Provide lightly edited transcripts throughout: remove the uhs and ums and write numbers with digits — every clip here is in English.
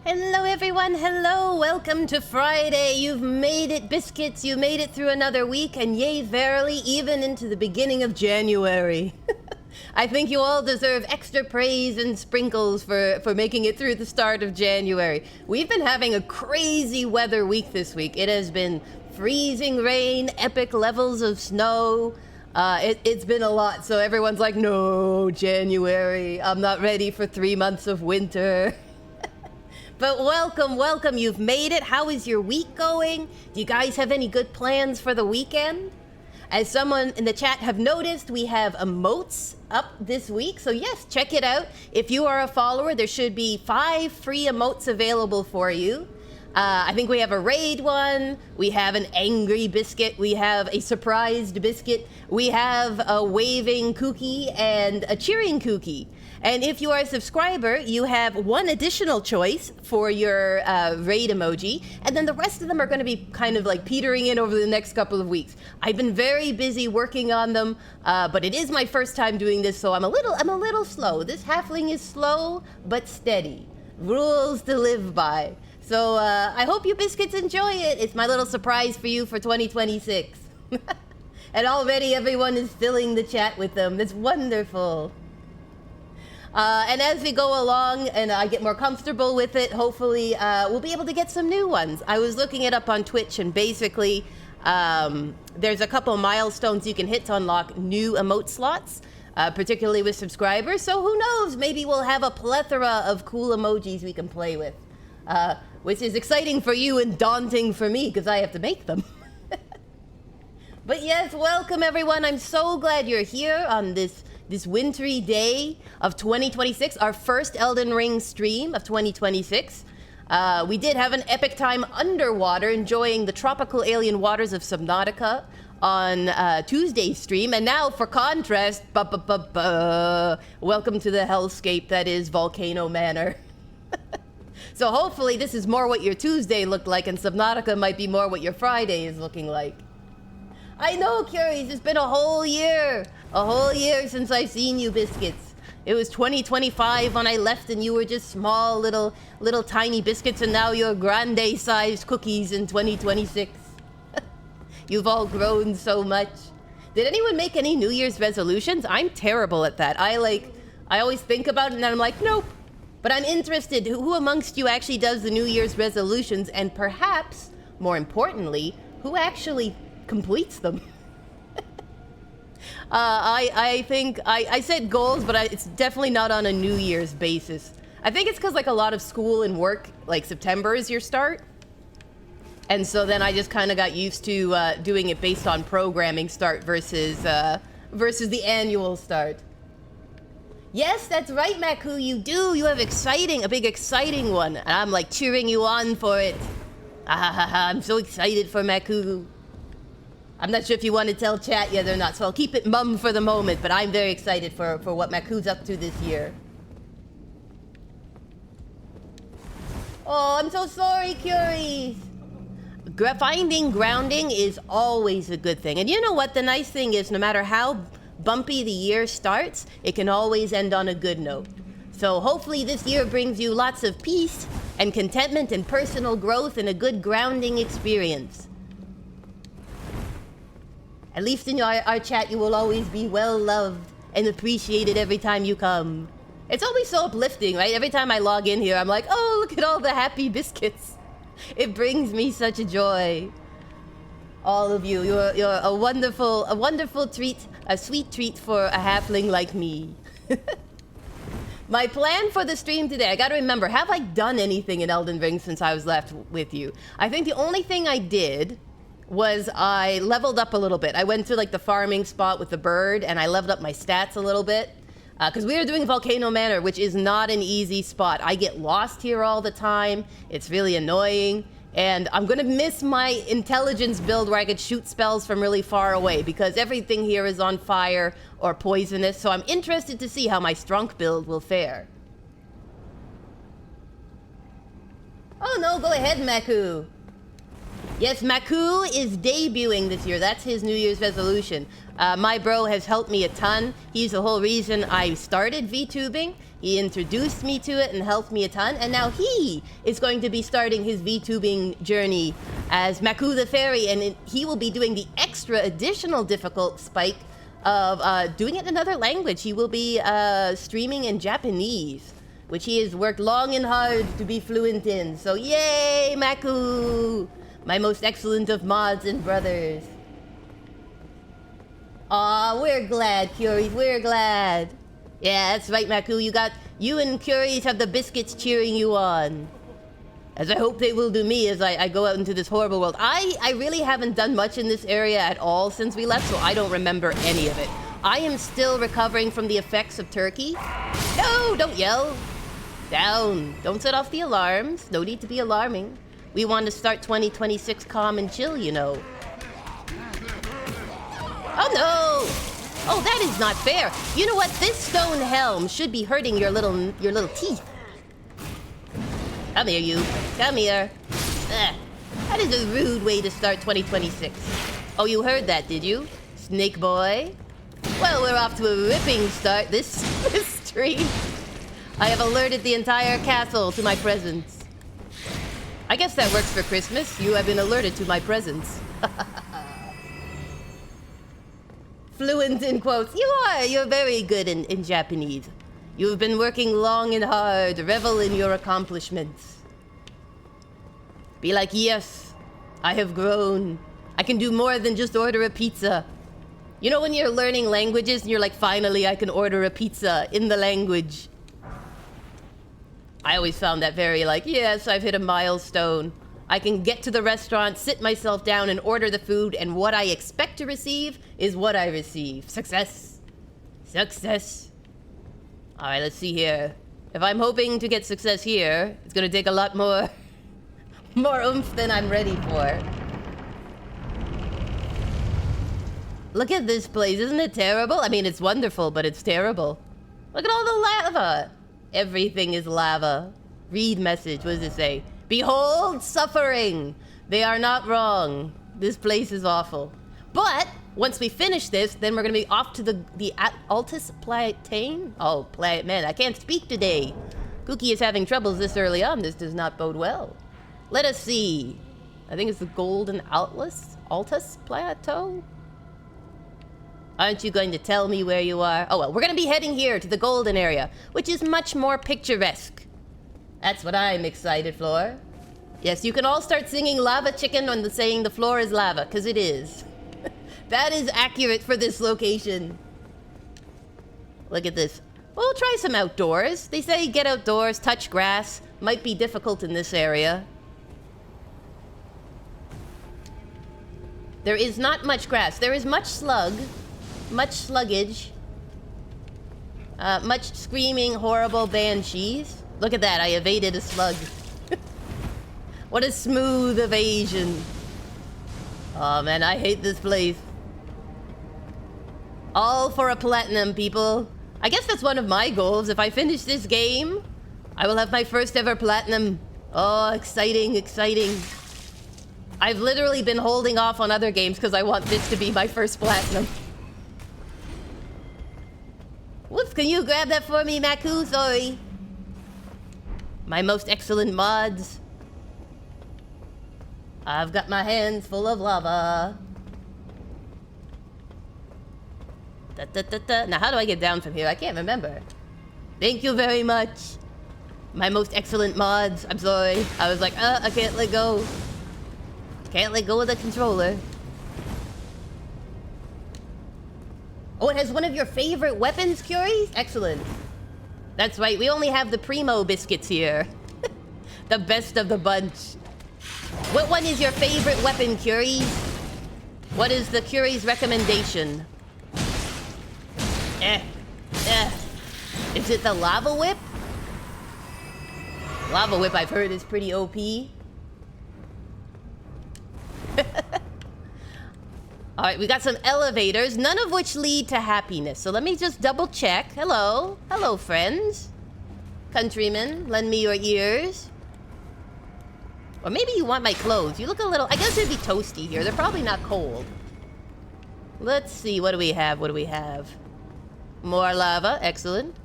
Hello everyone, hello, welcome to Friday. You've made it, biscuits, you made it through another week, and yea, verily, even into the beginning of January. I think you all deserve extra praise and sprinkles for making it through the start of January. We've been having a crazy weather week this week. It has been freezing rain, epic levels of snow. It's been a lot, so everyone's like, no, January, I'm not ready for 3 months of winter. But welcome, welcome, you've made it. How is your week going? Do you guys have any good plans for the weekend? As someone in the chat have noticed, we have emotes up this week. So yes, check it out. If you are a follower, there should be 5 free emotes available for you. I think we have a raid one, we have an angry biscuit, we have a surprised biscuit, we have a waving Kooky and a cheering Kooky. And if you are a subscriber, you have one additional choice for your raid emoji, and then the rest of them are going to be kind of like petering in over the next couple of weeks. I've been very busy working on them, but it is my first time doing this, so I'm a little slow. This halfling is slow but steady. Rules to live by. So I hope you biscuits enjoy it. It's my little surprise for you for 2026. And already everyone is filling the chat with them. That's wonderful. And as we go along and I get more comfortable with it, hopefully we'll be able to get some new ones. I was looking it up on Twitch, and basically there's a couple milestones you can hit to unlock new emote slots, particularly with subscribers. So who knows, maybe we'll have a plethora of cool emojis we can play with. Which is exciting for you and daunting for me because I have to make them. But yes, welcome everyone. I'm so glad you're here on this wintry day of 2026, our first Elden Ring stream of 2026. We did have an epic time underwater enjoying the tropical alien waters of Subnautica on Tuesday's stream, and now for contrast, welcome to the hellscape that is Volcano Manor. So hopefully this is more what your Tuesday looked like, and Subnautica might be more what your Friday is looking like. I know, Curious, it's been a whole year since I've seen you, biscuits. It was 2025 when I left and you were just small little tiny biscuits, and now you're grande-sized cookies in 2026. You've all grown so much. Did anyone make any New Year's resolutions? I'm terrible at that. I always think about it and then I'm like, nope. But I'm interested, who amongst you actually does the New Year's resolutions, and perhaps, more importantly, who actually completes them? I think, I said goals, but it's definitely not on a New Year's basis. I think it's because like a lot of school and work, like September is your start. And so then I just kind of got used to doing it based on programming start versus the annual start. Yes, that's right, Maku, you do. You have a big exciting one. And I'm like cheering you on for it. I'm so excited for Maku. I'm not sure if you want to tell chat yet or not, so I'll keep it mum for the moment, but I'm very excited for what Maku's up to this year. Oh, I'm so sorry, Curies. Finding grounding is always a good thing. And you know what? The nice thing is, no matter how bumpy the year starts, it can always end on a good note. So hopefully this year brings you lots of peace and contentment and personal growth and a good grounding experience. At least in our chat, you will always be well loved and appreciated every time you come. It's always so uplifting, right? Every time I log in here, I'm like, oh, look at all the happy biscuits. It brings me such a joy. All of you, you're a wonderful treat, a sweet treat for a halfling like me. My plan for the stream today, I gotta remember, have I done anything in Elden Ring since I was left with you? I think the only thing I did was I leveled up a little bit. I went to like the farming spot with the bird and I leveled up my stats a little bit. Because we were doing Volcano Manor, which is not an easy spot. I get lost here all the time. It's really annoying. And I'm gonna miss my intelligence build where I could shoot spells from really far away because everything here is on fire or poisonous. So I'm interested to see how my strength build will fare. Oh no, go ahead, Maku. Yes, Maku is debuting this year. That's his New Year's resolution. My bro has helped me a ton. He's the whole reason I started VTubing. He introduced me to it and helped me a ton. And now he is going to be starting his VTubing journey as Maku the Fairy. And he will be doing the extra additional difficult spike of doing it in another language. He will be streaming in Japanese, which he has worked long and hard to be fluent in. So yay, Maku! My most excellent of mods and brothers. Aw, we're glad, Curies, we're glad. Yeah, that's right, Maku. You and Curies have the biscuits cheering you on. As I hope they will do me as I go out into this horrible world. I really haven't done much in this area at all since we left, so I don't remember any of it. I am still recovering from the effects of Turkey. No, don't yell. Down. Don't set off the alarms. No need to be alarming. We want to start 2026 calm and chill, you know. Oh no! Oh, that is not fair. You know what? This stone helm should be hurting your little teeth. Come here, you. Come here. Ugh. That is a rude way to start 2026. Oh, you heard that, did you? Snake boy? Well, we're off to a ripping start this stream. I have alerted the entire castle to my presence. I guess that works for Christmas. You have been alerted to my presence. Fluent in quotes. You are. You're very good in Japanese. You have been working long and hard. Revel in your accomplishments. Be like, yes, I have grown. I can do more than just order a pizza. You know when you're learning languages and you're like, finally, I can order a pizza in the language. I always found that very like, yes, I've hit a milestone. I can get to the restaurant, sit myself down and order the food, and what I expect to receive is what I receive. Success. Success. All right, let's see here. If I'm hoping to get success here, it's gonna take a lot more oomph than I'm ready for. Look at this place, isn't it terrible? I mean, it's wonderful, but it's terrible. Look at all the lava. Everything is lava. Read message, what does it say? Behold suffering. They are not wrong. This place is awful. But once we finish this, then we're gonna be off to the Altus Platain. Oh, man, I can't speak today. Kooky is having troubles this early on. This does not bode well. Let us see. I think it's the Golden Altus Plateau. Aren't you going to tell me where you are? Oh well, we're gonna be heading here to the golden area, which is much more picturesque. That's what I'm excited for. Yes, you can all start singing Lava Chicken on saying the floor is lava, because it is. That is accurate for this location. Look at this. We'll try some outdoors. They say get outdoors, touch grass. Might be difficult in this area. There is not much grass. There is much slug. Much sluggage. Much screaming, horrible banshees. Look at that, I evaded a slug. What a smooth evasion. Oh man, I hate this place. All for a platinum, people. I guess that's one of my goals. If I finish this game, I will have my first ever platinum. Oh, exciting, exciting. I've literally been holding off on other games because I want this to be my first platinum. Whoops, can you grab that for me, Maku? Sorry. My most excellent mods. I've got my hands full of lava. Da, da, da, da. Now, how do I get down from here? I can't remember. Thank you very much. My most excellent mods. I'm sorry. I was like, I can't let go. Can't let go of the controller. Oh, it has one of your favorite weapons, Curies? Excellent. That's right, we only have the primo biscuits here. The best of the bunch. What one is your favorite weapon, Curies? What is the Curies recommendation? Is it the lava whip? Lava whip, I've heard, is pretty OP. Alright, we got some elevators, none of which lead to happiness. So let me just double check. Hello. Hello, friends. Countrymen, lend me your ears. Or maybe you want my clothes. You look a little... I guess it'd be toasty here. They're probably not cold. Let's see. What do we have? What do we have? More lava. Excellent.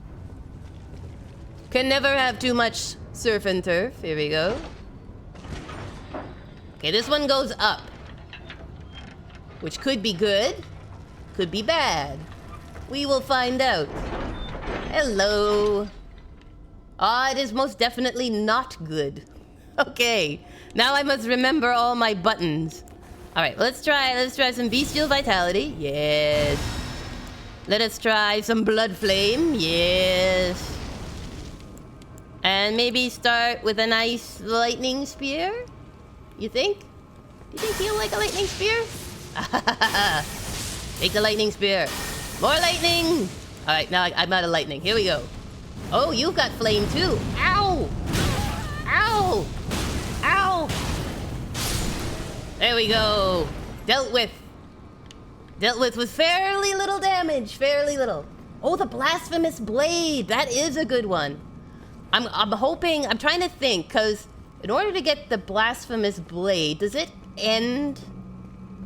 Can never have too much surf and turf. Here we go. Okay, this one goes up. Which could be good. Could be bad. We will find out. Hello. Ah, it is most definitely not good. Okay. Now I must remember all my buttons. Alright, let's try some bestial vitality. Yes. Let us try some blood flame. Yes. And maybe start with a nice lightning spear? You think? You think he'll like a lightning spear? Take the lightning spear. More lightning! Alright, now I'm out of lightning. Here we go. Oh, you've got flame too. Ow! Ow! Ow! There we go. Dealt with. Dealt with fairly little damage. Fairly little. Oh, the blasphemous blade. That is a good one. I'm hoping... I'm trying to think, because in order to get the blasphemous blade, does it end...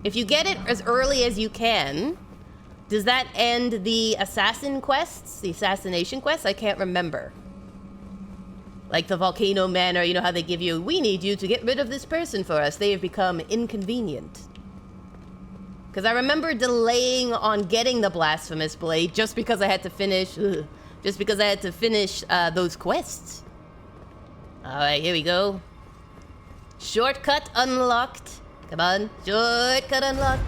If you get it as early as you can, does that end the assassin quests? The assassination quests? I can't remember. Like the Volcano Manor, you know how they give you, we need you to get rid of this person for us. They have become inconvenient. Because I remember delaying on getting the blasphemous blade just because I had to finish... just because I had to finish those quests. Alright, here we go. Shortcut unlocked. Come on, shortcut unlocked.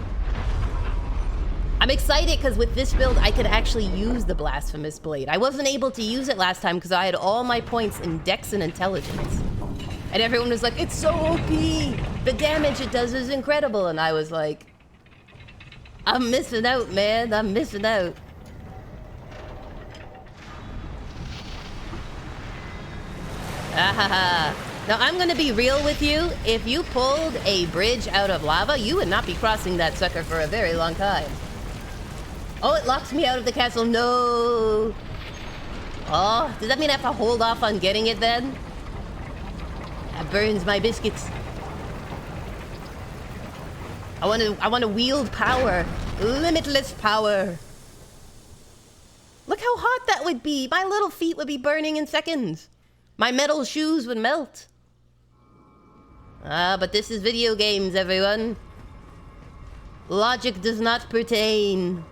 I'm excited because with this build, I could actually use the Blasphemous Blade. I wasn't able to use it last time because I had all my points in Dex and Intelligence. And everyone was like, it's so OP! The damage it does is incredible. And I was like, I'm missing out, man. I'm missing out. Ahaha. Now, I'm gonna be real with you. If you pulled a bridge out of lava, you would not be crossing that sucker for a very long time. Oh, it locks me out of the castle. No. Oh, does that mean I have to hold off on getting it then? That burns my biscuits. I want to wield power. Limitless power. Look how hot that would be. My little feet would be burning in seconds. My metal shoes would melt. Ah, but this is video games, everyone. Logic does not pertain.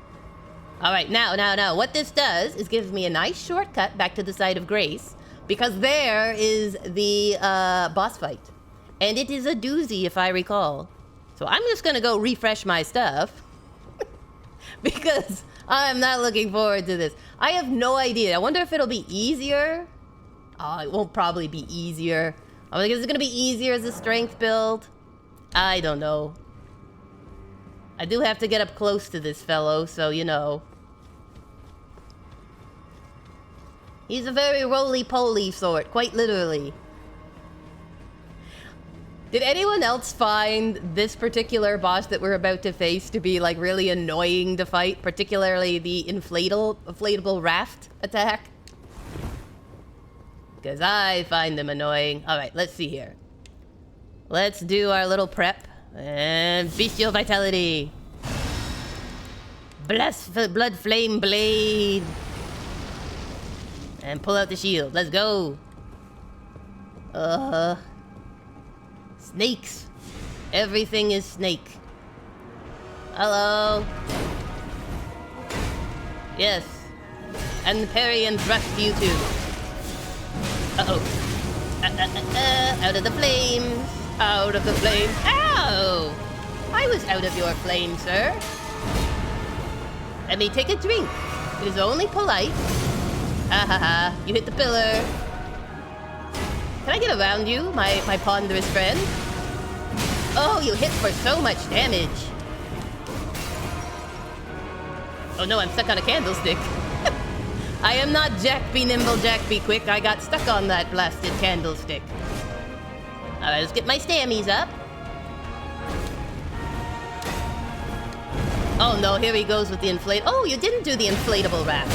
Alright, now, what this does is gives me a nice shortcut back to the site of Grace, because there is the boss fight. And it is a doozy, if I recall. So I'm just gonna go refresh my stuff. Because I'm not looking forward to this. I have no idea. I wonder if it'll be easier. Oh, it won't probably be easier. I think it's gonna be easier as a strength build. I don't know. I do have to get up close to this fellow, so you know. He's a very roly-poly sort, quite literally. Did anyone else find this particular boss that we're about to face to be like really annoying to fight? Particularly the inflatable raft attack? Because I find them annoying. Alright, let's see here. Let's do our little prep. And bestial vitality. Blood flame blade. And pull out the shield. Let's go. Snakes. Everything is snake. Hello. Yes. And parry and thrust you too. Uh-oh. Out of the flames. Out of the flames. Ow! I was out of your flame, sir. Let me take a drink. It is only polite. Ha ha ha. You hit the pillar. Can I get around you, my ponderous friend? Oh, you hit for so much damage. Oh no, I'm stuck on a candlestick. I am not Jack be nimble, Jack be quick. I got stuck on that blasted candlestick. Alright, let's get my stammies up. Oh no, here he goes with the inflate. Oh, you didn't do the inflatable wrap.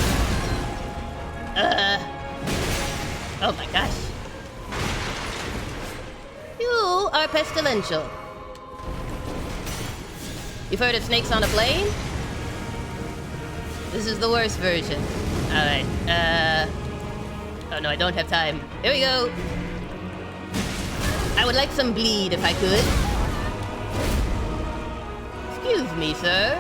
Oh my gosh. You are pestilential. You've heard of snakes on a plane? This is the worst version. Alright, oh no, I don't have time. Here we go. I would like some bleed if I could. Excuse me, sir.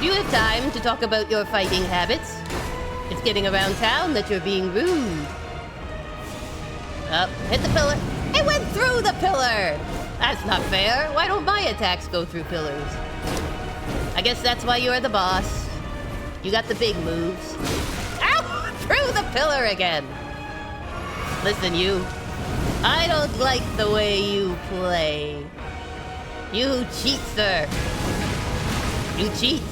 Do you have time to talk about your fighting habits? It's getting around town that you're being rude. Up, hit the pillar. It went through the pillar! That's not fair. Why don't my attacks go through pillars? I guess that's why you're the boss. You got the big moves. Ow! Through the pillar again. Listen, you. I don't like the way you play. You cheat, sir. You cheat.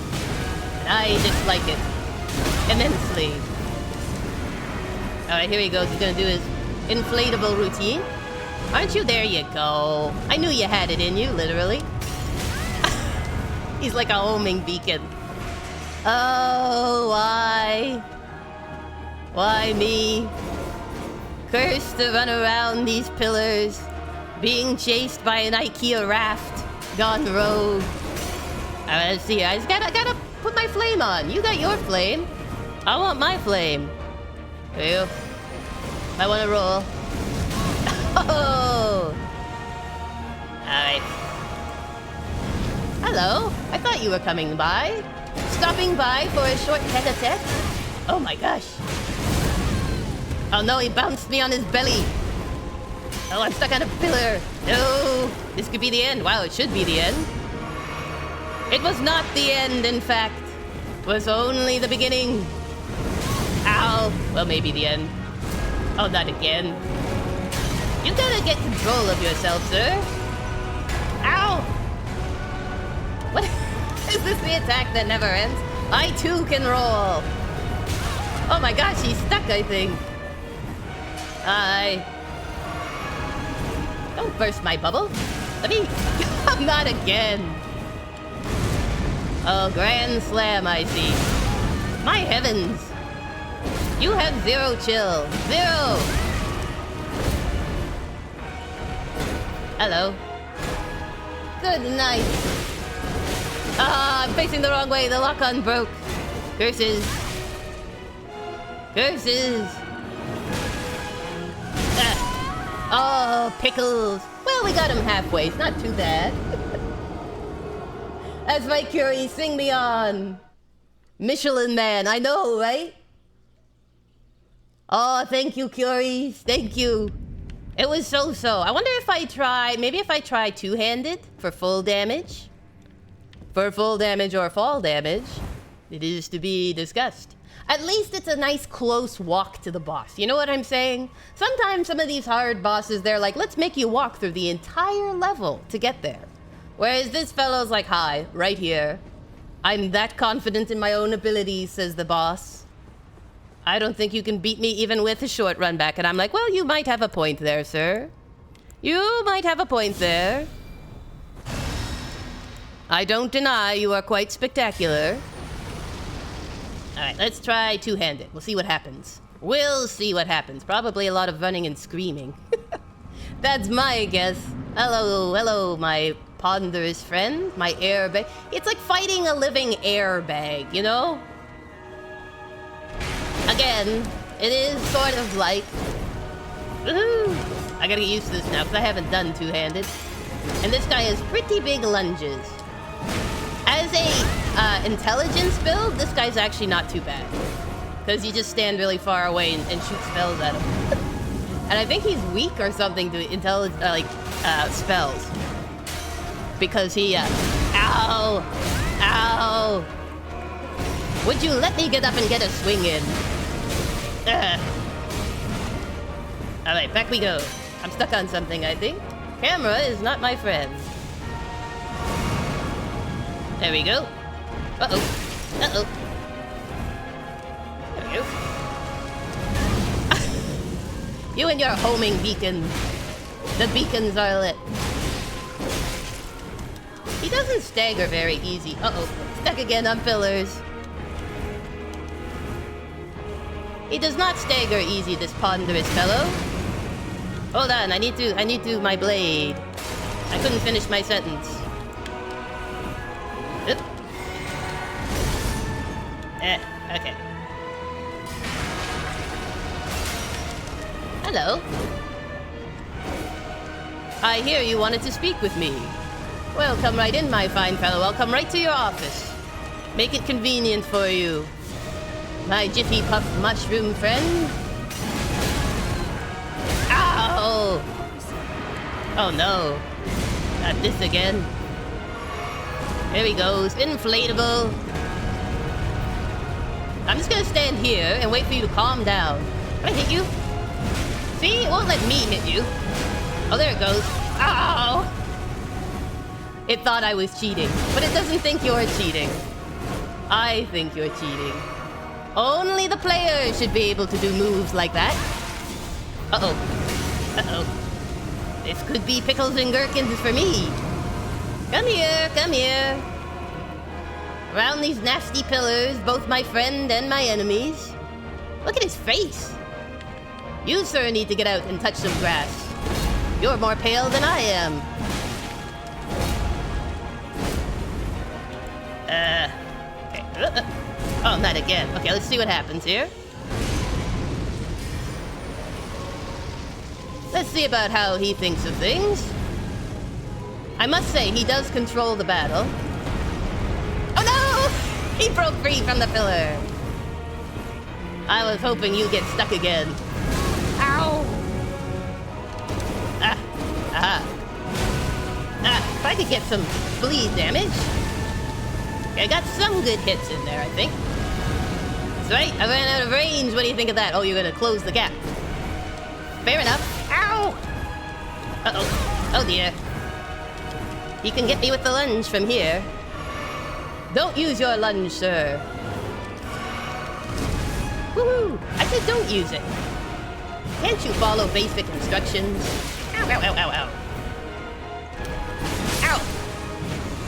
And I dislike it. Immensely. Alright, here he goes. He's gonna do his inflatable routine. Aren't you? There you go. I knew you had it in you, literally. He's like a homing beacon. Oh, why? Why me? Cursed to run around these pillars, being chased by an IKEA raft, gone rogue. Alright, let's see. I gotta put my flame on. You got your flame. I want my flame. You. I want to roll. Oh! Alright. Hello. I thought you were coming by. Stopping by for a short tete-a-tete? Oh my gosh. Oh no, he bounced me on his belly. Oh, I'm stuck on a pillar. No. This could be the end. Wow, it should be the end. It was not the end, in fact. It was only the beginning. Ow. Well, maybe the end. Oh, not again. You gotta get control of yourself, sir. Ow! What? Is this the attack that never ends? I too can roll. Oh my gosh, he's stuck, I think. Don't burst my bubble. Let me... Not again. Oh, grand slam, I see. My heavens. You have zero chill. Zero. Hello. Good night. Ah, I'm facing the wrong way. The lock-on broke. Curses. Curses. Ah. Oh, pickles. Well, we got him halfway. It's not too bad. That's right, Curie. Sing me on. Michelin Man. I know, right? Oh, thank you, Curies. Thank you. It was so-so. I wonder if I try... Maybe if I try two-handed for full damage. For full damage or fall damage. It is to be discussed. At least it's a nice close walk to the boss. You know what I'm saying? Sometimes some of these hard bosses, they're like, let's make you walk through the entire level to get there. Whereas this fellow's like, hi, right here. I'm that confident in my own abilities, says the boss. I don't think you can beat me even with a short run back. And I'm like, well, you might have a point there, sir. You might have a point there. I don't deny you are quite spectacular. Alright, let's try two-handed. We'll see what happens. We'll see what happens. Probably a lot of running and screaming. That's my guess. Hello, hello, my ponderous friend. My airbag. It's like fighting a living airbag, you know? Again, it is sort of like... Woohoo! I gotta get used to this now, because I haven't done two-handed. And this guy has pretty big lunges. As a intelligence build, this guy's actually not too bad. Because you just stand really far away and shoot spells at him. And I think he's weak or something to spells. Because he, Ow! Ow! Would you let me get up and get a swing in? Alright, back we go. I'm stuck on something, I think. Camera is not my friend. There we go. Uh-oh. Uh-oh. There we go. You and your homing beacon. The beacons are lit. He doesn't stagger very easy. Uh-oh. Stuck again on pillars. He does not stagger easy, this ponderous fellow. Hold on, I need to my blade. I couldn't finish my sentence. Oop. Okay. Hello. I hear you wanted to speak with me. Well, come right in, my fine fellow. I'll come right to your office. Make it convenient for you. My Jiffy Puff mushroom friend. Ow! Oh no. Not this again. There he goes. Inflatable. I'm just gonna stand here and wait for you to calm down. Can I hit you? See? It won't let me hit you. Oh, there it goes. Ow! It thought I was cheating, but it doesn't think you're cheating. I think you're cheating. Only the player should be able to do moves like that. Uh-oh. Uh-oh. This could be pickles and gherkins for me. Come here, come here. Around these nasty pillars, both my friend and my enemies. Look at his face. You, sir, need to get out and touch some grass. You're more pale than I am. Okay. Oh, not again. Okay, let's see what happens here. Let's see about how he thinks of things. I must say, he does control the battle. Oh no! He broke free from the pillar. I was hoping you'd get stuck again. Ow! If I could get some bleed damage. I got some good hits in there, I think. That's right, I ran out of range. What do you think of that? Oh, you're gonna close the gap. Fair enough. Ow! Uh-oh. Oh dear. He can get me with the lunge from here. Don't use your lunge, sir. Woohoo! I said don't use it. Can't you follow basic instructions? Ow, ow, ow, ow, ow. Ow!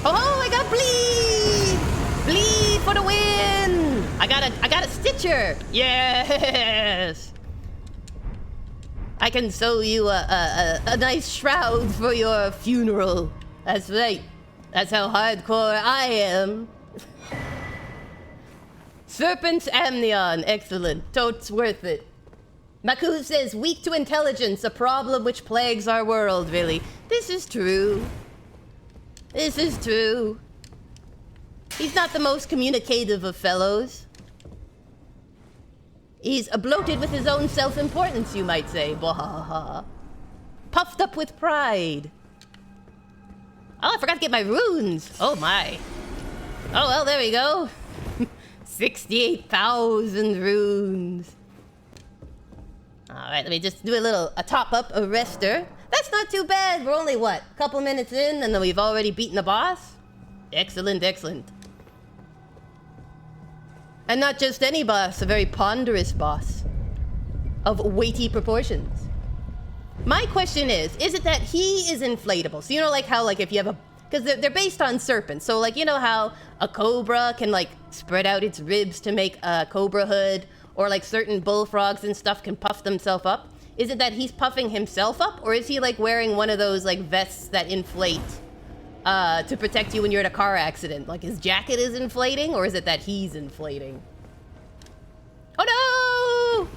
Oh, I got bleed! Bleed for the win! I got a stitcher! Yes! I can sew you a nice shroud for your funeral. That's right. That's how hardcore I am. Serpent's Amnion. Excellent. Totes worth it. Maku says, weak to intelligence, a problem which plagues our world, really. This is true. This is true. He's not the most communicative of fellows. He's bloated with his own self-importance, you might say. Bwahaha. Puffed up with pride. Oh, I forgot to get my runes. Oh my. Oh, well, there we go. 68,000 runes. Alright, let me just do a top-up arrestor. That's not too bad. We're only, what, a couple minutes in, and then we've already beaten the boss? Excellent, excellent. And not just any boss, a very ponderous boss. Of weighty proportions. My question is it that he is inflatable? So you know like how, like, if you have a... Because they're based on serpents. So, like, you know how a cobra can, like, spread out its ribs to make a cobra hood? Or, like, certain bullfrogs and stuff can puff themselves up? Is it that he's puffing himself up? Or is he, like, wearing one of those, like, vests that inflate to protect you when you're in a car accident? Like, his jacket is inflating? Or is it that he's inflating? Oh, no!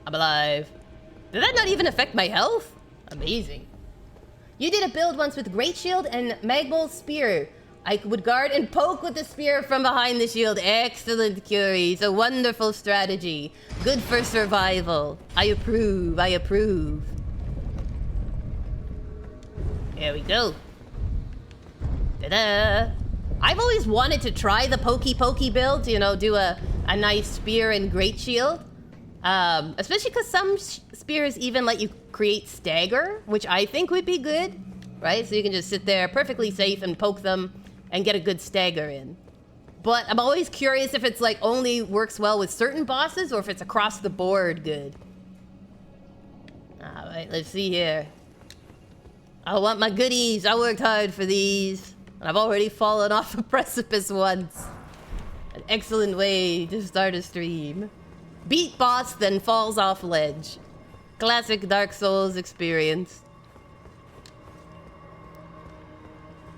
I'm alive. Did that not even affect my health? Amazing. You did a build once with Great Shield and Magma's Spear. I would guard and poke with the spear from behind the shield. Excellent, Curie. It's a wonderful strategy. Good for survival. I approve. I approve. There we go. Ta-da! I've always wanted to try the pokey build. You know, do a nice spear and Great Shield. Especially because some spears even let you create stagger, which I think would be good. Right? So you can just sit there perfectly safe and poke them and get a good stagger in. But I'm always curious if it's like only works well with certain bosses or if it's across the board good. Alright, let's see here. I want my goodies. I worked hard for these. And I've already fallen off a precipice once. An excellent way to start a stream. Beat boss, then falls off ledge. classic Dark Souls experience.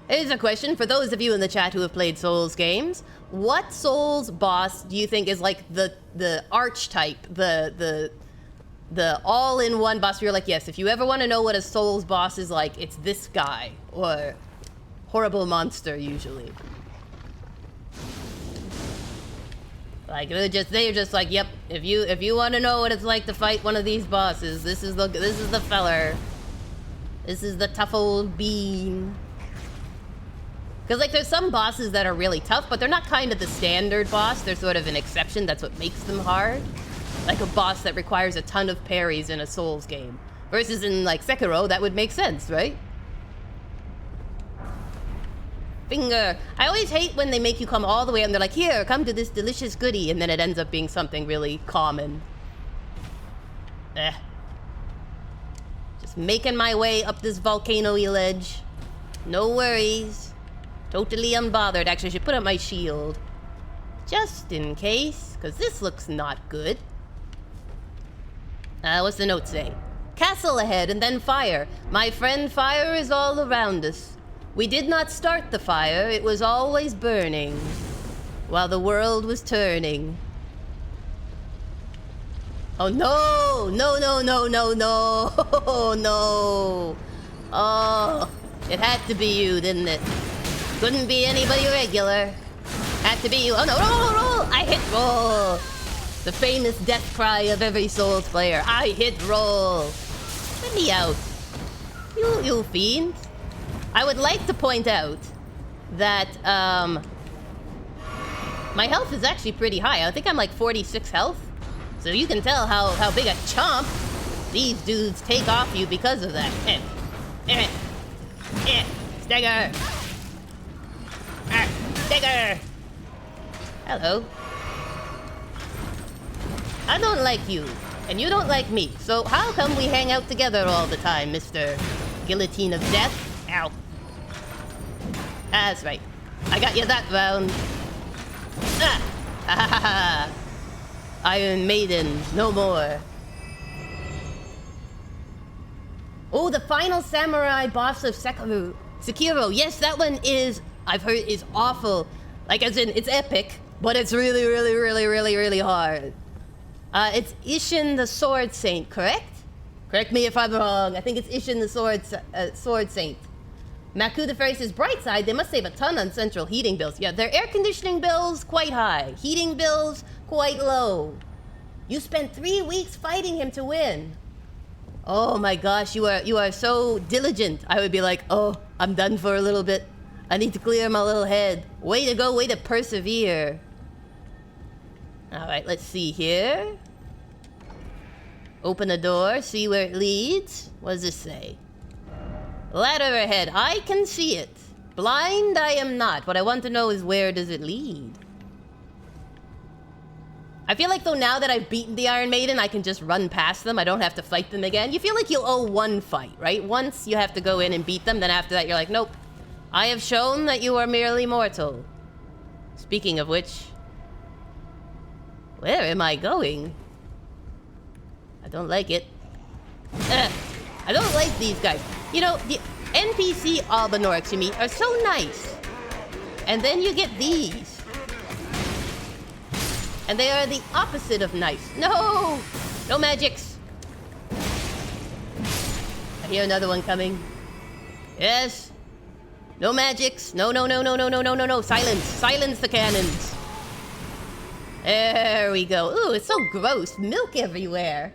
Here's a question for those of you in the chat who have played Souls games. What Souls boss do you think is like the archetype, the all-in-one boss where you're like, yes, if you ever want to know what a Souls boss is like, it's this guy, or horrible monster usually. Like they're just like, yep, if you want to know what it's like to fight one of these bosses, this is the feller. This is the tough old bean. Because, like, there's some bosses that are really tough, but they're not kind of the standard boss. They're sort of an exception. That's what makes them hard. Like a boss that requires a ton of parries in a Souls game. Versus in, like, Sekiro, that would make sense, right? Finger. I always hate when they make you come all the way up and they're like, here, come to this delicious goodie, and then it ends up being something really common. Just making my way up this volcano-y ledge. No worries. Totally unbothered. Actually, I should put up my shield. Just in case, because this looks not good. What's the note say? Castle ahead and then fire. My friend, fire is all around us. We did not start the fire, it was always burning. While the world was turning. Oh no! No, no, no, no, no! Oh no! Oh, it had to be you, didn't it? Couldn't be anybody regular. Had to be you. Oh no, roll! I hit roll! The famous death cry of every Souls player. I hit roll! Let me out. You fiend. I would like to point out that, my health is actually pretty high. I think I'm like 46 health. So you can tell how big a chomp these dudes take off you because of that. Stagger! Stagger! Hello. I don't like you, and you don't like me. So how come we hang out together all the time, Mr. Guillotine of Death? Ow. That's right. I got you that round. Ah! Ha ha ha! Iron Maiden, no more. Oh, the final samurai boss of Sekiro. Yes, that one is, I've heard, is awful. Like, as in, it's epic, but it's really, really, really, really, really hard. It's Ishin the Sword Saint, correct? Correct me if I'm wrong. I think it's Ishin the Sword Saint. Maku the Fairy says, bright side, they must save a ton on central heating bills. Yeah, their air conditioning bills, quite high. Heating bills, quite low. You spent 3 weeks fighting him to win. Oh my gosh, you are so diligent. I would be like, oh, I'm done for a little bit. I need to clear my little head. Way to go, way to persevere. Alright, let's see here. Open the door, see where it leads. What does this say? Ladder ahead, I can see it. Blind, I am not. What I want to know is where does it lead? I feel like though now that I've beaten the Iron Maiden, I can just run past them. I don't have to fight them again. You feel like you'll owe one fight, right? Once you have to go in and beat them, then after that you're like, nope. I have shown that you are merely mortal. Speaking of which, where am I going? I don't like it. I don't like these guys. You know, the NPC Albinorks you meet are so nice. And then you get these. And they are the opposite of nice. No! No magics! I hear another one coming. Yes. No magics. No, no, no, no, no, no, no, no, no. Silence. Silence the cannons. There we go. Ooh, it's so gross. Milk everywhere.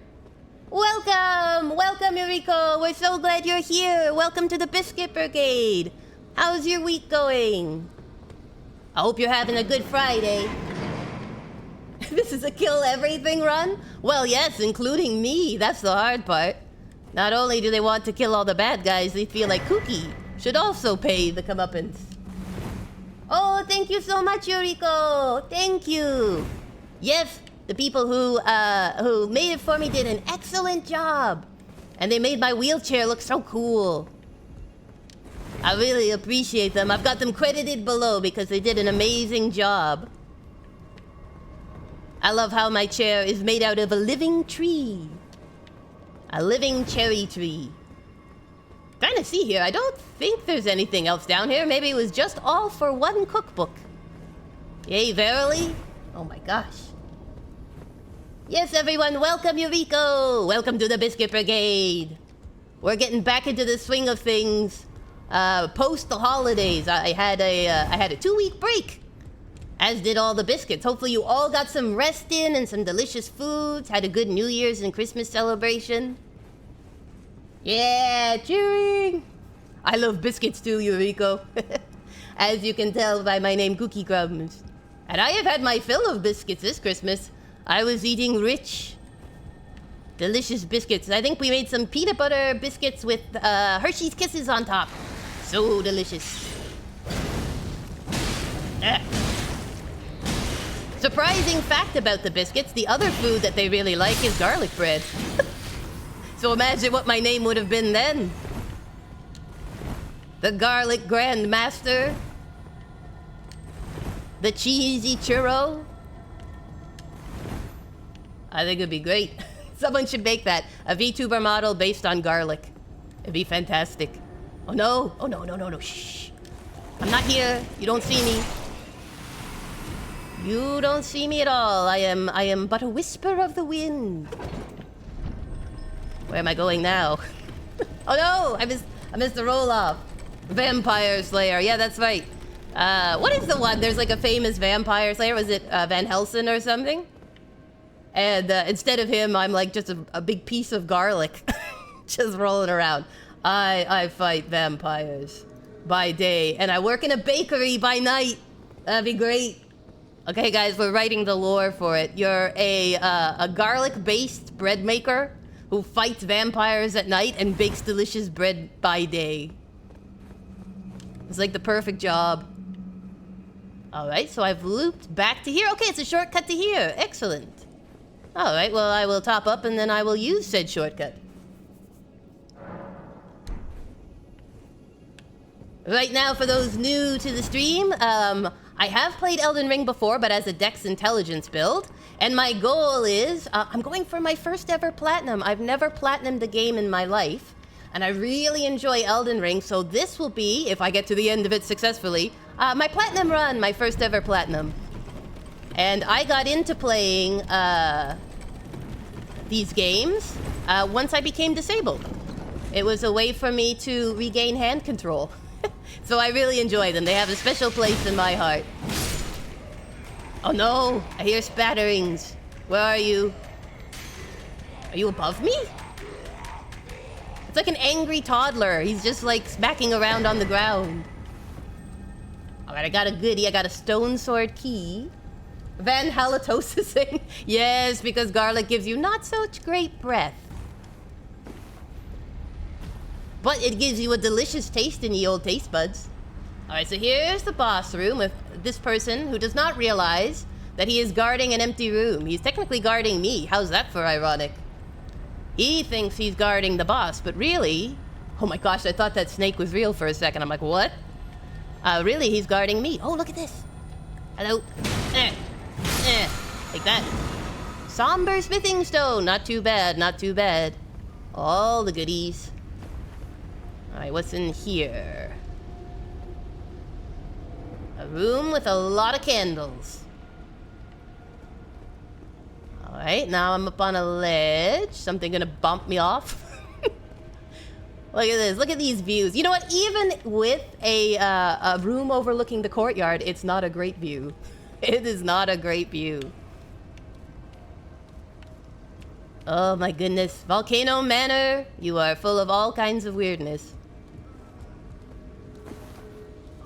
Welcome! Welcome, Yuriko! We're so glad you're here! Welcome to the Biscuit Brigade! How's your week going? I hope you're having a good Friday. This is a kill everything run? Well, yes, including me. That's the hard part. Not only do they want to kill all the bad guys, they feel like Kooky should also pay the comeuppance. Oh, thank you so much, Yuriko! Thank you! Yes, the people who made it for me did an excellent job. And they made my wheelchair look so cool. I really appreciate them. I've got them credited below because they did an amazing job. I love how my chair is made out of a living tree. A living cherry tree. Trying to see here. I don't think there's anything else down here. Maybe it was just all for one cookbook. Yay, verily? Oh my gosh. Yes, everyone, welcome, Eureka! Welcome to the Biscuit Brigade. We're getting back into the swing of things. Post the holidays, I had a 2-week break, as did all the biscuits. Hopefully you all got some rest in and some delicious foods. Had a good New Year's and Christmas celebration. Yeah, cheering! I love biscuits too, Eureka. As you can tell by my name, Kooky Crumbs. And I have had my fill of biscuits this Christmas. I was eating rich, delicious biscuits. I think we made some peanut butter biscuits with Hershey's Kisses on top. So delicious. Surprising fact about the biscuits, the other food that they really like is garlic bread. So imagine what my name would have been then. The Garlic Grandmaster. The Cheesy Churro. I think it'd be great. Someone should make that. A VTuber model based on garlic. It'd be fantastic. Oh no. Oh no, no, no, no. Shh. I'm not here. You don't see me. You don't see me at all. I am but a whisper of the wind. Where am I going now? Oh no! I missed the roll-off. Vampire Slayer. Yeah, that's right. What is the one? There's like a famous Vampire Slayer. Was it Van Helsing or something? And instead of him, I'm like just a big piece of garlic. Just rolling around. I fight vampires by day, and I work in a bakery by night. That'd be great. Okay, guys, we're writing the lore for it. You're a garlic-based bread maker who fights vampires at night and bakes delicious bread by day. It's like the perfect job. Alright, so I've looped back to here. Okay, it's a shortcut to here. Excellent. Alright, well, I will top up and then I will use said shortcut. Right now, for those new to the stream, I have played Elden Ring before, but as a Dex Intelligence build. And my goal is, I'm going for my first ever platinum. I've never platinumed a game in my life. And I really enjoy Elden Ring, so this will be, if I get to the end of it successfully, my platinum run, my first ever platinum. And I got into playing these games once I became disabled. It was a way for me to regain hand control. So I really enjoy them. They have a special place in my heart. Oh no, I hear spatterings. Where are you? Are you above me? It's like an angry toddler. He's just like smacking around on the ground. Alright, I got a goodie. I got a stone sword key. Van Halatosising. Yes, because garlic gives you not such great breath. But it gives you a delicious taste in the old taste buds. Alright, so here's the boss room with this person who does not realize that he is guarding an empty room. He's technically guarding me. How's that for ironic? He thinks he's guarding the boss, but really... Oh my gosh, I thought that snake was real for a second. I'm like, what? Really, he's guarding me. Oh, look at this. Hello. Take that. Somber smithing stone. Not too bad, not too bad. All the goodies. Alright, what's in here? A room with a lot of candles. Alright, now I'm up on a ledge. Something gonna bump me off. Look at this, look at these views. You know what, even with a room overlooking the courtyard, it's not a great view. It is not a great view. Oh my goodness, Volcano Manor, you are full of all kinds of weirdness.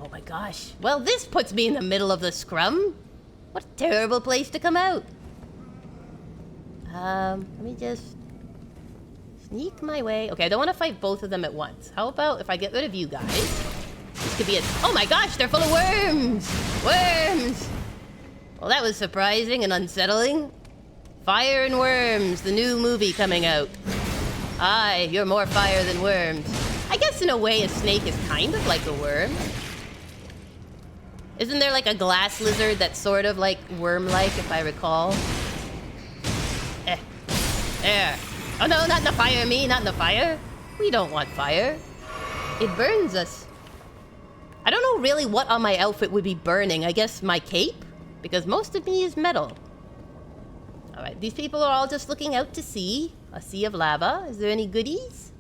Oh my gosh. Well, this puts me in the middle of the scrum. What a terrible place to come out. Let me just sneak my way. Okay, I don't want to fight both of them at once. How about if I get rid of you guys? This could be a... Oh my gosh, they're full of worms! Worms! Well, that was surprising and unsettling. Fire and Worms, the new movie coming out. Aye, you're more fire than worms. I guess in a way a snake is kind of like a worm. Isn't there like a glass lizard that's sort of like worm-like, if I recall? There. Oh no, not in the fire, me, not in the fire. We don't want fire. It burns us. I don't know really what on my outfit would be burning. I guess my cape? Because most of me is metal. Alright, these people are all just looking out to sea. A sea of lava. Is there any goodies?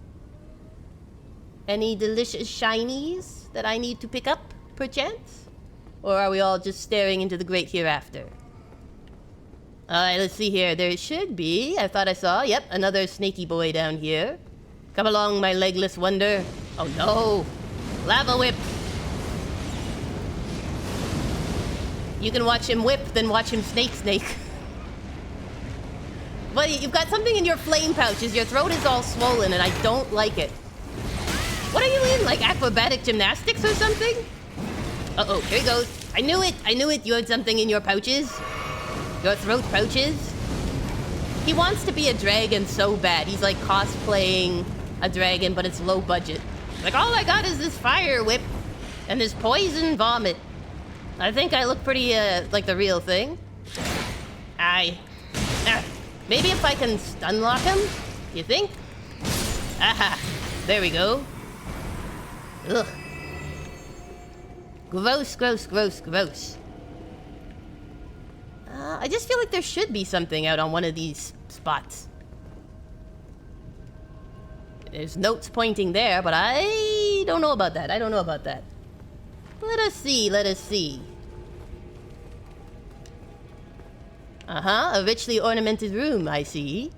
Any delicious shinies that I need to pick up, perchance? Or are we all just staring into the great hereafter? Alright, let's see here. There should be, I thought I saw, yep, another snaky boy down here. Come along, my legless wonder. Oh no! Lava whip! You can watch him whip, then watch him snake. Buddy, you've got something in your flame pouches. Your throat is all swollen and I don't like it. What are you in, like acrobatic gymnastics or something? Uh-oh, here he goes. I knew it, you had something in your pouches. Your throat pouches. He wants to be a dragon so bad. He's like cosplaying a dragon, but it's low budget. Like, all I got is this fire whip and this poison vomit. I think I look pretty, like the real thing. Maybe if I can stun lock him? You think? Aha! There we go. Ugh. Gross, gross, gross, gross. I just feel like there should be something out on one of these spots. There's notes pointing there, but I don't know about that. I don't know about that. Let us see, let us see. A richly ornamented room, I see.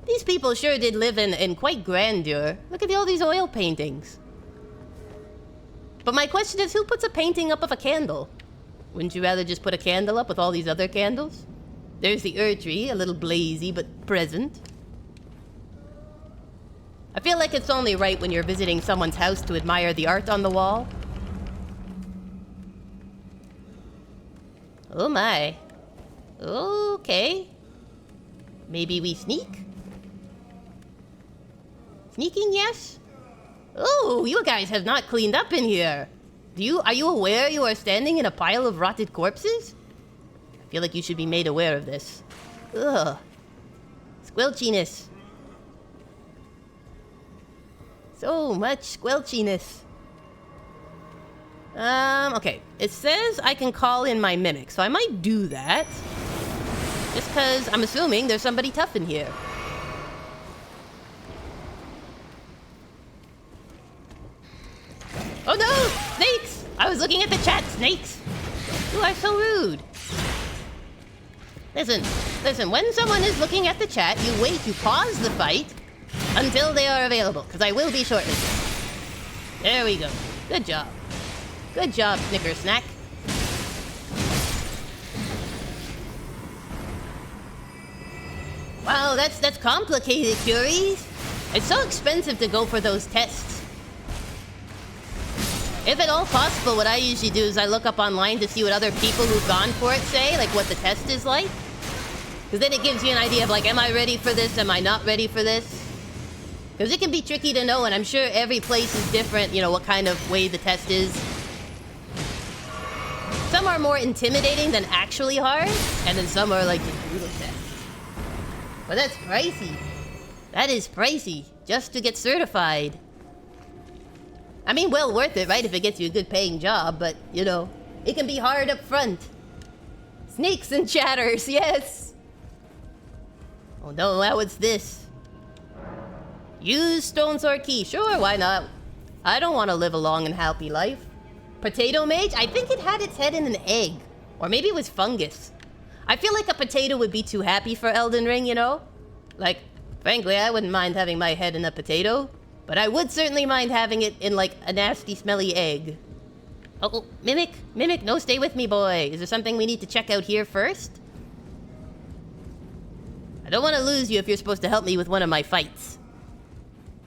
These people sure did live in quite grandeur. Look at all these oil paintings. But my question is, who puts a painting up of a candle? Wouldn't you rather just put a candle up with all these other candles? There's the tree, a little blazy but present. I feel like it's only right when you're visiting someone's house to admire the art on the wall. Oh my. Okay. Maybe we sneak? Sneaking, yes? Oh, you guys have not cleaned up in here. Are you aware you are standing in a pile of rotted corpses? I feel like you should be made aware of this. Ugh. Squelchiness. So much squelchiness. Okay. It says I can call in my mimic, so I might do that. Just because I'm assuming there's somebody tough in here. Oh no! Snakes! I was looking at the chat, snakes! You are so rude. Listen, when someone is looking at the chat, you wait, you pause the fight until they are available, because I will be shortly. There we go. Good job. Good job, Snicker Snack. Wow, that's complicated, Curies. It's so expensive to go for those tests. If at all possible, what I usually do is I look up online to see what other people who've gone for it say, like what the test is like. Because then it gives you an idea of like, am I ready for this? Am I not ready for this? Because it can be tricky to know, and I'm sure every place is different, you know, what kind of way the test is. Some are more intimidating than actually hard, and then some are like just brutal tests. But that's pricey. That is pricey, just to get certified. I mean, well worth it, right? If it gets you a good paying job, but, you know, it can be hard up front. Snakes and chatters, yes! Oh no, now what's this? Use stone sword key. Sure, why not? I don't want to live a long and happy life. Potato mage? I think it had its head in an egg. Or maybe it was fungus. I feel like a potato would be too happy for Elden Ring, you know? Like, frankly, I wouldn't mind having my head in a potato. But I would certainly mind having it in, like, a nasty, smelly egg. Oh, Mimic! Mimic, no, stay with me, boy. Is there something we need to check out here first? I don't want to lose you if you're supposed to help me with one of my fights.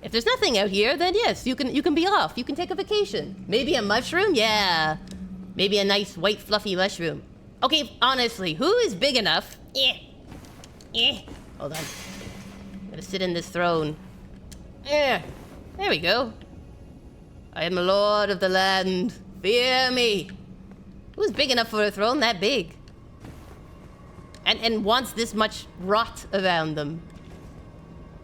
If there's nothing out here, then yes, you can be off. You can take a vacation. Maybe a mushroom? Yeah. Maybe a nice, white, fluffy mushroom. Okay, honestly, who is big enough? Hold on. I'm gonna sit in this throne. There we go. I am a lord of the land. Fear me. Who's big enough for a throne that big? And wants this much rot around them.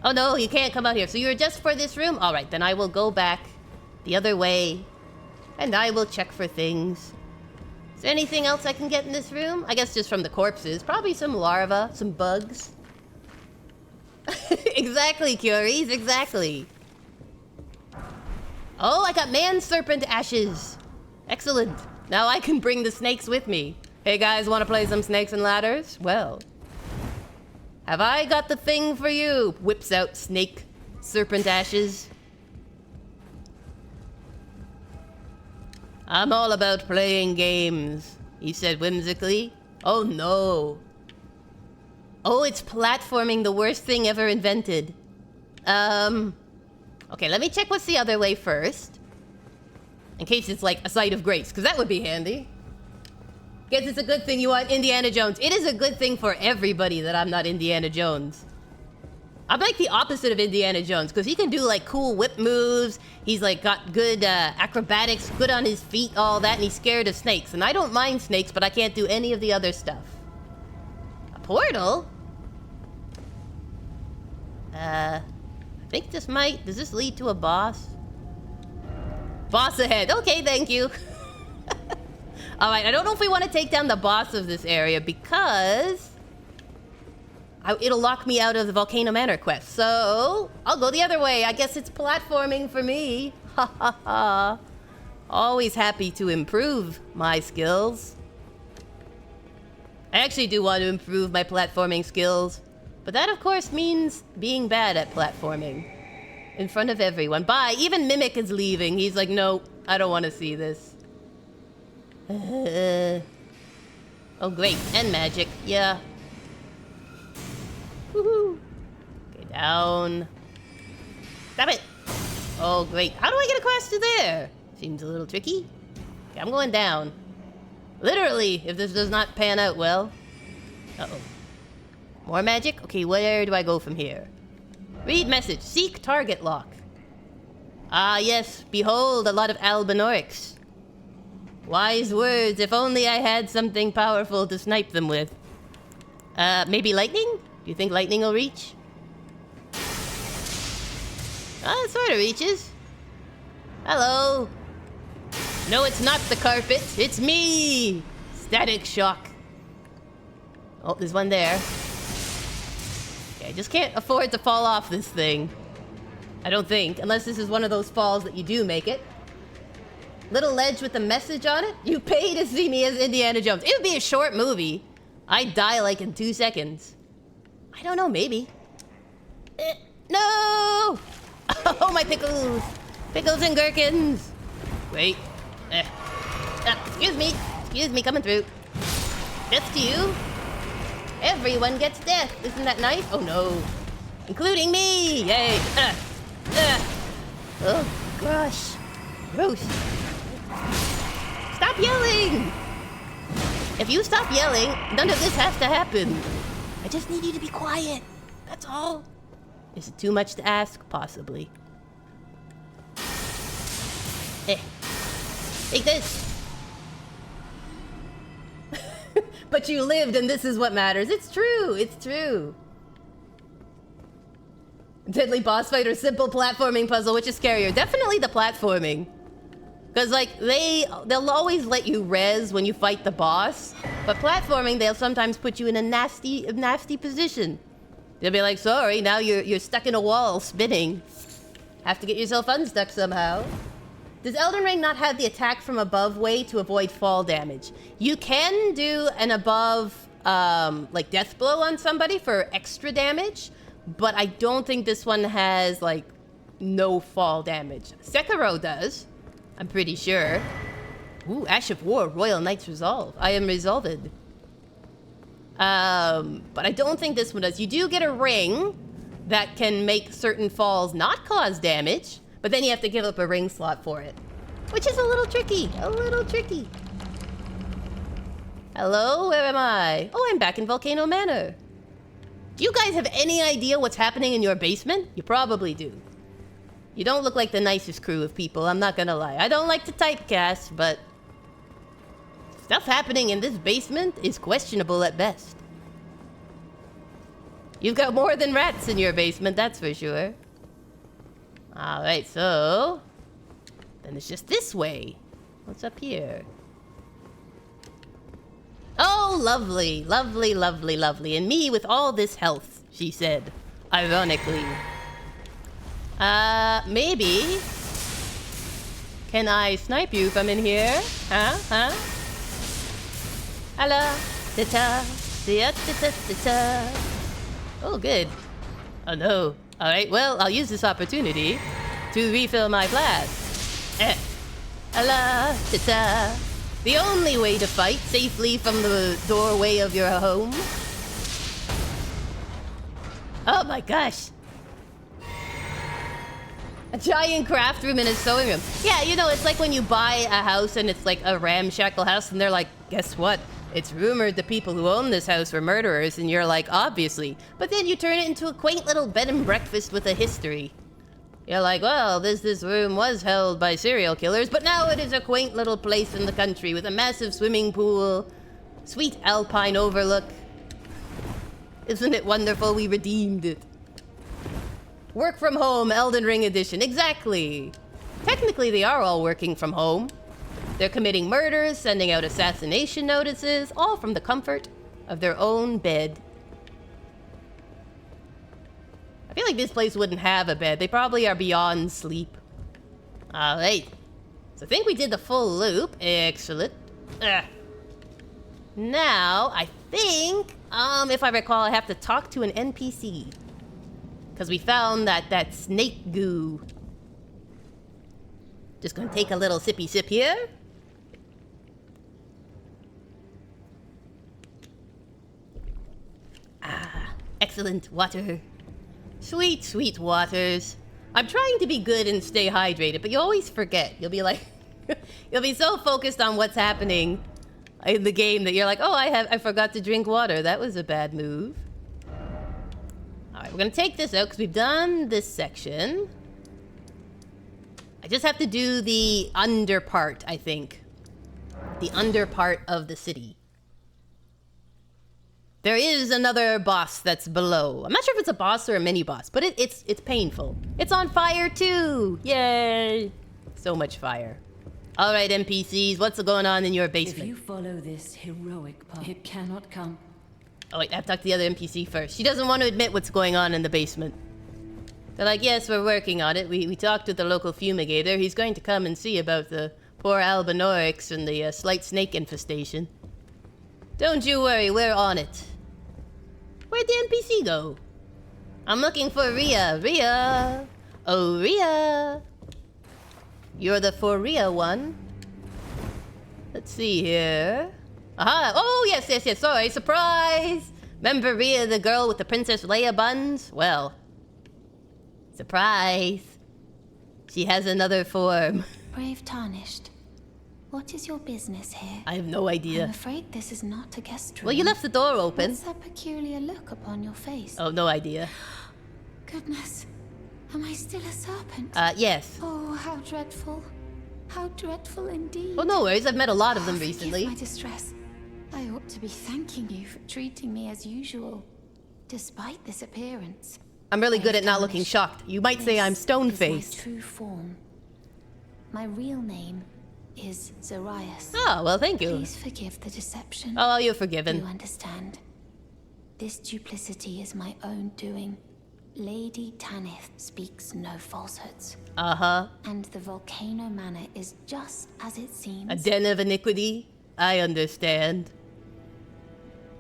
Oh no, you can't come out here. So you're just for this room? Alright, then I will go back the other way. And I will check for things. Is there anything else I can get in this room? I guess just from the corpses. Probably some larvae, some bugs. Exactly, Curies, exactly. Oh, I got man serpent ashes. Excellent. Now I can bring the snakes with me. Hey guys, want to play some snakes and ladders? Well, have I got the thing for you? Whips out snake serpent ashes. I'm all about playing games, he said whimsically. Oh no. Oh, it's platforming, the worst thing ever invented. Okay, let me check what's the other way first. In case it's like a site of grace, because that would be handy. Guess it's a good thing you want Indiana Jones. It is a good thing for everybody that I'm not Indiana Jones. I'm like the opposite of Indiana Jones, because he can do like cool whip moves. He's like got good acrobatics, good on his feet, all that, and he's scared of snakes. And I don't mind snakes, but I can't do any of the other stuff. A portal? I think this might... Does this lead to a boss? Boss ahead. Okay, thank you. Alright, I don't know if we want to take down the boss of this area because... it'll lock me out of the Volcano Manor quest. So, I'll go the other way. I guess it's platforming for me. Ha ha ha. Always happy to improve my skills. I actually do want to improve my platforming skills. But that, of course, means being bad at platforming. In front of everyone. Bye. Even Mimic is leaving. He's like, no, I don't want to see this. Oh, great. And magic. Yeah. Woohoo. Okay, down. Stop it. Oh, great. How do I get across to there? Seems a little tricky. Okay, I'm going down. Literally, if this does not pan out well. Uh-oh. More magic? Okay, where do I go from here? Read message. Seek target lock. Ah, yes. Behold, a lot of albinorics. Wise words. If only I had something powerful to snipe them with. Maybe lightning? Do you think lightning will reach? It sort of reaches. Hello. No, it's not the carpet. It's me. Static shock. Oh, there's one there. Okay, I just can't afford to fall off this thing. I don't think. Unless this is one of those falls that you do make it. Little ledge with a message on it. You pay to see me as Indiana Jones. It would be a short movie. I'd die like in 2 seconds. I don't know, maybe. No! Oh, my pickles! Pickles and gherkins! Wait. Excuse me, coming through. Death to you. Everyone gets death. Isn't that nice? Oh, no. Including me! Yay! Oh, gosh. Gross. Stop yelling! If you stop yelling, none of this has to happen. I just need you to be quiet. That's all. Is it too much to ask? Possibly. Take this. But you lived and this is what matters. It's true. It's true. Deadly boss fight or simple platforming puzzle, which is scarier? Definitely the platforming. Because, like, they'll always let you res when you fight the boss. But platforming, they'll sometimes put you in a nasty position. They'll be like, sorry, now you're stuck in a wall spinning. Have to get yourself unstuck somehow. Does Elden Ring not have the attack from above way to avoid fall damage? You can do an above, like, death blow on somebody for extra damage. But I don't think this one has, like, no fall damage. Sekiro does. I'm pretty sure. Ooh, Ash of War, Royal Knight's Resolve. I am resolved. But I don't think this one does. You do get a ring that can make certain falls not cause damage, but then you have to give up a ring slot for it. Which is a little tricky. A little tricky. Hello, where am I? Oh, I'm back in Volcano Manor. Do you guys have any idea what's happening in your basement? You probably do. You don't look like the nicest crew of people, I'm not gonna lie. I don't like to typecast, but... stuff happening in this basement is questionable at best. You've got more than rats in your basement, that's for sure. Alright, so... then it's just this way. What's up here? Oh, lovely, lovely, lovely, lovely. And me with all this health, she said. Ironically. Maybe... can I snipe you from in here? Huh? Huh? Hello. Ta-ta. Ta-ta-ta-ta-ta. Oh, good. Oh, no. Alright, well, I'll use this opportunity to refill my flask. Hello. Ta-ta. The only way to fight safely from the doorway of your home. Oh my gosh. A giant craft room and a sewing room. Yeah, you know, it's like when you buy a house and it's like a ramshackle house and they're like, guess what? It's rumored the people who own this house were murderers, and you're like, obviously. But then you turn it into a quaint little bed and breakfast with a history. You're like, well, this room was held by serial killers, but now it is a quaint little place in the country with a massive swimming pool, sweet alpine overlook. Isn't it wonderful? We redeemed it. Work from home, Elden Ring edition. Exactly. Technically, they are all working from home. They're committing murders, sending out assassination notices, all from the comfort of their own bed. I feel like this place wouldn't have a bed. They probably are beyond sleep. Alright. So I think we did the full loop. Excellent. Now, I think, if I recall, I have to talk to an NPC. Because we found that snake goo. Just gonna take a little sippy sip here. Excellent water. Sweet, sweet waters. I'm trying to be good and stay hydrated, but you always forget. You'll be like, you'll be so focused on what's happening in the game that you're like, oh, I forgot to drink water. That was a bad move. All right, we're gonna take this out because we've done this section. I just have to do the under part, I think. The under part of the city. There is another boss that's below. I'm not sure if it's a boss or a mini boss, but it's painful. It's on fire too! Yay! So much fire. All right, NPCs, what's going on in your basement? If you follow this heroic path, it cannot come. Oh wait, I have to talk to the other NPC first. She doesn't want to admit what's going on in the basement. They're like, yes, we're working on it. We talked with the local fumigator. He's going to come and see about the poor Albinoryx and the slight snake infestation. Don't you worry, we're on it. Where'd the NPC go? I'm looking for Rhea. Rhea! Oh, Rhea! You're the for Rhea one. Let's see here. Aha! Oh, yes, yes, yes. Sorry, surprise! Remember Rhea, the girl with the Princess Leia buns? Well, surprise. She has another form. Brave Tarnished. What is your business here? I have no idea. I'm afraid this is not a guest room. Well, you left the door open. What's that peculiar look upon your face? Oh, no idea. Goodness. Am I still a serpent? Yes. Oh, how dreadful. How dreadful indeed. Oh, no worries. I've met a lot of them recently. Forgive my distress. I ought to be thanking you for treating me as usual, despite this appearance. I'm really good at not looking shocked. You might say I'm stone-faced. My true form. My real name is Zarias. Oh, well, thank you. Please forgive the deception. Oh, you're forgiven. You understand. This duplicity is my own doing. Lady Tanith speaks no falsehoods. Uh-huh. And the Volcano Manor is just as it seems. A den of iniquity? I understand.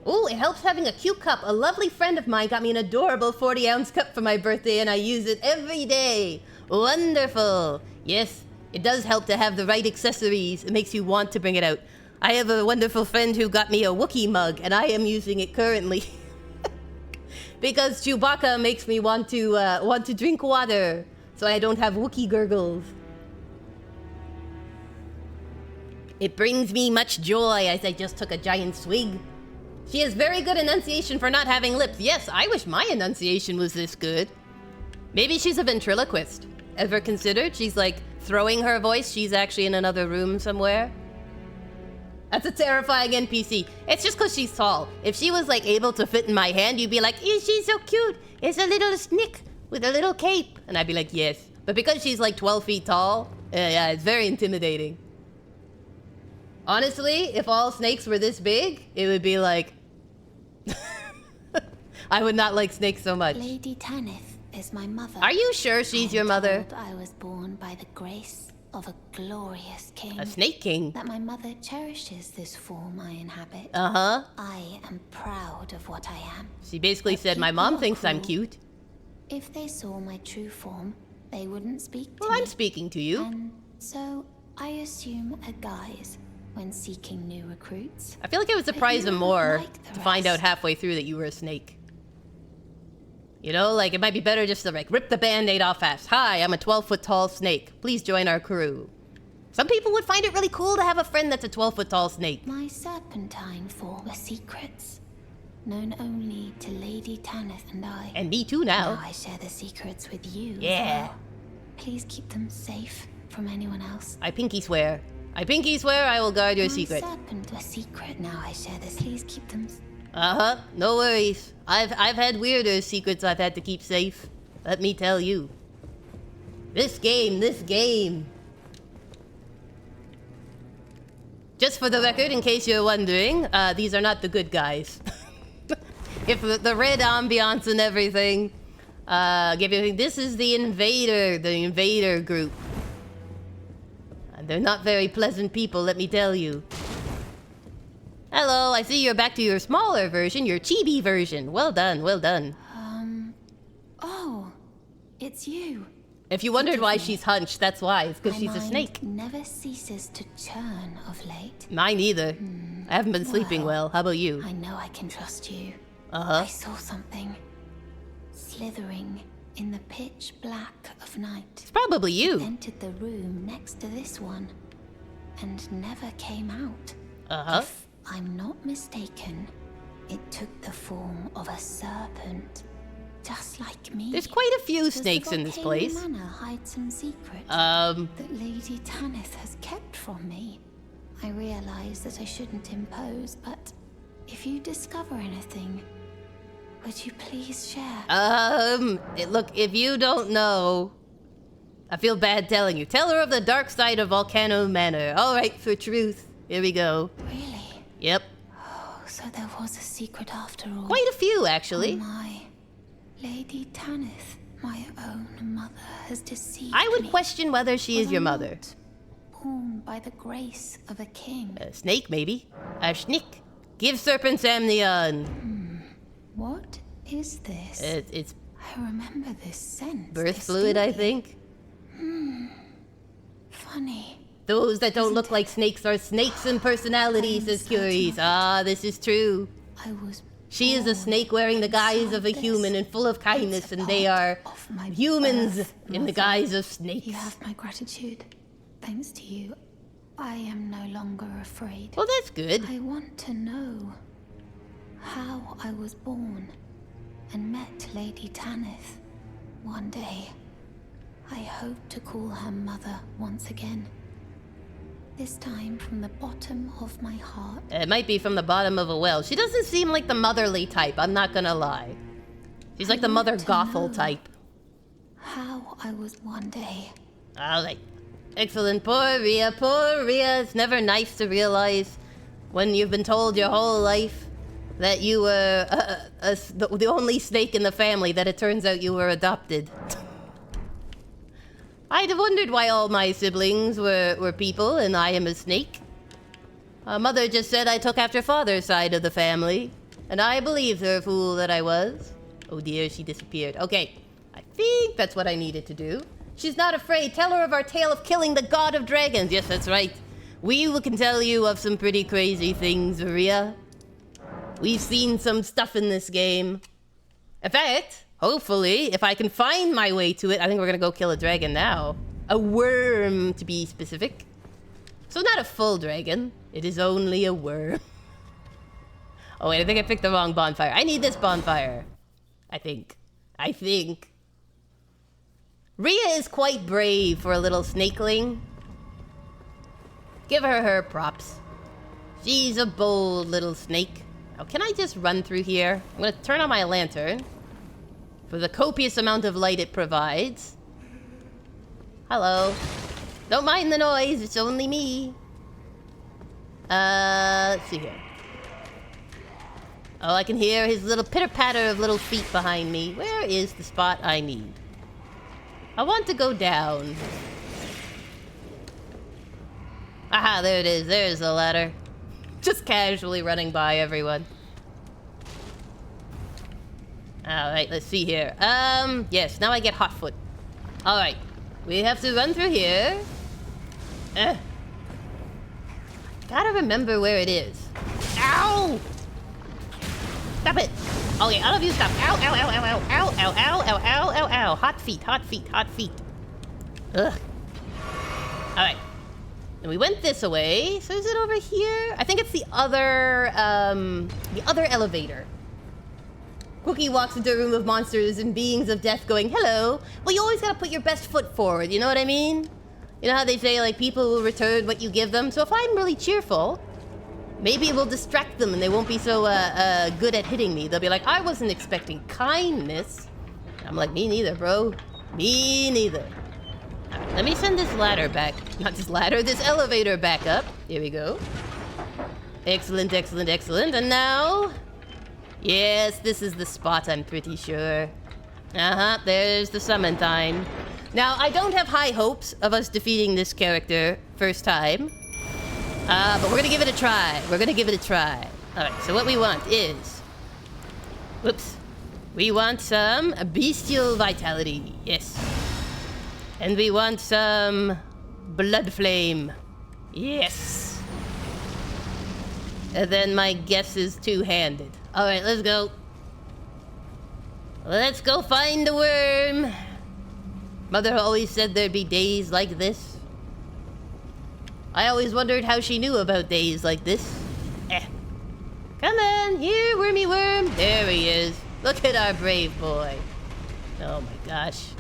Ooh, it helps having a cute cup. A lovely friend of mine got me an adorable 40-ounce cup for my birthday, and I use it every day. Wonderful. Yes, it does help to have the right accessories. It makes you want to bring it out. I have a wonderful friend who got me a Wookiee mug, and I am using it currently. Because Chewbacca makes me want to drink water, so I don't have Wookiee gurgles. It brings me much joy as I just took a giant swig. She has very good enunciation for not having lips. Yes, I wish my enunciation was this good. Maybe she's a ventriloquist. Ever considered? She's like throwing her voice. She's actually in another room somewhere. That's a terrifying NPC. It's just because she's tall. If she was like able to fit in my hand, you'd be like, "Eh, she's so cute. It's a little snake with a little cape." And I'd be like, yes. But because she's like 12 feet tall, yeah, it's very intimidating. Honestly, if all snakes were this big, it would be like... I would not like snakes so much. Lady Tanith is my mother. Are you sure she's your mother? I was born by the grace of a glorious king. A snake king? That my mother cherishes this form I inhabit. Uh-huh. I am proud of what I am. She basically said, my mom thinks I'm cute. If they saw my true form, they wouldn't speak to me. Well, I'm speaking to you. And so I assume a guise when seeking new recruits. I feel like it would surprise them more to find out halfway through that you were a snake. You know, like, it might be better just to, like, rip the Band-Aid off fast. Hi, I'm a 12-foot-tall snake. Please join our crew. Some people would find it really cool to have a friend that's a 12-foot-tall snake. My serpentine form are secrets, known only to Lady Tanith and I. And me too now. Now I share the secrets with you. Yeah. As well. Please keep them safe from anyone else. I pinky swear. I pinky swear I will guard your secret. My serpent are secret. Now I share this. Please keep them. Uh-huh. No worries. I've had weirder secrets I've had to keep safe. Let me tell you. This game. Just for the record, in case you're wondering, these are not the good guys. If the red ambiance and everything, this is the invader group. They're not very pleasant people, let me tell you. Hello, I see you're back to your smaller version, your chibi version. Well done, well done. Oh, it's you. If you wondered why she's hunched, that's why. It's because she's a snake. Never ceases to churn of late. Mine either. I haven't been sleeping well. How about you? I know I can trust you. Uh-huh. I saw something slithering in the pitch black of night. It's probably you. It entered the room next to this one and never came out. Uh-huh. If I'm not mistaken, it took the form of a serpent, just like me. There's quite a few snakes in this place. Does the Manor hide some secret that Lady Tanith has kept from me? I realize that I shouldn't impose, but if you discover anything, would you please share? Look, if you don't know, I feel bad telling you. Tell her of the dark side of Volcano Manor. All right, for truth. Here we go. Really? Yep. Oh, so there was a secret after all. Quite a few, actually. Oh my. Lady Tanith, my own mother, has deceived I would me. question whether she is Was your I mother. not born by the grace of a king? A snake, maybe. A snake. Give serpents amnion. What is this? It's I remember this scent. birth fluid, I think. Funny. Those that don't look like snakes are snakes in personality, says Curies. Ah, this is true. I was She is a snake wearing the guise of a human and full of kindness, and they are humans in the guise of snakes. You have my gratitude. Thanks to you, I am no longer afraid. Well, that's good. I want to know how I was born and met Lady Tanith. One day, I hope to call her mother once again. This time from the bottom of my heart. It might be from the bottom of a well. She doesn't seem like the motherly type, I'm not gonna lie. She's like the Mother Gothel type. How I was one day. Alright. Excellent. Poor Rhea, poor Rhea. It's never nice to realize when you've been told your whole life that you were the only snake in the family, that it turns out you were adopted. I'd have wondered why all my siblings were people and I am a snake. Mother just said I took after father's side of the family, and I believed her, fool that I was. Oh dear, she disappeared. Okay, I think that's what I needed to do. She's not afraid. Tell her of our tale of killing the god of dragons. Yes, that's right. We can tell you of some pretty crazy things, Rhea. We've seen some stuff in this game. In fact, hopefully, if I can find my way to it, I think we're gonna go kill a dragon now. A worm, to be specific. So not a full dragon. It is only a worm. Oh wait, I think I picked the wrong bonfire. I need this bonfire. I think. Rhea is quite brave for a little snakeling. Give her props. She's a bold little snake. Now, can I just run through here? I'm gonna turn on my lantern for the copious amount of light it provides. Hello. Don't mind the noise, it's only me. Let's see here. Oh, I can hear his little pitter-patter of little feet behind me. Where is the spot I need? I want to go down. Aha, there it is. There's the ladder. Just casually running by everyone. Alright, let's see here. Yes, now I get hotfoot. Alright. We have to run through here. Gotta remember where it is. Ow! Stop it! Okay, all of you stop. Ow, ow, ow, ow, ow, ow, ow, ow, ow, ow, ow, ow. Hot feet, hot feet, hot feet. Ugh. Alright. And we went this way. So is it over here? I think it's the other elevator. Kooky walks into a room of monsters and beings of death going, hello. Well, you always gotta put your best foot forward, you know what I mean? You know how they say, like, people will return what you give them? So if I'm really cheerful, maybe it will distract them and they won't be so good at hitting me. They'll be like, I wasn't expecting kindness. I'm like, me neither, bro. Me neither. Right, let me send this ladder back. Not this ladder, this elevator back up. Here we go. Excellent, excellent, excellent. And now... yes, this is the spot, I'm pretty sure. Uh-huh, there's the summon time. Now, I don't have high hopes of us defeating this character first time. But we're gonna give it a try. We're gonna give it a try. Alright, so what we want is... whoops. We want some bestial vitality. Yes. And we want some blood flame. Yes. And then my guess is two-handed. Alright, let's go. Let's go find the worm. Mother always said there'd be days like this. I always wondered how she knew about days like this. Come on, here, wormy worm. There he is. Look at our brave boy. Oh my gosh.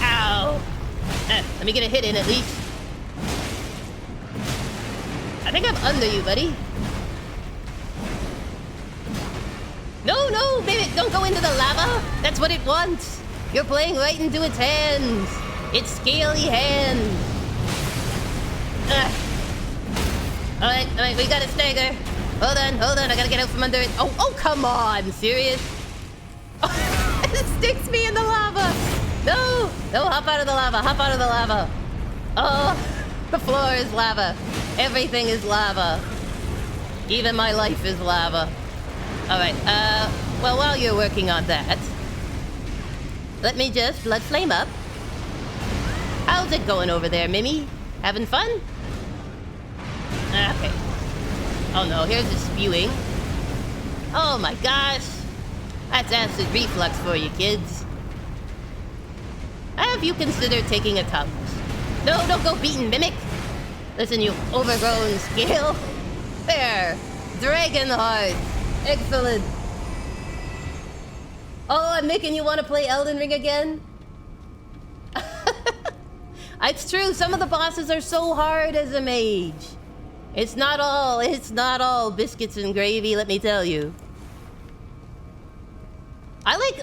Ow. Let me get a hit in at least. I think I'm under you, buddy. No, no, baby, don't go into the lava. That's what it wants. You're playing right into its hands. Its scaly hands. Alright, we got a stagger. Hold on, I gotta get out from under it. Oh, come on, serious? It sticks me in the lava. No, hop out of the lava, hop out of the lava. Oh, the floor is lava. Everything is lava. Even my life is lava. Alright, well, while you're working on that, let me just blood flame up. How's it going over there, Mimi? Having fun? Okay. Oh no, here's the spewing. Oh my gosh. That's acid reflux for you, kids. Have you considered taking a Tums? No, don't go beating Mimic. Listen, you overgrown scale. There. Dragon Heart. Excellent. Oh, I'm making you want to play Elden Ring again? It's true, some of the bosses are so hard as a mage. It's not all biscuits and gravy, let me tell you.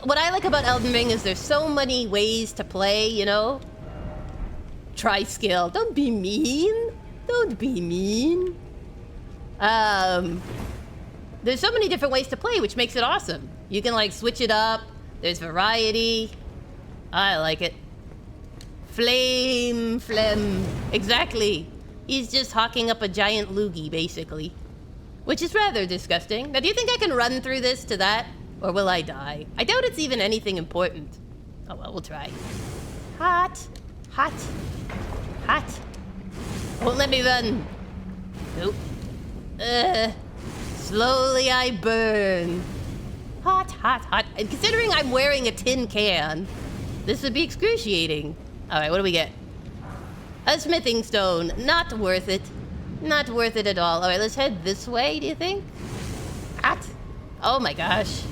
What I like about Elden Ring is there's so many ways to play, you know? Try skill. Don't be mean. Don't be mean. There's so many different ways to play, which makes it awesome. You can, like, switch it up. There's variety. I like it. Flame, phlegm. Exactly. He's just hawking up a giant loogie, basically. Which is rather disgusting. Now, do you think I can run through this to that? Or will I die? I doubt it's even anything important. Oh, well, we'll try. Hot. Hot. Hot. Won't let me run. Nope. Slowly I burn. Hot, hot, hot. And considering I'm wearing a tin can, this would be excruciating. Alright, what do we get? A smithing stone. Not worth it. Not worth it at all. Alright, let's head this way, do you think? Hot. Oh my gosh.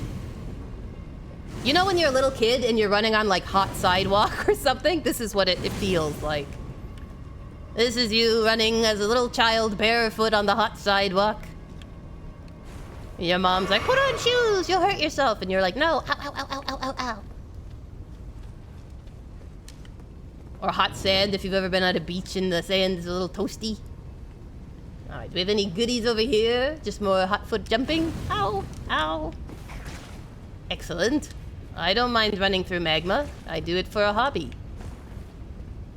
You know when you're a little kid and you're running on like hot sidewalk or something? This is what it feels like. This is you running as a little child barefoot on the hot sidewalk. Your mom's like, put on shoes, you'll hurt yourself. And you're like, no, ow, ow, ow, ow, ow, ow, ow. Or hot sand, if you've ever been at a beach and the sand is a little toasty. Alright, do we have any goodies over here? Just more hot foot jumping? Ow, ow. Excellent. I don't mind running through magma. I do it for a hobby.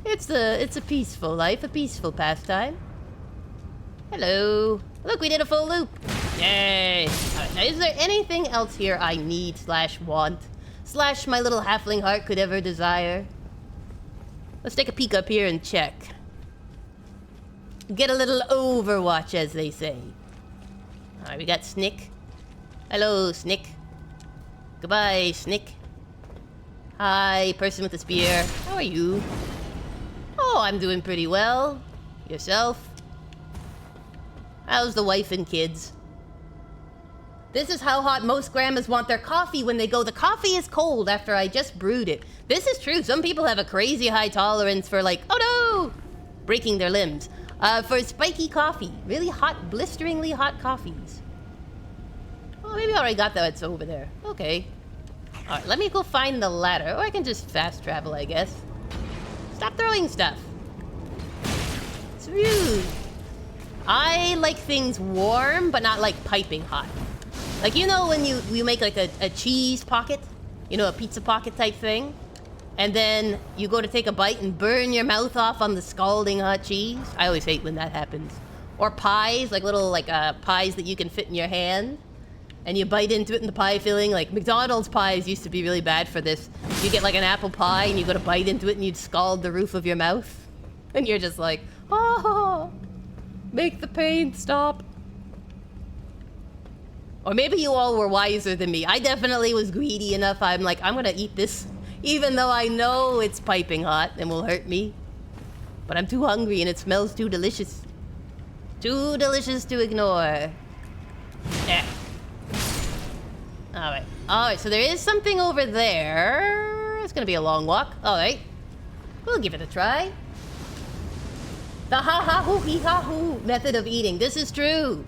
It's a peaceful life, a peaceful pastime. Hello. Look, we did a full loop. Yay. Alright, now is there anything else here I need / want / my little halfling heart could ever desire? Let's take a peek up here and check. Get a little overwatch, as they say. Alright, we got Snick. Hello, Snick. Goodbye, Snick. Hi, person with the spear. How are you? Oh, I'm doing pretty well. Yourself? How's the wife and kids? This is how hot most grandmas want their coffee when they go, the coffee is cold after I just brewed it. This is true. Some people have a crazy high tolerance for like, oh no! Breaking their limbs. For spiky coffee. Really hot, blisteringly hot coffees. Oh, maybe I already got that. It's over there. Okay. Alright, let me go find the ladder. Or I can just fast travel, I guess. Stop throwing stuff. It's rude. I like things warm, but not like piping hot. Like, you know when you make like a cheese pocket? You know, a pizza pocket type thing? And then you go to take a bite and burn your mouth off on the scalding hot cheese? I always hate when that happens. Or pies, like little pies that you can fit in your hand. And you bite into it in the pie filling. Like McDonald's pies used to be really bad for this. You get like an apple pie and you go to bite into it and you'd scald the roof of your mouth. And you're just like, oh, make the pain stop. Or maybe you all were wiser than me. I definitely was greedy enough. I'm like, I'm gonna eat this, even though I know it's piping hot and will hurt me. But I'm too hungry and it smells too delicious. Too delicious to ignore. Yeah. Alright. Alright, so there is something over there. It's gonna be a long walk. Alright. We'll give it a try. The ha-ha-hoo-hee-ha-hoo method of eating. This is true.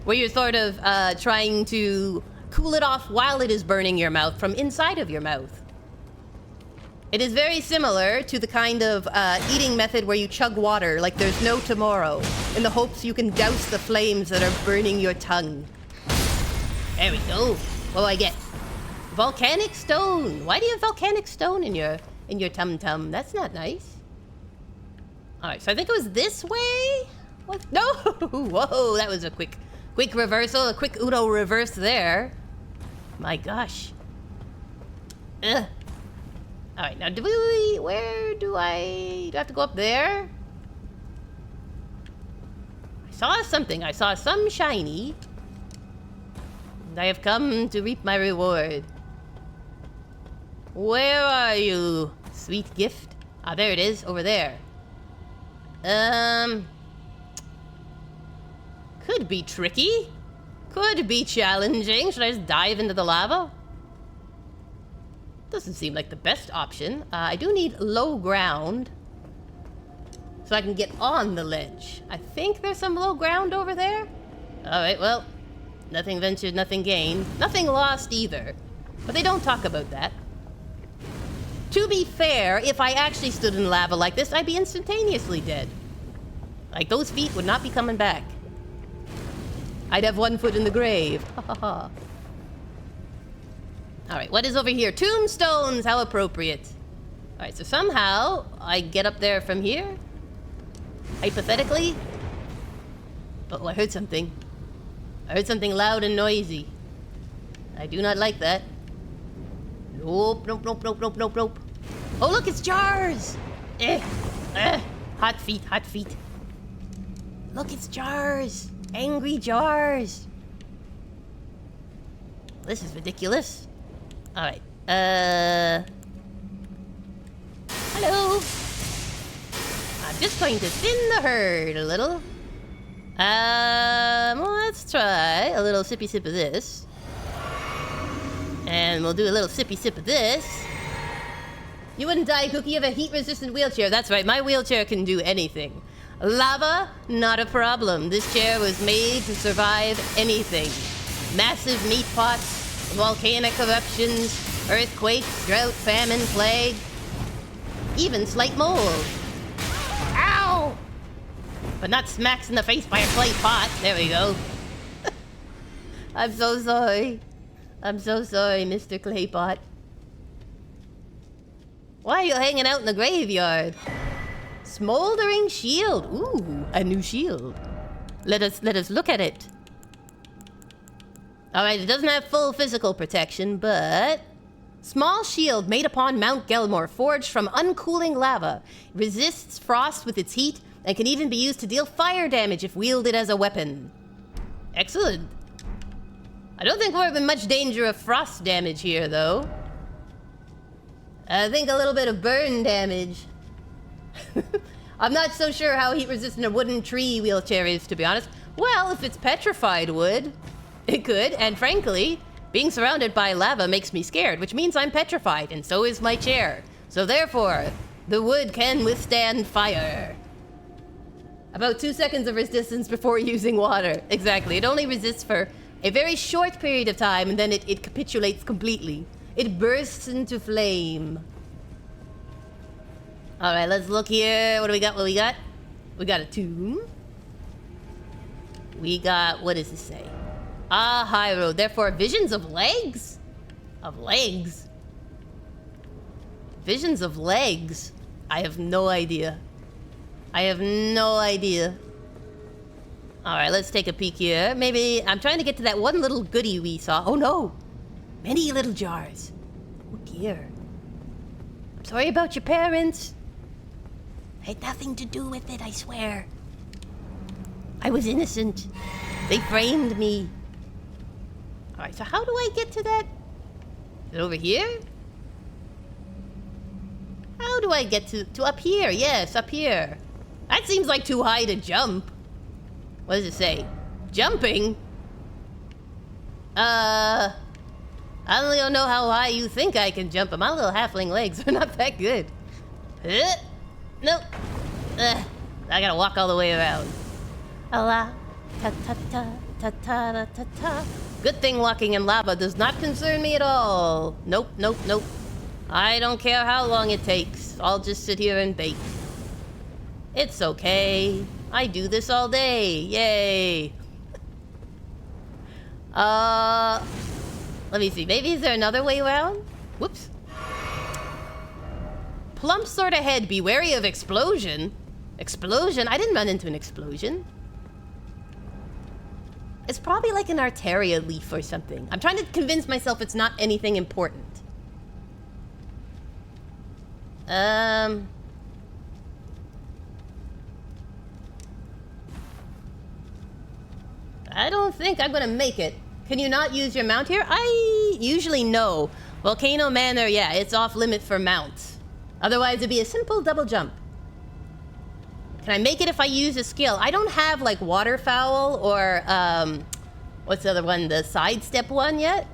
Where you're sort of trying to cool it off while it is burning your mouth from inside of your mouth. It is very similar to the kind of eating method where you chug water like there's no tomorrow in the hopes you can douse the flames that are burning your tongue. There we go. What do I get? Volcanic stone. Why do you have volcanic stone in your tum-tum? That's not nice. Alright, so I think it was this way? What? No! Whoa, that was a quick reversal, a quick Uno reverse there. My gosh. Ugh. Alright, now where do I have to go up there? I saw something, I saw some shiny. And I have come to reap my reward. Where are you, sweet gift? Ah, there it is, over there. Could be tricky. Could be challenging. Should I just dive into the lava? Doesn't seem like the best option. I do need low ground. So I can get on the ledge. I think there's some low ground over there. Alright, well. Nothing ventured, nothing gained. Nothing lost either. But they don't talk about that. To be fair, if I actually stood in lava like this, I'd be instantaneously dead. Like, those feet would not be coming back. I'd have one foot in the grave. Ha ha ha. Alright, what is over here? Tombstones! How appropriate. Alright, so somehow I get up there from here. Hypothetically. Oh, I heard something. I heard something loud and noisy. I do not like that. Nope, nope, nope, nope, nope, nope, nope. Oh, look, it's jars! Hot feet, hot feet. Look, it's jars! Angry jars! This is ridiculous. Alright, hello! I'm just going to thin the herd a little. Well, let's try a little sippy sip of this. And we'll do a little sippy sip of this. You wouldn't die, Kooky. You have a heat-resistant wheelchair. That's right, my wheelchair can do anything. Lava, not a problem. This chair was made to survive anything. Massive meat pots, volcanic eruptions, earthquakes, drought, famine, plague, even slight mold. Ow! But not smacks in the face by a clay pot. There we go. I'm so sorry. I'm so sorry, Mr. Claypot. Why are you hanging out in the graveyard? Smoldering shield. Ooh, a new shield. Let us look at it. Alright, it doesn't have full physical protection, but... Small shield made upon Mount Gelmor, forged from uncooling lava. Resists frost with its heat, and can even be used to deal fire damage if wielded as a weapon. Excellent. I don't think we're in much danger of frost damage here, though. I think a little bit of burn damage. I'm not so sure how heat-resistant a wooden tree wheelchair is, to be honest. Well, if it's petrified wood, it could. And frankly, being surrounded by lava makes me scared, which means I'm petrified, and so is my chair. So therefore, the wood can withstand fire. About 2 seconds of resistance before using water. Exactly. It only resists for a very short period of time, and then it capitulates completely. It bursts into flame. Alright, let's look here. What do we got? What we got? We got a tomb. We got... What does this say? Ah, high road. Therefore, visions of legs? Of legs? Visions of legs? I have no idea. I have no idea. Alright, let's take a peek here. Maybe... I'm trying to get to that one little goodie we saw. Oh no! Many little jars. Oh dear. I'm sorry about your parents. I had nothing to do with it, I swear. I was innocent. They framed me. Alright, so how do I get to that? Is it over here? How do I get to up here? Yes, up here. That seems like too high to jump. What does it say? Jumping? I don't know how high you think I can jump, but my little halfling legs are not that good. Nope. I gotta walk all the way around. Allah. Ta ta ta ta ta ta ta. Good thing walking in lava does not concern me at all. Nope, nope, nope. I don't care how long it takes. I'll just sit here and bake. It's okay. I do this all day. Yay. Let me see. Maybe is there another way around? Whoops. Plump sort of head. Be wary of explosion. Explosion? I didn't run into an explosion. It's probably like an Arteria leaf or something. I'm trying to convince myself it's not anything important. I don't think I'm gonna make it. Can you not use your mount here? I usually no. Volcano Manor, yeah, it's off limit for mounts. Otherwise, it'd be a simple double jump. Can I make it if I use a skill? I don't have, like, Waterfowl or, what's the other one? The sidestep one yet?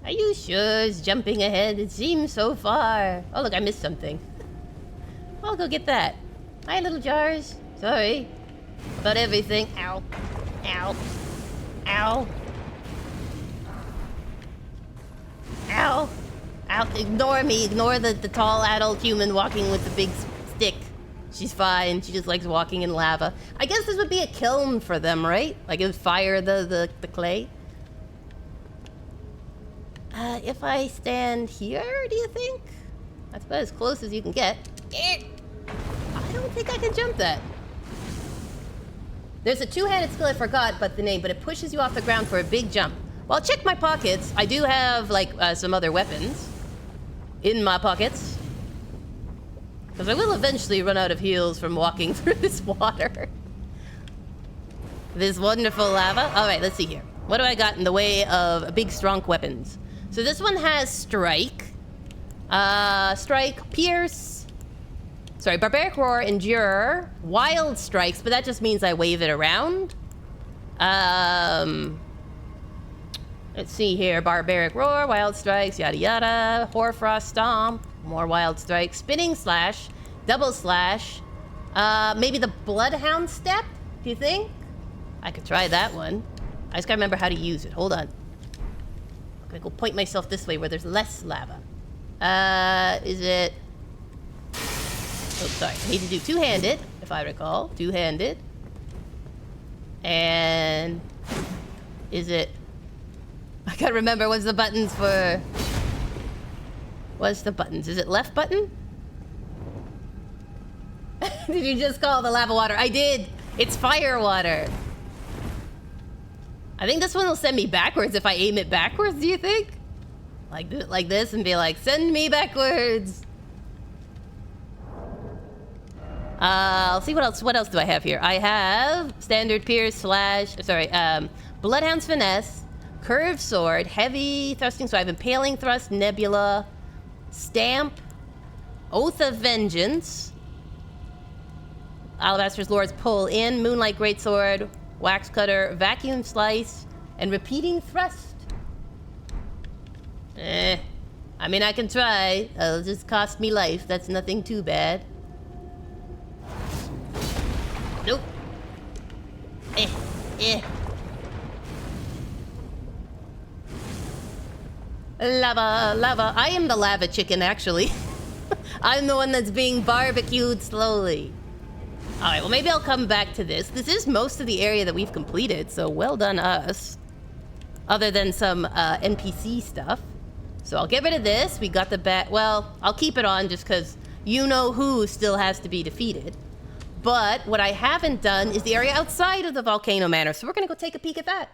Are you sure it's jumping ahead? It seems so far. Oh, look, I missed something. I'll go get that. Hi, little jars. Sorry about everything. Ow. Ow. Ow. Ow. Ow. Ignore me. Ignore the tall adult human walking with the big stick. She's fine. She just likes walking in lava. I guess this would be a kiln for them, right? Like it would fire the clay. If I stand here, do you think? That's about as close as you can get. I don't think I can jump that. There's a two-handed skill I forgot the name, but it pushes you off the ground for a big jump. Well, I'll check my pockets. I do have, like, some other weapons in my pockets. Because I will eventually run out of heals from walking through this water. This wonderful lava. All right, let's see here. What do I got in the way of big, strong weapons? So this one has strike. Strike, pierce. Sorry, barbaric roar, endure, wild strikes, but that just means I wave it around. Let's see here. Barbaric roar, wild strikes, yada yada, hoarfrost stomp, More wild strike. Spinning slash. Double slash. Maybe the bloodhound step? Do you think? I could try that one. I just gotta remember how to use it. Hold on. I'm gonna go point myself this way where there's less lava. Is it... Oh, sorry. I need to do two-handed, if I recall. Two-handed. And... Is it... I gotta remember what's the buttons for... What's the buttons? Is it left button? Did you just call the lava water? I did! It's fire water! I think this one will send me backwards if I aim it backwards, do you think? Like, do it like this and be like, send me backwards! I'll see what else do I have here. I have standard pierce slash... Sorry, Bloodhound's Finesse, Curved Sword, Heavy Thrusting, so I have Impaling Thrust, Nebula, Stamp, Oath of Vengeance, Alabaster's Lord's Pull In, Moonlight Greatsword, Wax Cutter, Vacuum Slice, and Repeating Thrust. I mean, I can try. It'll just cost me life. That's nothing too bad. Nope. Lava, lava. I am the lava chicken, actually. I'm the one that's being barbecued slowly. Alright, well maybe I'll come back to this. This is most of the area that we've completed, so well done us. Other than some NPC stuff. So I'll get rid of this. We got the bat. Well, I'll keep it on just because you-know-who still has to be defeated. But what I haven't done is the area outside of the Volcano Manor, so we're gonna go take a peek at that.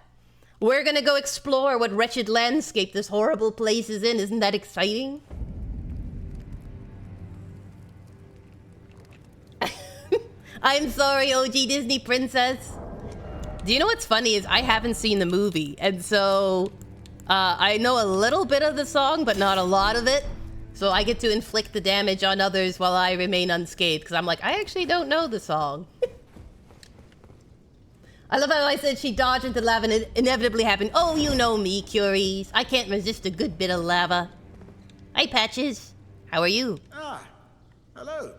We're gonna go explore what wretched landscape this horrible place is in. Isn't that exciting? I'm sorry, OG Disney princess. Do you know what's funny is I haven't seen the movie, and so I know a little bit of the song, but not a lot of it. So I get to inflict the damage on others while I remain unscathed, because I'm like, I actually don't know the song. I love how I said she dodged into lava and it inevitably happened. Oh, you know me, Curies. I can't resist a good bit of lava. Hi, Patches. How are you? Ah, hello.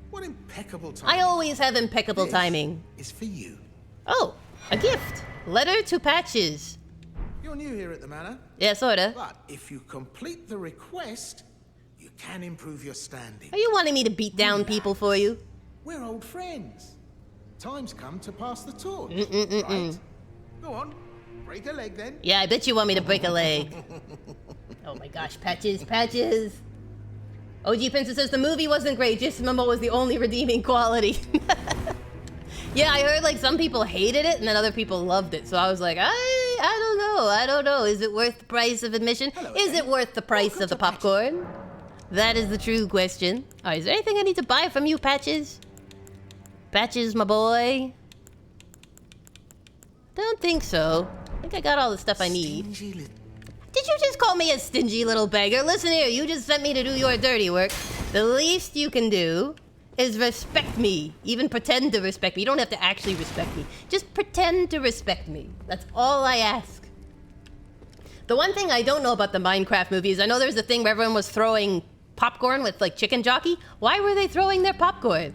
What impeccable timing. I always have impeccable timing. Is for you. Oh, a gift. Letter to Patches. You're new here at the manor. Yeah, sorta. But if you complete the request, you can improve your standing. Are you wanting me to beat down people for you? We're old friends. Time's come to pass the torch. Right? Go on. Break a leg then. Yeah, I bet you want me to break a leg. Oh my gosh, Patches, Patches. OG Princess says the movie wasn't great, just Momo was the only redeeming quality. Yeah, I heard like some people hated it and then other people loved it. So I was like, I don't know. Is it worth the price of admission? Hello, is it worth the price of the popcorn? That is the true question. Alright, is there anything I need to buy from you, Patches? Patches, my boy? Don't think so. I think I got all the stuff I need. Did you just call me a stingy little beggar? Listen here, you just sent me to do your dirty work. The least you can do is respect me. Even pretend to respect me. You don't have to actually respect me. Just pretend to respect me. That's all I ask. The one thing I don't know about the Minecraft movie is I know there's a thing where everyone was throwing popcorn with like chicken jockey. Why were they throwing their popcorn?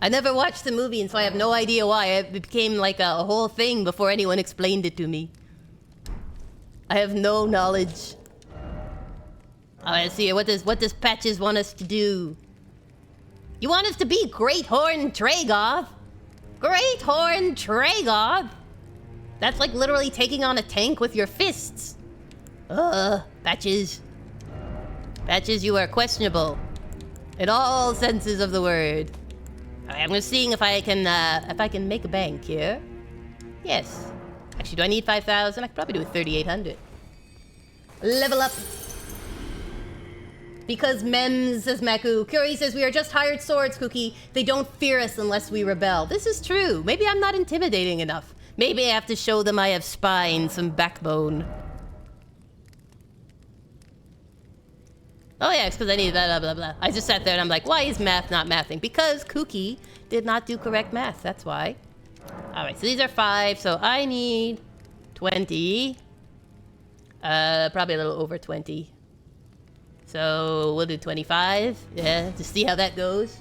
I never watched the movie and so I have no idea why. It became like a whole thing before anyone explained it to me. I have no knowledge. Alright, let's see here. What does Patches want us to do? You want us to be Great Horn Targoth? Great Horn Targoth? That's like literally taking on a tank with your fists. Patches. Patches, you are questionable. In all senses of the word. Alright, I'm just seeing if I can make a bank here. Yes. Actually, do I need 5,000? I could probably do 3,800. Level up. Because Mems, says Maku. Curie says, we are just hired swords, Kooky. They don't fear us unless we rebel. This is true. Maybe I'm not intimidating enough. Maybe I have to show them I have spine, some backbone. Oh yeah, it's because I need blah, blah, blah, blah. I just sat there and I'm like, why is math not mathing? Because Kooky did not do correct math, that's why. Alright, so these are 5, so I need 20. Probably a little over 20. So we'll do 25. Yeah, to see how that goes.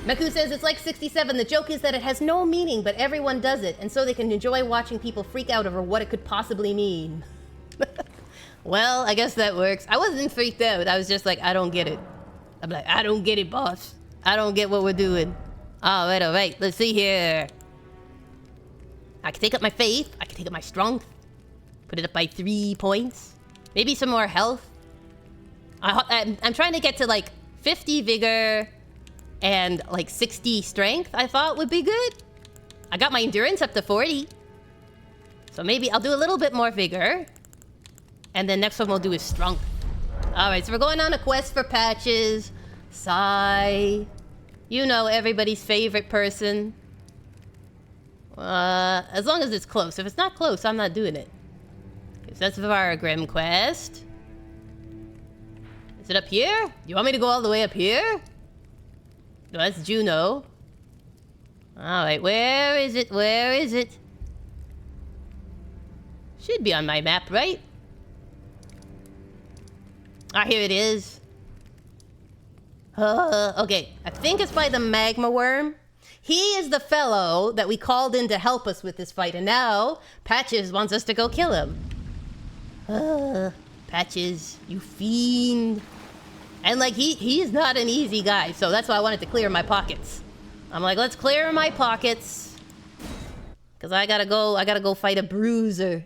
Meku says it's like 67. The joke is that it has no meaning, but everyone does it, and so they can enjoy watching people freak out over what it could possibly mean. Well, I guess that works. I wasn't freaked out. I was just like, I don't get it. I'm like, I don't get it, boss. I don't get what we're doing. All right. Let's see here. I can take up my faith. I can take up my strength. Put it up by 3 points. Maybe some more health. I'm trying to get to like 50 vigor and like 60 strength, I thought would be good. I got my endurance up to 40. So maybe I'll do a little bit more vigor. And then next one we'll do is strength. Alright, so we're going on a quest for patches. Sigh. You know, everybody's favorite person. As long as it's close. If it's not close, I'm not doing it. Okay, so that's Vargrim quest. Is it up here? You want me to go all the way up here? No, that's Juno. Alright, where is it? Where is it? Should be on my map, right? Ah, here it is. Okay, I think it's by the Magma Wyrm. He is the fellow that we called in to help us with this fight, and now Patches wants us to go kill him. Patches, you fiend. And like, he's not an easy guy, so that's why I wanted to clear my pockets. I'm like, let's clear my pockets. Cause I gotta go fight a bruiser.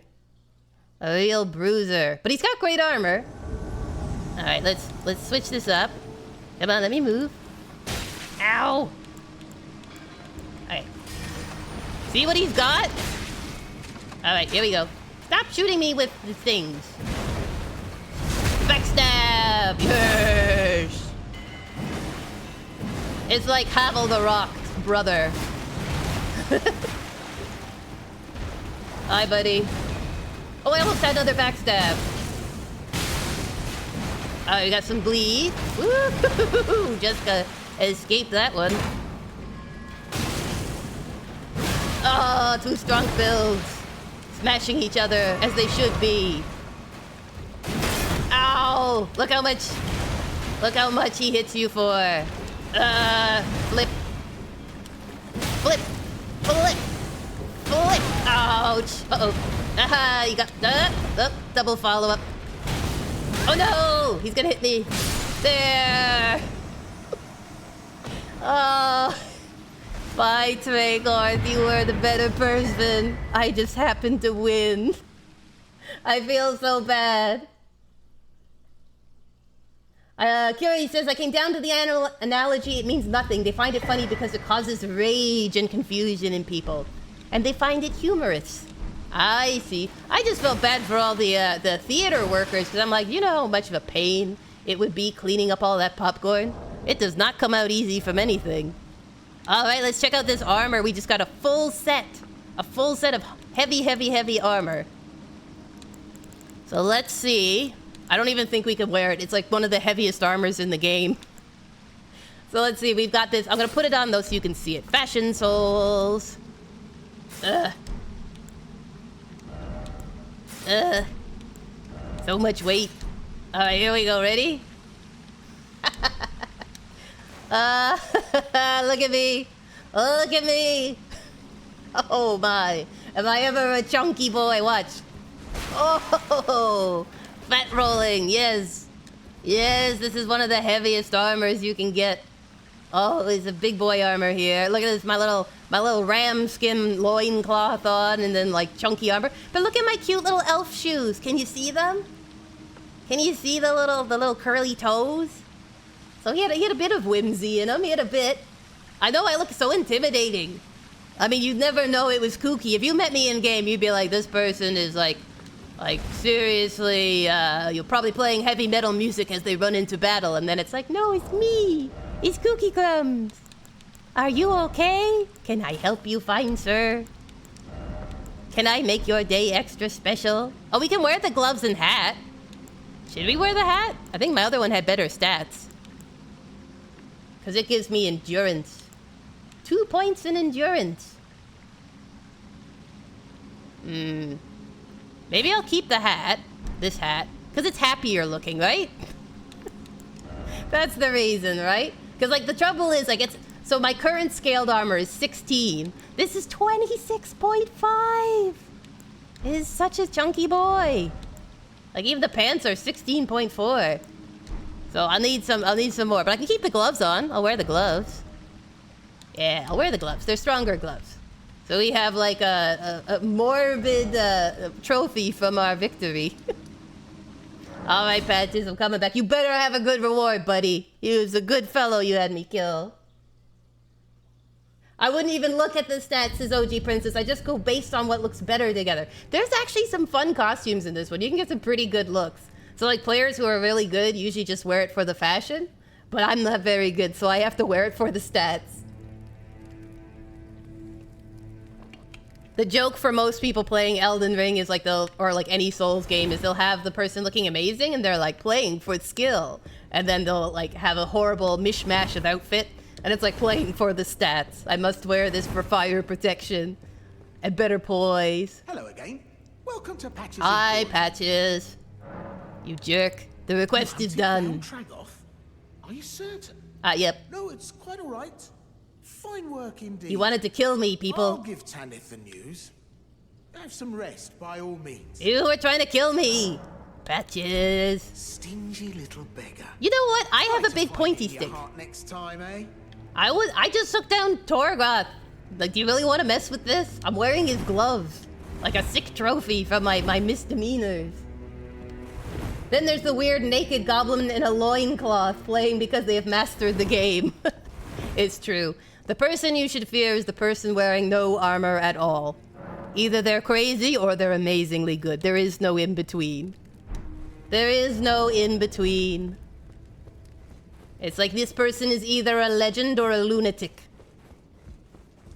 A real bruiser. But he's got great armor. Alright, let's switch this up. Come on, let me move. Ow! Alright. See what he's got? Alright, here we go. Stop shooting me with the things. Backstab! Yes! It's like Havel the Rock's brother. Hi, buddy. Oh, I almost had another backstab. Oh, we got some bleed. Woo! Just escaped that one. Oh, 2 strong builds. Smashing each other as they should be. Ow! Look how much he hits you for. Flip. Flip. Flip. Flip. Ouch. Uh-oh. Aha, you got double follow-up. Oh no! He's gonna hit me. There! Oh. Fight, Targoth. You were the better person. I just happened to win. I feel so bad. Curie says, I came down to the analogy. It means nothing. They find it funny because it causes rage and confusion in people. And they find it humorous. I see. I just felt bad for all the theater workers because I'm like, you know how much of a pain it would be cleaning up all that popcorn? It does not come out easy from anything. All right, let's check out this armor. We just got a full set. A full set of heavy armor. So let's see. I don't even think we could wear it. It's like one of the heaviest armors in the game. So let's see. We've got this. I'm going to put it on though so you can see it. Fashion Souls. So much weight. All right, here we go. Ready? Look at me. Look at me. Oh my. Am I ever a chunky boy? Watch. Oh, fat rolling. Yes. Yes, this is one of the heaviest armors you can get. Oh, it's a big boy armor here. Look at this, my little ram skin loincloth on, and then like chunky armor. But look at my cute little elf shoes. Can you see them? Can you see the little curly toes? So he had a bit of whimsy in him. He had a bit. I know I look so intimidating. I mean, you'd never know it was Kooky. If you met me in game, you'd be like, this person is like seriously, you're probably playing heavy metal music as they run into battle, and then it's like, no, it's me. It's Kooky Crumbs. Are you okay? Can I help you, fine sir? Can I make your day extra special? Oh, we can wear the gloves and hat. Should we wear the hat? I think my other one had better stats. Because it gives me endurance. 2 points in endurance. Maybe I'll keep the hat. This hat. Because it's happier looking, right? That's the reason, right? Because, like, the trouble is, like, it's... So my current scaled armor is 16. This is 26.5. It is such a chunky boy. Like, even the pants are 16.4. So I'll need some more. But I can keep the gloves on. I'll wear the gloves. Yeah, I'll wear the gloves. They're stronger gloves. So we have, like, a morbid trophy from our victory. All right, Patches, I'm coming back. You better have a good reward, buddy. You was a good fellow you had me kill. I wouldn't even look at the stats as OG Princess. I just go based on what looks better together. There's actually some fun costumes in this one. You can get some pretty good looks. So, like, players who are really good usually just wear it for the fashion. But I'm not very good, so I have to wear it for the stats. The joke for most people playing Elden Ring is like or like any Souls game is they'll have the person looking amazing and they're like playing for skill. And then they'll like have a horrible mishmash of outfit. And it's like playing for the stats. I must wear this for fire protection. And better poise. Hello again. Welcome to Patches. Hi, Patches. You jerk. The request is done. Targoth? Are you certain? Yep. No, it's quite all right. Fine work indeed. You wanted to kill me, people. I'll give Tanith the news. Have some rest, by all means. You were trying to kill me. Patches. Stingy little beggar. You know what? I have a big pointy Fight in your stick. heart next time, eh? I just took down Targoth. Like, do you really want to mess with this? I'm wearing his gloves. Like a sick trophy from my misdemeanors. Then there's the weird naked goblin in a loincloth playing because they have mastered the game. It's true. The person you should fear is the person wearing no armor at all. Either they're crazy or they're amazingly good. There is no in between. There is no in between. It's like this person is either a legend or a lunatic.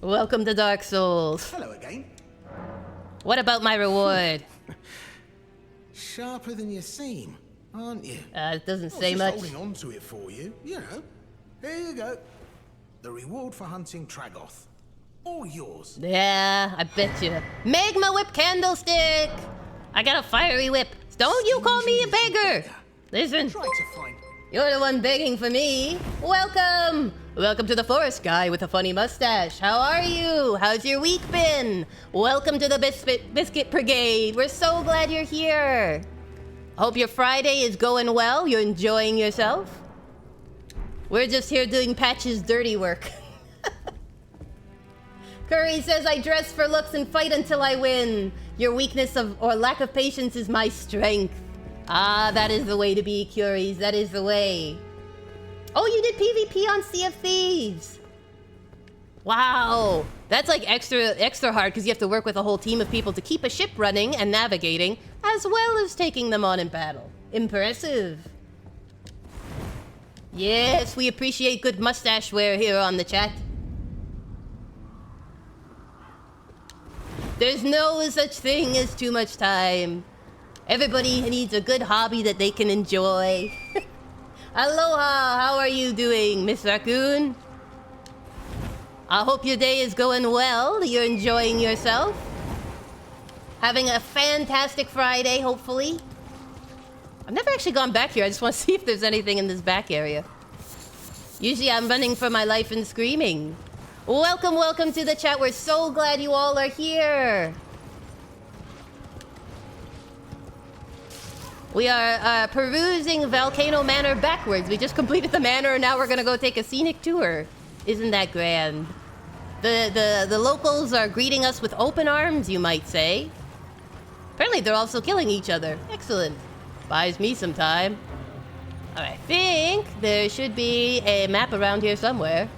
Welcome to Dark Souls. Hello again. What about my reward? Sharper than you seem, aren't you? It doesn't I was say just much. holding on to it for you, you know. Here you go. The reward for hunting Targoth. All yours. Yeah, I bet you. Magma whip candlestick! I got a fiery whip. Don't you call me a beggar! Listen, Try to find... you're the one begging for me. Welcome! Welcome to the forest guy with a funny mustache. How are you? How's your week been? Welcome to the Biscuit Brigade. We're so glad you're here. Hope your Friday is going well. You're enjoying yourself. We're just here doing Patch's dirty work. Curry says, I dress for looks and fight until I win. Your weakness or lack of patience is my strength. Ah, that is the way to be, Curies. That is the way. Oh, you did PvP on Sea of Thieves. Wow. That's like extra hard because you have to work with a whole team of people to keep a ship running and navigating, as well as taking them on in battle. Impressive. Yes, we appreciate good mustache wear here on the chat. There's no such thing as too much time. Everybody needs a good hobby that they can enjoy. Aloha, how are you doing, Miss Raccoon? I hope your day is going well. You're enjoying yourself. Having a fantastic Friday, hopefully. I've never actually gone back here. I just want to see if there's anything in this back area. Usually I'm running for my life and screaming. Welcome, welcome to the chat. We're so glad you all are here. We are perusing Volcano Manor backwards. We just completed the manor and now we're gonna go take a scenic tour. Isn't that grand? The locals are greeting us with open arms, you might say. Apparently they're also killing each other. Excellent. Buys me some time. I think there should be a map around here somewhere.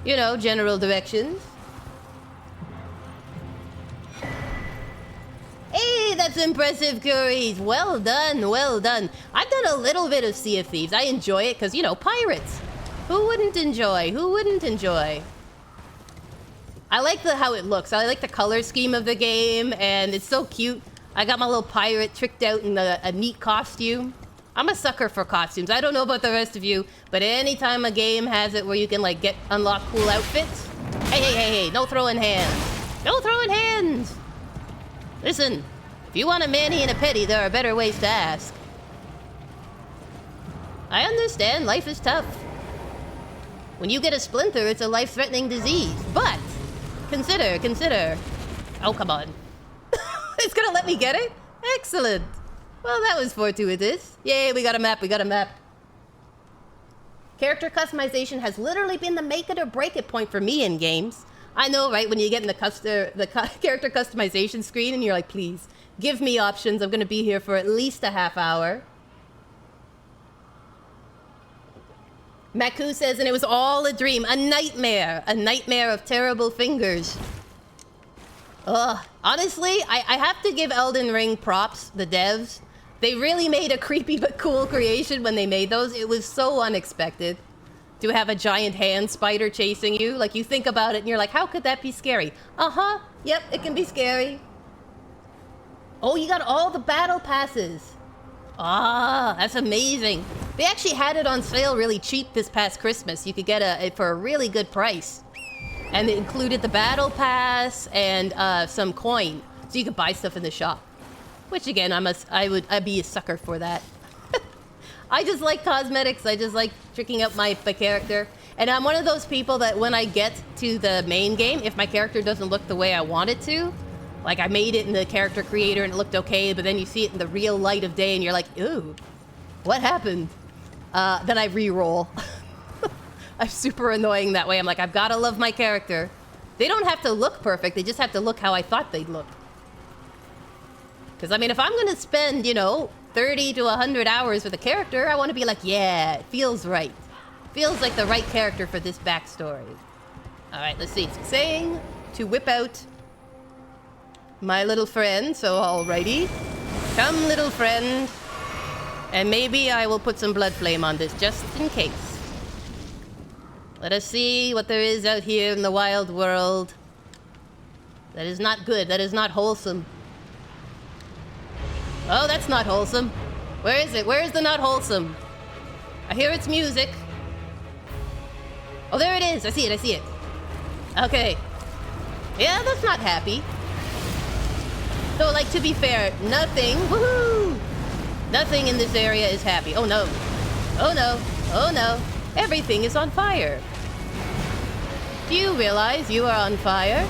You know, general directions. Hey, that's impressive, Curies. Well done, well done. I've done a little bit of Sea of Thieves. I enjoy it because, you know, pirates. Who wouldn't enjoy? Who wouldn't enjoy? I like how it looks. I like the color scheme of the game, and it's so cute. I got my little pirate tricked out in a neat costume. I'm a sucker for costumes. I don't know about the rest of you, but anytime a game has it where you can, like, unlock cool outfits... Hey, no throwing hands. No throwing hands! Listen, If you want a mani and a pity, there are better ways to ask. I understand, life is tough. When you get a splinter, it's a life-threatening disease. But, consider. Oh, come on. It's gonna let me get it? Excellent. Well, that was fortuitous. Yay, we got a map. Character customization has literally been the make it or break it point for me in games. I know, right? When you get in the character customization screen and you're like, please, give me options. I'm gonna be here for at least a half hour. Maku says, and it was all a dream, a nightmare of terrible fingers. Ugh. Honestly, I have to give Elden Ring props, the devs. They really made a creepy but cool creation when they made those. It was so unexpected to have a giant hand spider chasing you. Like, you think about it and you're like, how could that be scary? Uh-huh. Yep, it can be scary. Oh, you got all the battle passes. Ah, that's amazing. They actually had it on sale really cheap this past Christmas. You could get it for a really good price. And it included the battle pass and some coin. So you could buy stuff in the shop. Which again, I'd be a sucker for that. I just like cosmetics. I just like tricking up my character. And I'm one of those people that when I get to the main game, if my character doesn't look the way I want it to, like I made it in the character creator and it looked okay, but then you see it in the real light of day and you're like, ew, what happened? Then I re-roll. I'm super annoying that way. I'm like, I've got to love my character. They don't have to look perfect. They just have to look how I thought they'd look. Because, I mean, if I'm going to spend, 30 to 100 hours with a character, I want to be like, yeah, it feels right. Feels like the right character for this backstory. All right, let's see. It's saying to whip out my little friend. So, alrighty. Come, little friend. And maybe I will put some blood flame on this just in case. Let us see what there is out here in the wild world. That is not good. That is not wholesome. Oh, that's not wholesome. Where is it? Where is the not wholesome? I hear its music. Oh, there it is. I see it. Okay. Yeah, that's not happy. So, like, to be fair, nothing... Woohoo! Nothing in this area is happy. Oh, no. Oh, no. Oh, no. Everything is on fire. Do you realize you are on fire?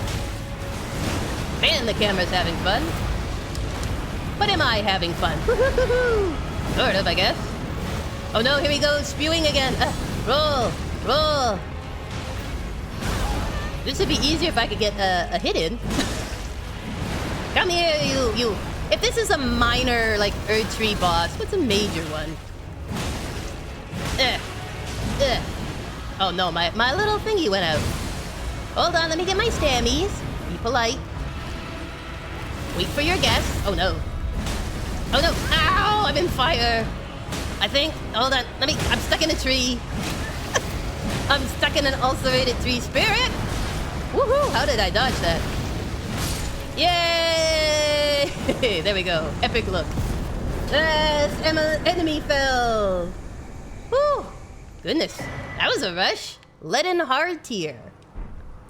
Man, the camera's having fun. But am I having fun? Sort of, I guess. Oh no, here we go, spewing again. Roll. This would be easier if I could get a hit in. Come here, you. If this is a minor, like, Erdtree boss, what's a major one? Oh no, my little thingy went out. Hold on, let me get my stammies. Be polite. Wait for your guess. Oh no. Oh no. Ow! I'm in fire. I think. Hold on. I'm stuck in a tree. I'm stuck in an ulcerated tree spirit. Woohoo! How did I dodge that? Yay! There we go. Epic look. Yes! Enemy fell. Woo! Goodness. That was a rush. Leaden hard tier.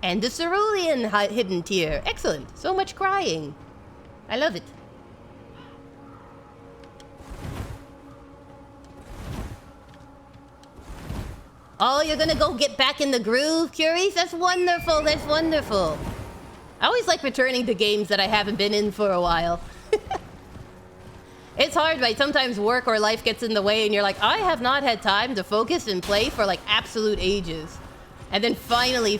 And the cerulean hidden tier. Excellent. So much crying. I love it. Oh, you're gonna go get back in the groove, Curies? That's wonderful. That's wonderful. I always like returning to games that I haven't been in for a while. It's hard, right? Sometimes work or life gets in the way and you're like, I have not had time to focus and play for like absolute ages. And then finally,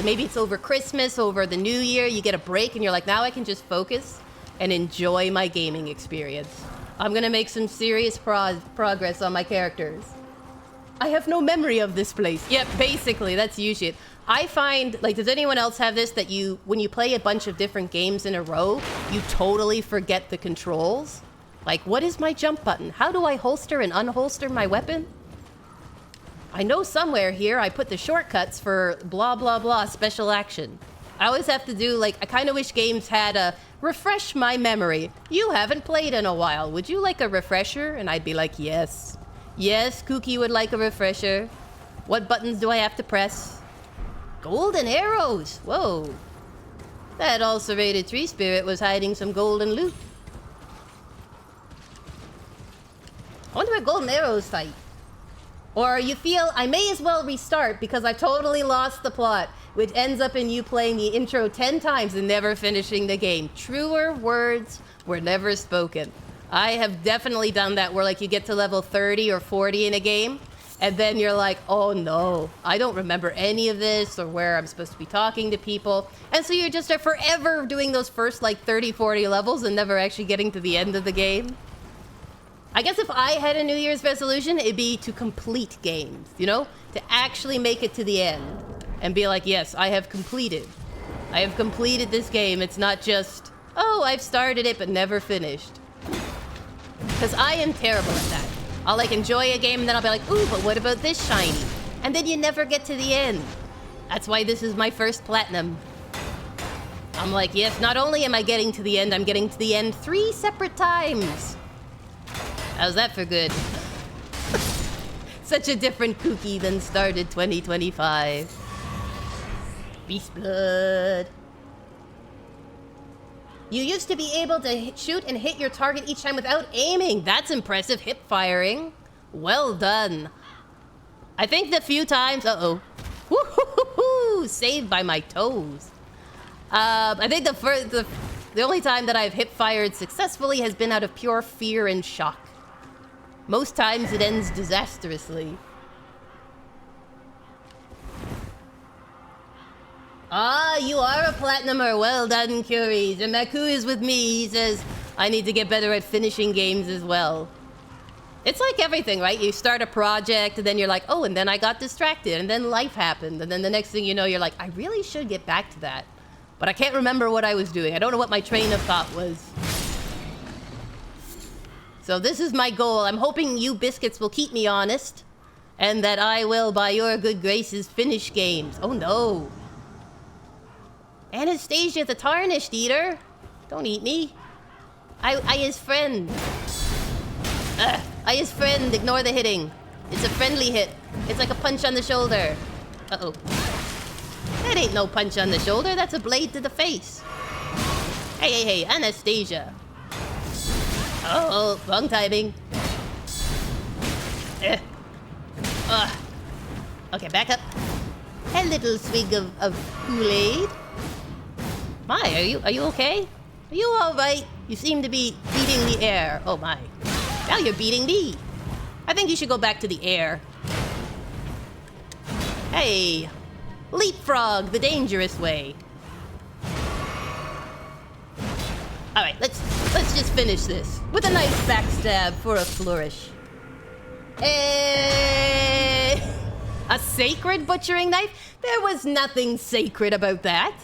maybe it's over Christmas, over the New Year, you get a break and you're like, now I can just focus and enjoy my gaming experience. I'm gonna make some serious progress on my characters. I have no memory of this place. Yep, basically, that's usually it. I find, like, does anyone else have this, that when you play a bunch of different games in a row, you totally forget the controls? Like, what is my jump button? How do I holster and unholster my weapon? I know somewhere here I put the shortcuts for blah, blah, blah special action. I always have to do, like, I kind of wish games had a refresh my memory. You haven't played in a while. Would you like a refresher? And I'd be like, yes. Yes, Kooky would like a refresher. What buttons do I have to press? Golden arrows! Whoa. That ulcerated tree spirit was hiding some golden loot. I wonder where golden arrows fight. Or you feel I may as well restart because I totally lost the plot, which ends up in you playing the intro 10 times and never finishing the game. Truer words were never spoken. I have definitely done that where like you get to level 30 or 40 in a game and then you're like, oh no, I don't remember any of this or where I'm supposed to be talking to people. And so you just are forever doing those first like 30, 40 levels and never actually getting to the end of the game. I guess if I had a New Year's resolution, it'd be to complete games, you know? To actually make it to the end and be like, yes, I have completed. I have completed this game. It's not just, oh, I've started it but never finished. Because I am terrible at that. I'll like enjoy a game and then I'll be like, ooh, but what about this shiny? And then you never get to the end. That's why this is my first platinum. I'm like, yes, not only am I getting to the end, I'm getting to the end 3 separate times. How's that for good? Such a different Kooky than started 2025. Beast blood. You used to be able to shoot and hit your target each time without aiming. That's impressive. Hip firing. Well done. I think the few times... Uh-oh. Woo-hoo-hoo-hoo! Saved by my toes. I think the only time that I've hip fired successfully has been out of pure fear and shock. Most times it ends disastrously. Ah, you are a platinumer. Well done, Curies. And Maku is with me. He says, I need to get better at finishing games as well. It's like everything, right? You start a project, and then you're like, oh, and then I got distracted, and then life happened. And then the next thing you know, you're like, I really should get back to that. But I can't remember what I was doing. I don't know what my train of thought was. So this is my goal. I'm hoping you biscuits will keep me honest, and that I will, by your good graces, finish games. Oh, no. Anastasia, the Tarnished Eater. Don't eat me. I his friend. I his friend. Ignore the hitting. It's a friendly hit. It's like a punch on the shoulder. Uh-oh. That ain't no punch on the shoulder. That's a blade to the face. Hey, hey, hey, Anastasia. Oh, wrong timing. Okay, back up. A little swig of Kool-Aid. My, are you okay? Are you all right? You seem to be beating the air. Oh my. Now you're beating me. I think you should go back to the air. Hey. Leapfrog, the dangerous way. Alright, let's just finish this. With a nice backstab for a flourish. A sacred butchering knife? There was nothing sacred about that.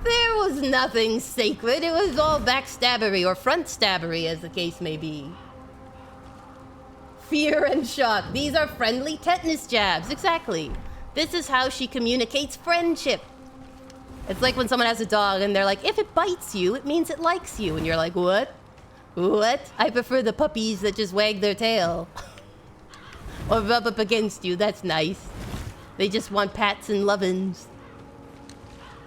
There was nothing sacred. It was all backstabbery or front stabbery, as the case may be. Fear and shock. These are friendly tetanus jabs. Exactly. This is how she communicates friendship. It's like when someone has a dog and they're like, if it bites you, it means it likes you. And you're like, what? What? I prefer the puppies that just wag their tail. Or rub up against you. That's nice. They just want pats and lovin's.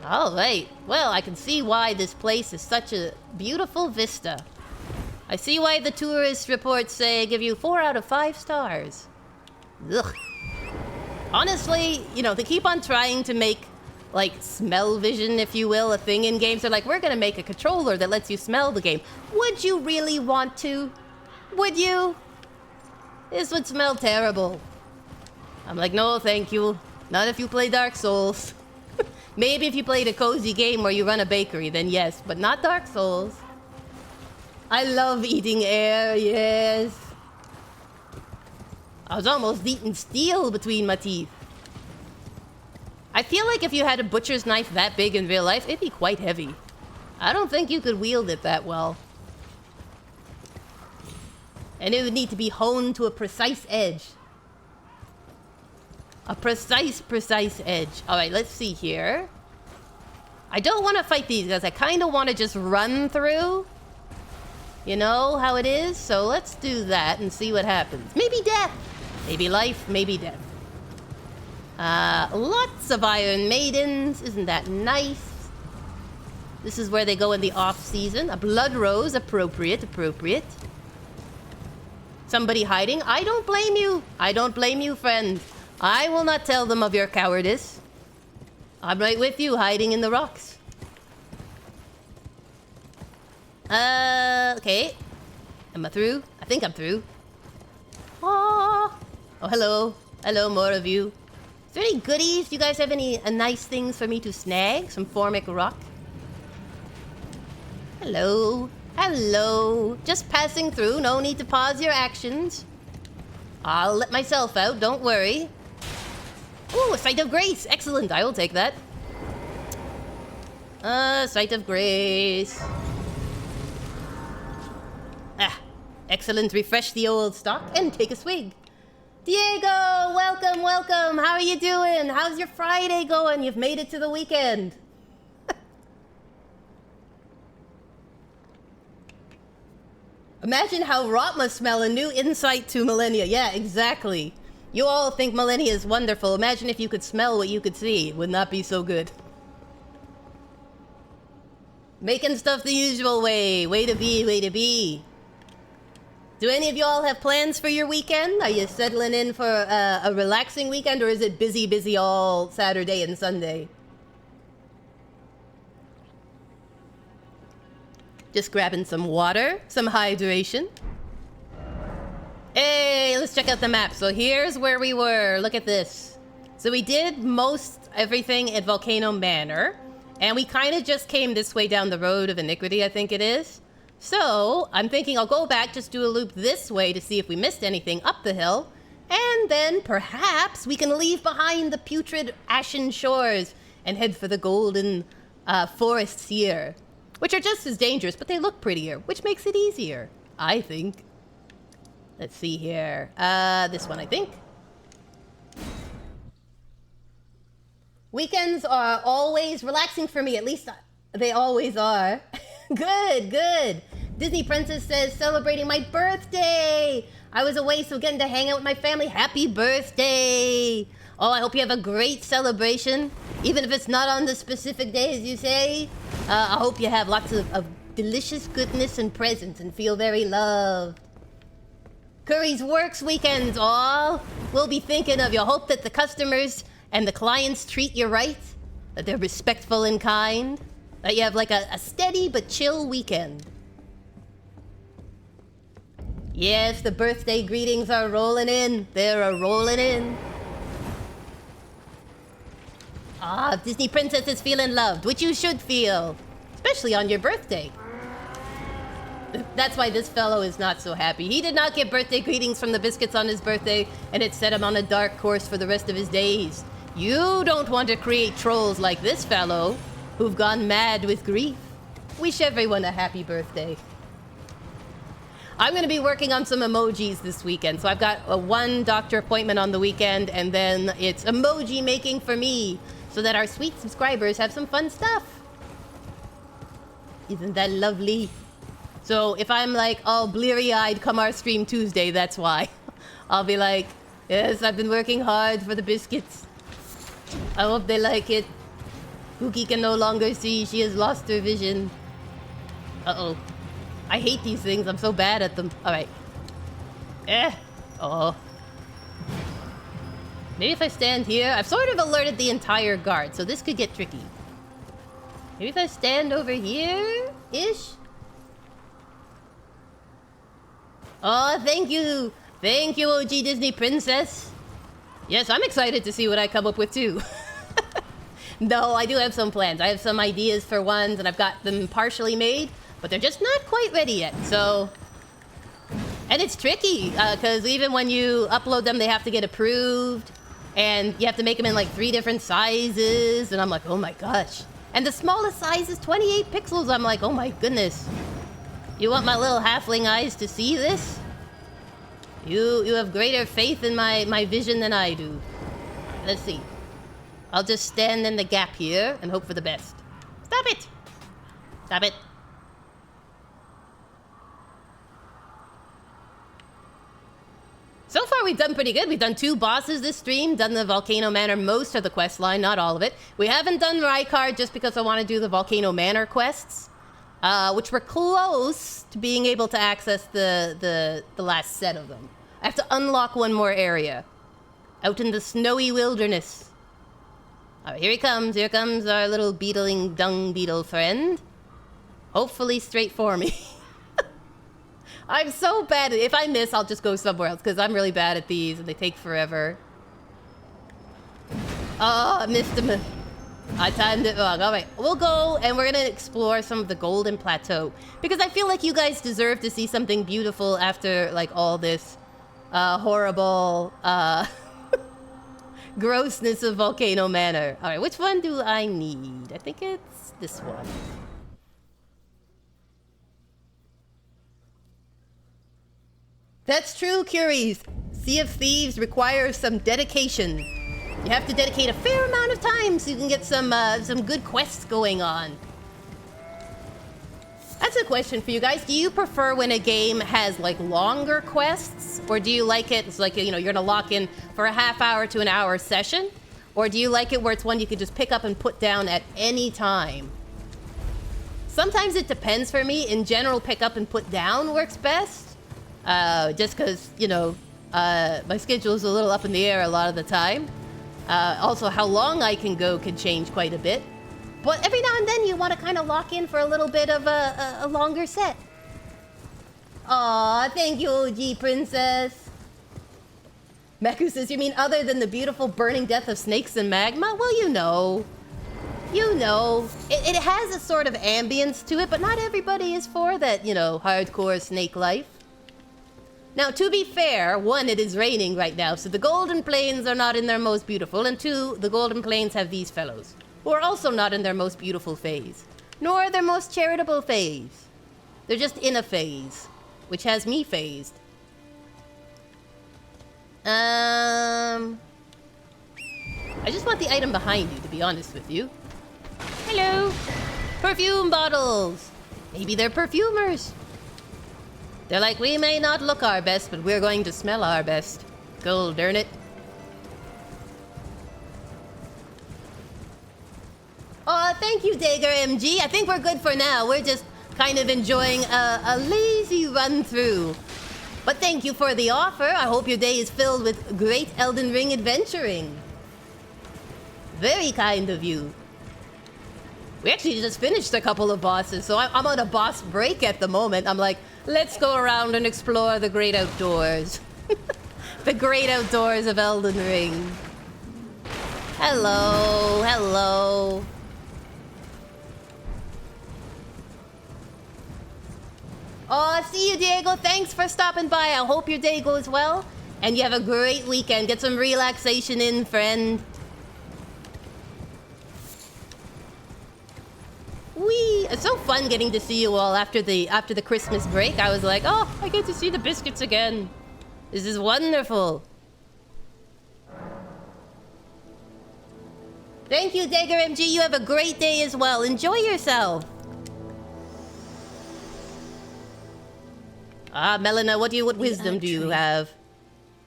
All right. Well, I can see why this place is such a beautiful vista. I see why the tourist reports say give you 4 out of 5 stars. Ugh. Honestly, you know, they keep on trying to make, like, smell vision, if you will, a thing in games. They're like, we're gonna make a controller that lets you smell the game. Would you really want to? Would you? This would smell terrible. I'm like, no, thank you. Not if you play Dark Souls. Maybe if you played a cozy game where you run a bakery, then yes, but not Dark Souls. I love eating air, yes. I was almost eating steel between my teeth. I feel like if you had a butcher's knife that big in real life, it'd be quite heavy. I don't think you could wield it that well. And it would need to be honed to a precise edge. A precise edge. Alright, let's see here. I don't want to fight these guys. I kind of want to just run through. You know how it is? So let's do that and see what happens. Maybe death. Maybe life. Maybe death. Lots of Iron Maidens. Isn't that nice? This is where they go in the off-season. A blood rose. Appropriate. somebody hiding, I don't blame you. I don't blame you, friend. I will not tell them of your cowardice. I'm right with you, hiding in the rocks. Okay. Am I through? I think I'm through. Oh, hello. Hello, more of you. Is there any goodies? Do you guys have any nice things for me to snag? Some formic rock? Hello. Hello. Just passing through. No need to pause your actions. I'll let myself out. Don't worry. Ooh, a sight of grace. Excellent. I will take that. Sight of grace. Ah, excellent. Refresh the old stock and take a swig. Diego, welcome, welcome. How are you doing? How's your Friday going? You've made it to the weekend. Imagine how rot must smell. A new insight to Millennia. Yeah, exactly. You all think Millennia is wonderful. Imagine if you could smell what you could see. Would not be so good. Making stuff the usual way. Way to be, way to be. Do any of y'all have plans for your weekend? Are you settling in for a relaxing weekend, or is it busy, busy all Saturday and Sunday? Just grabbing some water, some hydration. Hey, let's check out the map. So here's where we were. Look at this. So we did most everything at Volcano Manor, and we kind of just came this way down the road of Iniquity, I think it is. So I'm thinking I'll go back, just do a loop this way to see if we missed anything up the hill, and then perhaps we can leave behind the putrid ashen shores and head for the golden forests here, which are just as dangerous, but they look prettier, which makes it easier, I think. Let's see here. This one, I think. Weekends are always relaxing for me. At least they always are. Good, good. Disney Princess says, celebrating my birthday. I was away, so getting to hang out with my family. Happy birthday. Oh, I hope you have a great celebration. Even if it's not on the specific day, as you say. I hope you have lots of delicious goodness and presents and feel very loved. Curry's Works weekends, all. We'll be thinking of you. Hope that the customers and the clients treat you right, that they're respectful and kind, that you have like a steady but chill weekend. Yes, the birthday greetings are rolling in. They're rolling in. Ah, Disney Princess is feeling loved, which you should feel, especially on your birthday. That's why this fellow is not so happy. He did not get birthday greetings from the biscuits on his birthday, and it set him on a dark course for the rest of his days. You don't want to create trolls like this fellow, who've gone mad with grief. Wish everyone a happy birthday. I'm going to be working on some emojis this weekend, so I've got a one doctor appointment on the weekend, and then it's emoji making for me, so that our sweet subscribers have some fun stuff. Isn't that lovely? So if I'm like all bleary-eyed come our stream Tuesday, that's why. I'll be like, yes, I've been working hard for the biscuits. I hope they like it. Kooky can no longer see. She has lost her vision. Uh-oh. I hate these things. I'm so bad at them. All right. Oh. Maybe if I stand here... I've sort of alerted the entire guard, so this could get tricky. Maybe if I stand over here-ish? Oh, thank you. Thank you, OG Disney Princess. Yes, I'm excited to see what I come up with, too. No, I do have some plans. I have some ideas for ones, and I've got them partially made, but they're just not quite ready yet, so... And it's tricky, because even when you upload them, they have to get approved, and you have to make them in, like, 3 different sizes, and I'm like, oh my gosh. And the smallest size is 28 pixels. I'm like, oh my goodness. You want my little halfling eyes to see this? You have greater faith in my vision than I do. Let's see. I'll just stand in the gap here and hope for the best. Stop it! Stop it. So far, we've done pretty good. We've done 2 bosses this stream, done the Volcano Manor, most of the quest line, not all of it. We haven't done Rykard just because I want to do the Volcano Manor quests. which we're close to being able to access the last set of them. I have to unlock one more area. Out in the snowy wilderness. All right, here he comes. Here comes our little beetling dung beetle friend. Hopefully straight for me. I'm so bad at it. If I miss, I'll just go somewhere else because I'm really bad at these and they take forever. Oh, I missed him. I timed it wrong. All right, we'll go and we're going to explore some of the Golden Plateau because I feel like you guys deserve to see something beautiful after like all this horrible grossness of Volcano Manor. All right, which one do I need? I think it's this one. That's true, Curies. Sea of Thieves requires some dedication. You have to dedicate a fair amount of time so you can get some good quests going on. That's a question for you guys. Do you prefer when a game has like longer quests? Or do you like it, it's like, you know, you're gonna lock in for a half hour to an hour session? Or do you like it where it's one you can just pick up and put down at any time? Sometimes it depends for me. In general, pick up and put down works best. Just because, you know, my schedule is a little up in the air a lot of the time. Also, how long I can go can change quite a bit. But every now and then you want to kind of lock in for a little bit of a longer set. Aw, thank you, OG Princess. Meku says, you mean other than the beautiful burning death of snakes and magma? Well, you know. You know. It has a sort of ambience to it, but not everybody is for that, you know, hardcore snake life. Now, to be fair, one, it is raining right now, so the Golden Plains are not in their most beautiful, and two, the Golden Plains have these fellows, who are also not in their most beautiful phase, nor their most charitable phase. They're just in a phase, which has me phased. I just want the item behind you, to be honest with you. Hello! Perfume bottles! Maybe they're perfumers. They're like, we may not look our best, but we're going to smell our best. Gold, darn it. Oh, thank you, Dagger MG. I think we're good for now. We're just kind of enjoying a lazy run-through. But thank you for the offer. I hope your day is filled with great Elden Ring adventuring. Very kind of you. We actually just finished a couple of bosses, so I'm on a boss break at the moment. I'm like, let's go around and explore the great outdoors. The great outdoors of Elden Ring. Hello, hello. Oh, see you, Diego. Thanks for stopping by. I hope your day goes well. And you have a great weekend. Get some relaxation in, friend. Whee! It's so fun getting to see you all after the Christmas break. I was like, oh, I get to see the biscuits again. This is wonderful. Thank you, Dagger MG. You have a great day as well. Enjoy yourself. Ah, Melina, what wisdom do you have?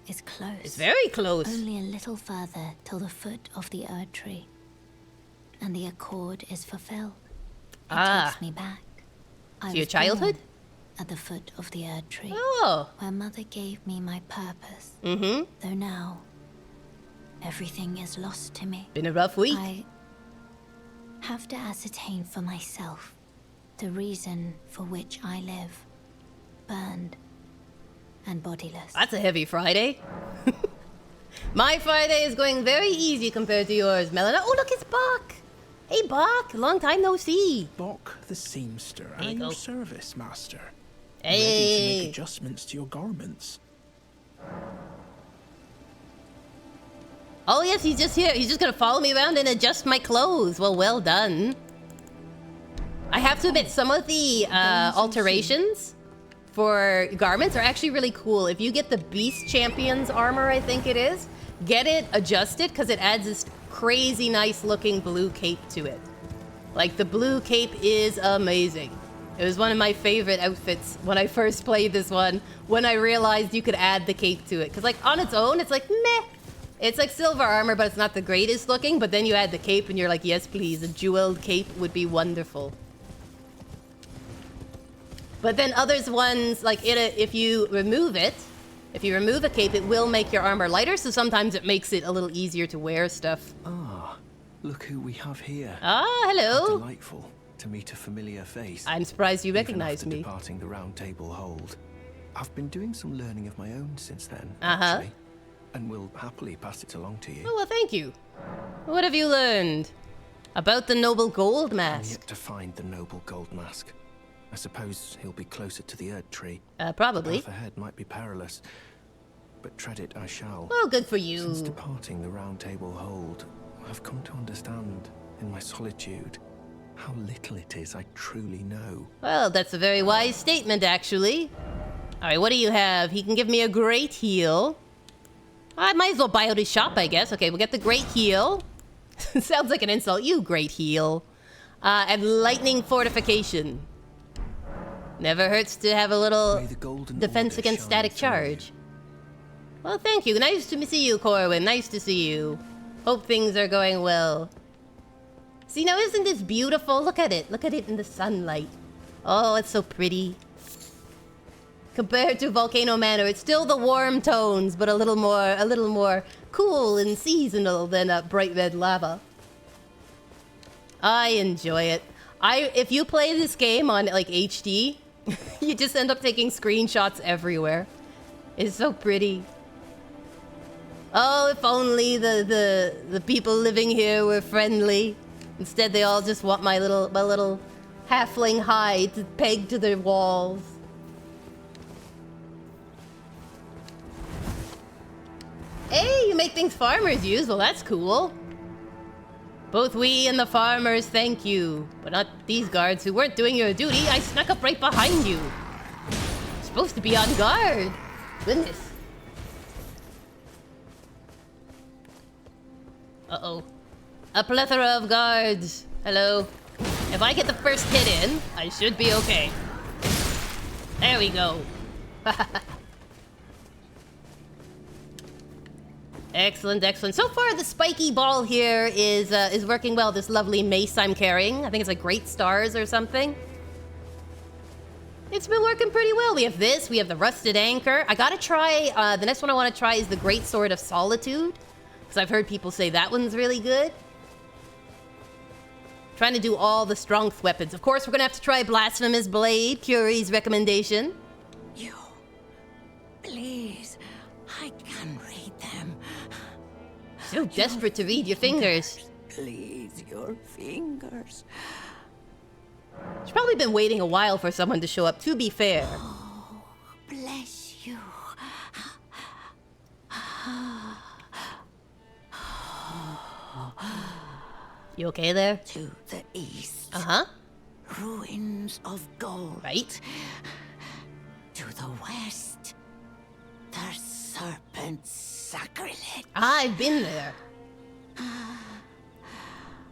It's close. It's very close. Only a little further till the foot of the Erd Tree. And the accord is fulfilled. It takes me back. To your childhood? Born at the foot of the Erd Tree. Oh. Where Mother gave me my purpose. Mm-hmm. Though now, everything is lost to me. Been a rough week. I have to ascertain for myself the reason for which I live. Burned and bodiless. That's a heavy Friday. My Friday is going very easy compared to yours, Melina. Oh, look, it's Bok. Hey, Bok. Long time no see. Bok the seamster There you and go. your service master. Hey. Ready to make adjustments to your garments. Oh, yes, he's just here. He's just gonna follow me around and adjust my clothes. Well done. I have to admit, some of the alterations for garments are actually really cool. If you get the Beast Champion's armor, I think it is, get it adjusted because it adds this crazy nice looking blue cape to it. Like, the blue cape is amazing. It was one of my favorite outfits when I first played this one, when I realized you could add the cape to it. Because, like, on its own, it's like, meh. It's like silver armor, but it's not the greatest looking. But then you add the cape and you're like, yes, please, a jeweled cape would be wonderful. But then others ones, like if you remove it, if you remove a cape, it will make your armor lighter, so sometimes it makes it a little easier to wear stuff. Ah, look who we have here. Ah, hello. How delightful to meet a familiar face. I'm surprised you Even recognize after me. departing the Round Table Hold. I've been doing some learning of my own since then, Uh-huh. actually, and will happily pass it along to you. Oh, well, thank you. What have you learned? About the noble gold I'm mask. yet to find the noble gold mask. I suppose he'll be closer to the Erd tree. Probably. The path ahead might be perilous, but tread it I shall. Oh, good for you. Since departing the Round Table Hold, I've come to understand, in my solitude, how little it is I truly know. Well, that's a very wise statement, actually. Alright, what do you have? He can give me a great heal. I might as well buy out his shop, I guess. Okay, we'll get the great heal. Sounds like an insult. You great heal. And lightning fortification. Never hurts to have a little May the golden defense order against shine static through you. charge. Well, thank you. Nice to see you, Corwin. Nice to see you. Hope things are going well. See, now isn't this beautiful? Look at it. Look at it in the sunlight. Oh, it's so pretty. Compared to Volcano Manor, it's still the warm tones, but a little more cool and seasonal than bright red lava. I enjoy it. If you play this game on like HD, you just end up taking screenshots everywhere. It's so pretty. Oh, if only the people living here were friendly. Instead, they all just want my little halfling hide pegged to their walls. Hey, you make things farmers use. Well, that's cool. Both we and the farmers thank you. But not these guards who weren't doing your duty. I snuck up right behind you. You're supposed to be on guard. Goodness. Uh-oh. A plethora of guards. Hello. If I get the first hit in, I should be okay. There we go. Excellent, excellent. So far, the spiky ball here is working well. This lovely mace I'm carrying. I think it's like Great Stars or something. It's been working pretty well. We have this. We have the Rusted Anchor. I gotta try... the next one I want to try is the Great Sword of Solitude. Because I've heard people say that one's really good. Trying to do all the strength weapons. Of course, we're gonna have to try Blasphemous Blade. Curie's recommendation. You. Please. I can read them. So desperate to read your fingers. Please, your fingers. She's probably been waiting a while for someone to show up, to be fair. Oh, bless you. You okay there? To the east. Uh-huh. Ruins of gold. Right. To the west. The serpent's sacrilege. I've been there.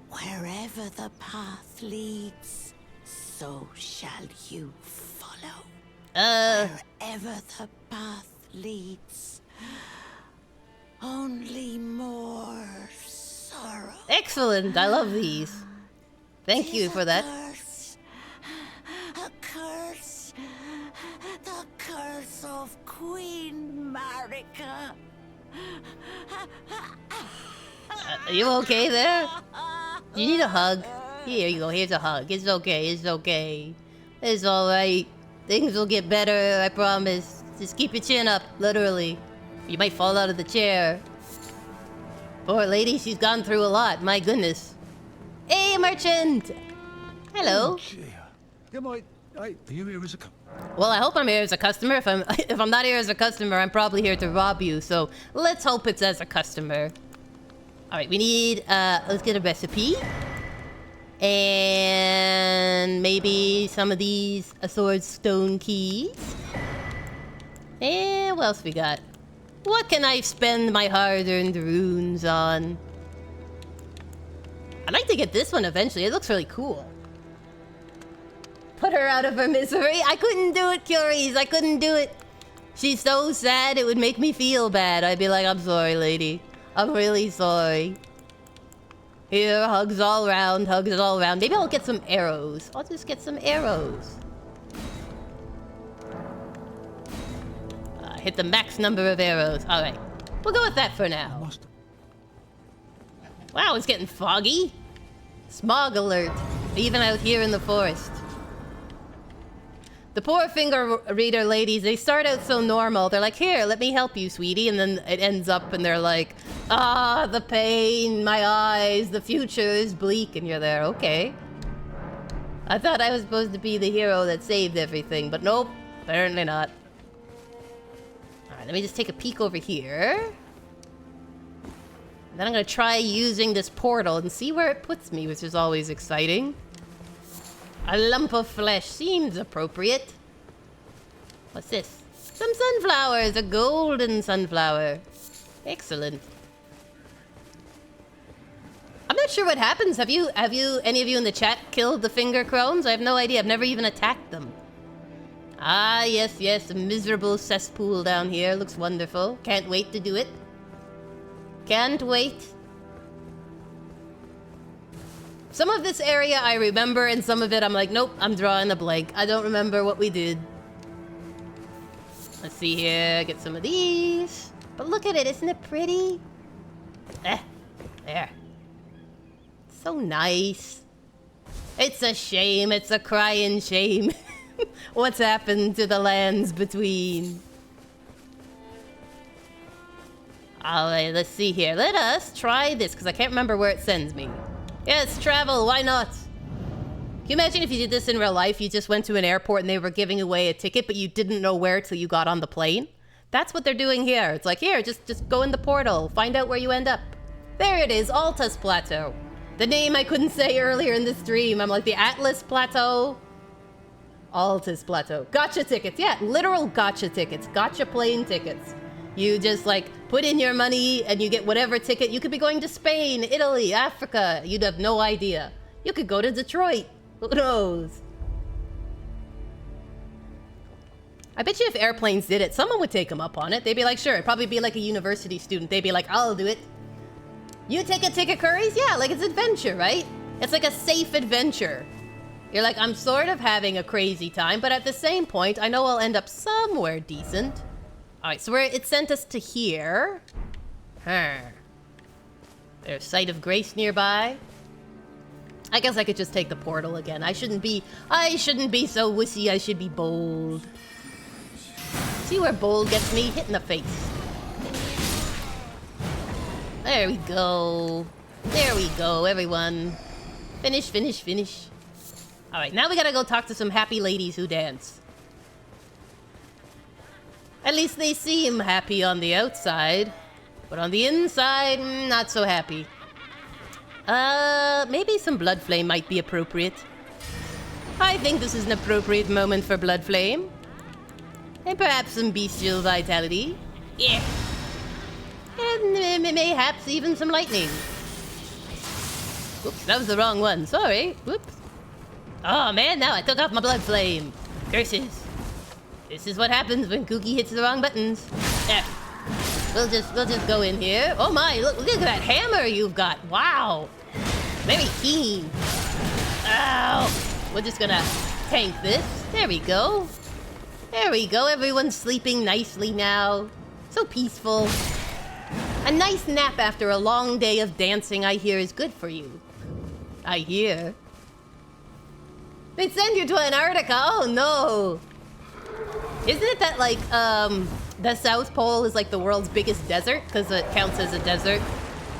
Wherever the path leads, so shall you follow. Wherever the path leads, only more sorrow. Excellent. I love these. Thank you for that. A curse. The curse of Queen Marika. Are you okay there? You need a hug. Here you go. Here's a hug. It's okay. It's okay. It's alright. Things will get better, I promise. Just keep your chin up, literally. You might fall out of the chair. Poor lady, she's gone through a lot. My goodness. Hey, merchant! Hello. Are you here as a Well, I hope I'm here as a customer. If I'm not here as a customer, I'm probably here to rob you. So let's hope it's as a customer. All right, we need. Let's get a recipe, and maybe some of these sword stone keys. And what else we got? What can I spend my hard-earned runes on? I'd like to get this one eventually. It looks really cool. Put her out of her misery. I couldn't do it, Curies. I couldn't do it. She's so sad, it would make me feel bad. I'd be like, I'm sorry, lady. I'm really sorry. Here, hugs all around, hugs all around. Maybe I'll get some arrows. I'll just get some arrows. hit the max number of arrows. All right. We'll go with that for now. Wow, it's getting foggy. Smog alert. Even out here in the forest. The poor finger reader ladies, they start out so normal. They're like, here, let me help you, sweetie. And then it ends up and they're like, ah, the pain, my eyes, the future is bleak. And you're there, okay. I thought I was supposed to be the hero that saved everything, but nope, apparently not. Alright, let me just take a peek over here. Then I'm gonna try using this portal and see where it puts me, which is always exciting. A lump of flesh seems appropriate. What's this? Some sunflowers, a golden sunflower. Excellent. I'm not sure what happens. Have you, any of you in the chat killed the finger crones? I have no idea. I've never even attacked them. Ah, yes, yes. A miserable cesspool down here. Looks wonderful. Can't wait to do it. Can't wait. Some of this area I remember, and some of it I'm like, nope, I'm drawing a blank. I don't remember what we did. Let's see here. Get some of these. But look at it. Isn't it pretty? There. So nice. It's a shame. It's a crying shame. What's happened to the lands between? Alright, let's see here. Let us try this, because I can't remember where it sends me. Yes, travel. Why not? Can you imagine if you did this in real life? You just went to an airport and they were giving away a ticket, but you didn't know where till you got on the plane? That's what they're doing here. It's like, here, just go in the portal. Find out where you end up. There it is, Altus Plateau. The name I couldn't say earlier in the stream. I'm like, the Atlas Plateau. Altus Plateau. Gotcha tickets. Yeah, literal gotcha tickets. Gotcha plane tickets. You just like put in your money and you get whatever ticket. You could be going to Spain, Italy, Africa. You'd have no idea. You could go to Detroit. Who knows? I bet you if airplanes did it, someone would take them up on it. They'd be like, sure. It'd probably be like a university student. They'd be like, I'll do it. You take a ticket, Curries? Yeah, like it's adventure, right? It's like a safe adventure. You're like, I'm sort of having a crazy time, but at the same point, I know I'll end up somewhere decent. All right, so it sent us to here. There's Site of Grace nearby. I guess I could just take the portal again. I shouldn't be so wussy. I should be bold. See where bold gets me? Hit in the face. There we go. There we go, everyone. Finish, finish, finish. All right, now we gotta go talk to some happy ladies who dance. At least they seem happy on the outside. But on the inside, not so happy. Maybe some blood flame might be appropriate. I think this is an appropriate moment for blood flame. And perhaps some bestial vitality. Yeah. And mayhaps even some lightning. Oops, that was the wrong one. Sorry. Whoops. Oh man, now I took off my blood flame. Curses. This is what happens when Kooky hits the wrong buttons. There. We'll just go in here. Oh my, look at that hammer you've got. Wow. Very keen. Ow. We're just gonna tank this. There we go. There we go. Everyone's sleeping nicely now. So peaceful. A nice nap after a long day of dancing, I hear, is good for you. I hear. They send you to Antarctica. Oh no. Isn't it that like the South Pole is like the world's biggest desert because it counts as a desert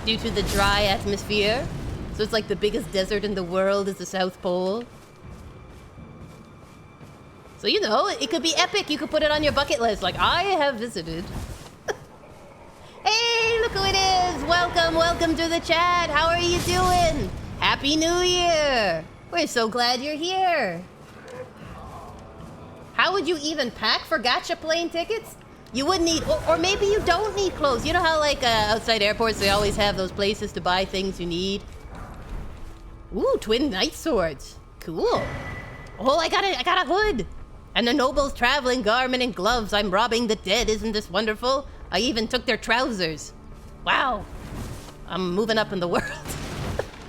due to the dry atmosphere? So it's like the biggest desert in the world is the South Pole. So you know, it could be epic. You could put it on your bucket list. Like, I have visited. Hey, look who it is! Welcome, welcome to the chat. How are you doing? Happy New Year! We're so glad you're here. How would you even pack for gacha plane tickets? You wouldn't need, or maybe you don't need clothes. You know how like outside airports they always have those places to buy things you need? Ooh, twin knight swords. Cool. Oh, I got a hood. And the noble's traveling garment and gloves. I'm robbing the dead. Isn't this wonderful? I even took their trousers. Wow. I'm moving up in the world.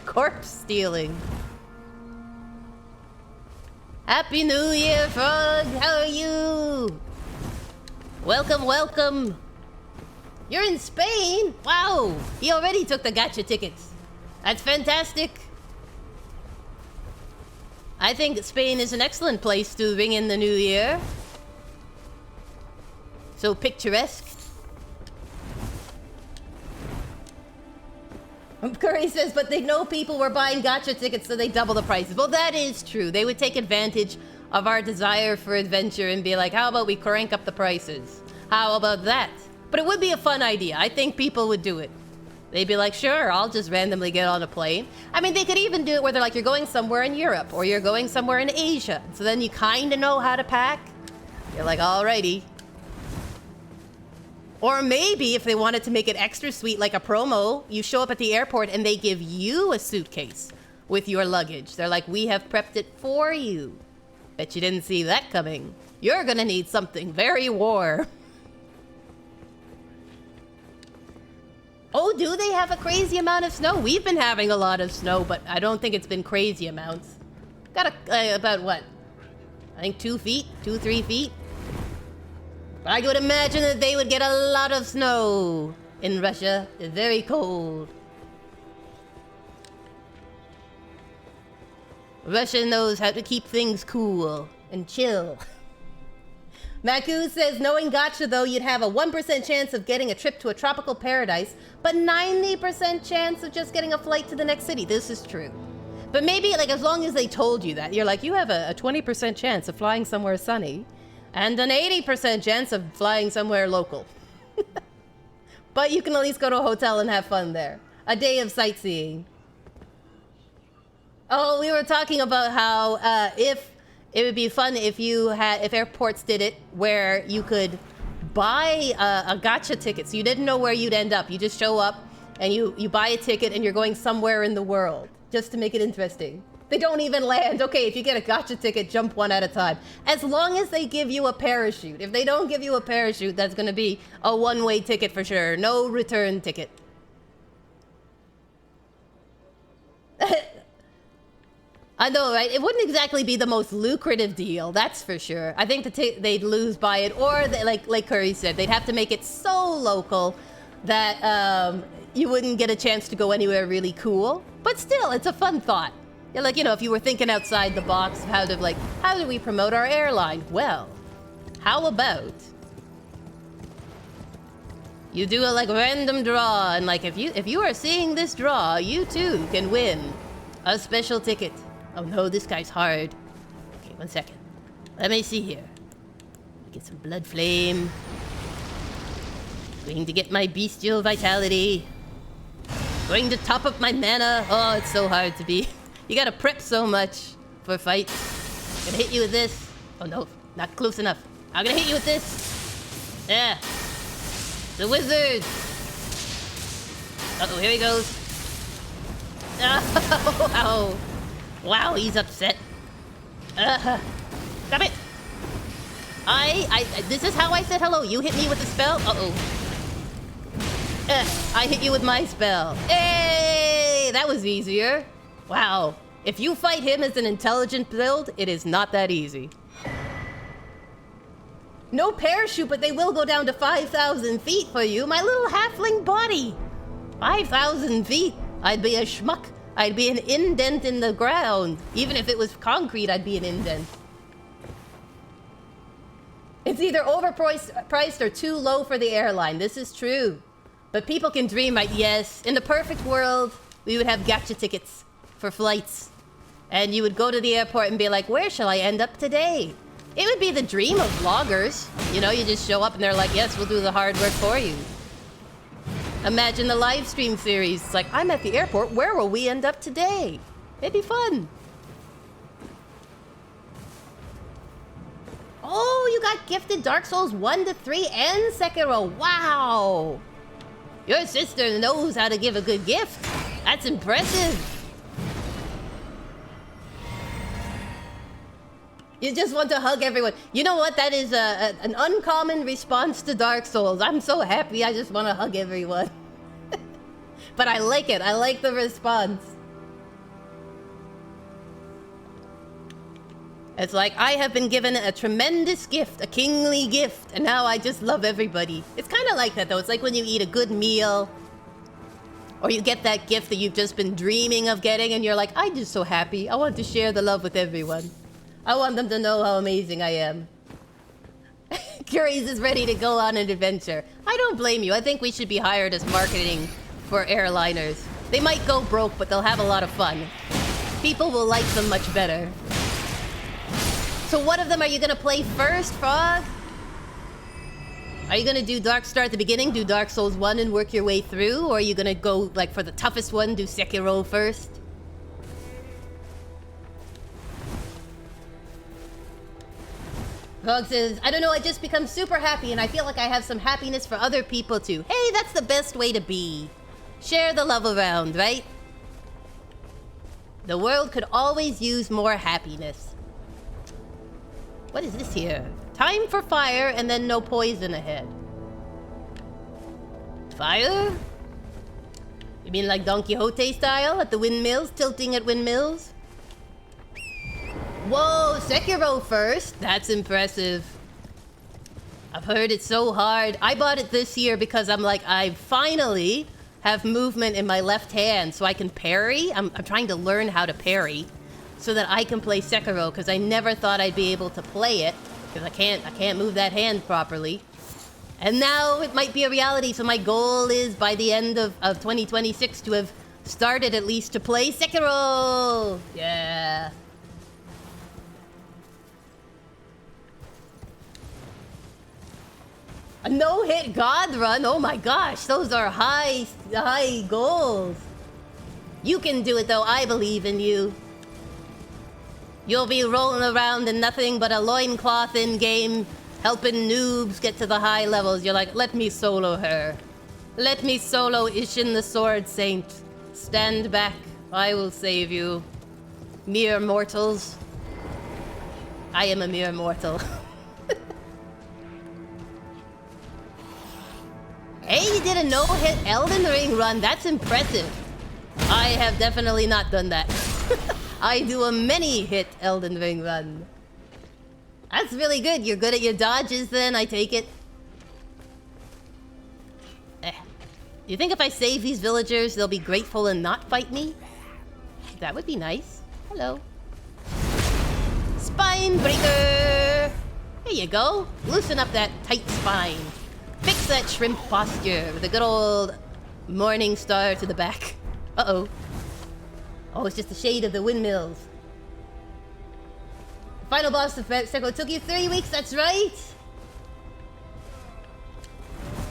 Corpse stealing. Happy New Year, Frog. How are you? Welcome, welcome. You're in Spain? Wow. He already took the gacha tickets. That's fantastic. I think Spain is an excellent place to ring in the new year. So picturesque. Curry says, but they know people were buying gacha tickets, so they double the prices. Well, that is true. They would take advantage of our desire for adventure and be like, how about we crank up the prices? How about that? But it would be a fun idea. I think people would do it. They'd be like, sure, I'll just randomly get on a plane. I mean, they could even do it where they're like, you're going somewhere in Europe or you're going somewhere in Asia. So then you kind of know how to pack. You're like, alrighty. Or maybe if they wanted to make it extra sweet, like a promo, you show up at the airport and they give you a suitcase with your luggage. They're like, we have prepped it for you. Bet you didn't see that coming. You're gonna need something very warm. Oh, do they have a crazy amount of snow? We've been having a lot of snow, but I don't think it's been crazy amounts. Got about what? I think 2 feet, 3 feet. But I would imagine that they would get a lot of snow in Russia. It's very cold. Russia knows how to keep things cool and chill. Maku says, knowing gacha though, you'd have a 1% chance of getting a trip to a tropical paradise, but 90% chance of just getting a flight to the next city. This is true. But maybe, like, as long as they told you that, you're like, you have a 20% chance of flying somewhere sunny, and an 80% chance of flying somewhere local. But you can at least go to a hotel and have fun there. A day of sightseeing. Oh, we were talking about how if it would be fun if airports did it where you could buy a gacha ticket. So you didn't know where you'd end up. You just show up and you buy a ticket and you're going somewhere in the world just to make it interesting. They don't even land. Okay, if you get a gacha ticket, jump one at a time. As long as they give you a parachute. If they don't give you a parachute, that's going to be a one-way ticket for sure. No return ticket. I know, right? It wouldn't exactly be the most lucrative deal, that's for sure. I think they'd lose by it, or they, like Curry said, they'd have to make it so local that you wouldn't get a chance to go anywhere really cool. But still, it's a fun thought. Yeah, like, you know, if you were thinking outside the box of how do we promote our airline? Well, how about you do a like random draw, and like if you are seeing this draw, you too can win a special ticket. Oh no, this guy's hard. Okay, 1 second. Let me see here. Get some blood flame. Going to get my bestial vitality. Going to top up my mana. Oh, it's so hard to be. You gotta prep so much for fights. Gonna hit you with this. Oh no, not close enough. I'm gonna hit you with this. Yeah. The wizard. Uh-oh, here he goes. Oh, wow. Wow, he's upset. Stop it. This is how I said hello. You hit me with the spell. Uh-oh. I hit you with my spell. Hey, that was easier. Wow. If you fight him as an intelligent build, it is not that easy. No parachute, but they will go down to 5,000 feet for you. My little halfling body. 5,000 feet. I'd be a schmuck. I'd be an indent in the ground. Even if it was concrete, I'd be an indent. It's either overpriced or too low for the airline. This is true. But people can dream, right? Yes. In the perfect world, we would have gacha tickets for flights. And you would go to the airport and be like, where shall I end up today? It would be the dream of vloggers. You know, you just show up and they're like, yes, we'll do the hard work for you. Imagine the live stream series. It's like, I'm at the airport. Where will we end up today? It'd be fun. Oh, you got gifted Dark Souls 1 to 3 and Sekiro. Wow. Your sister knows how to give a good gift. That's impressive. You just want to hug everyone. You know what? That is an uncommon response to Dark Souls. I'm so happy. I just want to hug everyone. But I like it. I like the response. It's like, I have been given a tremendous gift, a kingly gift, and now I just love everybody. It's kind of like that, though. It's like when you eat a good meal, or you get that gift that you've just been dreaming of getting, and you're like, I'm just so happy. I want to share the love with everyone. I want them to know how amazing I am. Curious is ready to go on an adventure. I don't blame you. I think we should be hired as marketing for airliners. They might go broke, but they'll have a lot of fun. People will like them much better. So what of them are you gonna play first, Frog? Are you gonna do Dark Star at the beginning, do Dark Souls 1 and work your way through? Or are you gonna go, like, for the toughest one, do Sekiro first? Frog says, I don't know, I just become super happy and I feel like I have some happiness for other people too. Hey, that's the best way to be. Share the love around, right? The world could always use more happiness. What is this here? Time for fire and then no poison ahead. Fire? You mean like Don Quixote style at the windmills, tilting at windmills? Whoa, Sekiro first. That's impressive. I've heard it's so hard. I bought it this year because I'm like, I finally have movement in my left hand so I can parry. I'm trying to learn how to parry so that I can play Sekiro because I never thought I'd be able to play it because I can't move that hand properly. And now it might be a reality, so my goal is by the end of 2026 to have started at least to play Sekiro! Yeah. A no-hit God run? Oh my gosh, those are high goals. You can do it though, I believe in you. You'll be rolling around in nothing but a loincloth in-game, helping noobs get to the high levels. You're like, let me solo her. Let me solo Ishin the Sword Saint. Stand back, I will save you. Mere mortals. I am a mere mortal. Hey, you did a no-hit Elden Ring run. That's impressive. I have definitely not done that. I do a many-hit Elden Ring run. That's really good. You're good at your dodges then, I take it. You think if I save these villagers, they'll be grateful and not fight me? That would be nice. Hello. Spine breaker! There you go. Loosen up that tight spine. Fix that shrimp posture with a good old morning star to the back. Uh-oh. Oh, it's just the shade of the windmills. The final boss of Sekiro took you 3 weeks, that's right?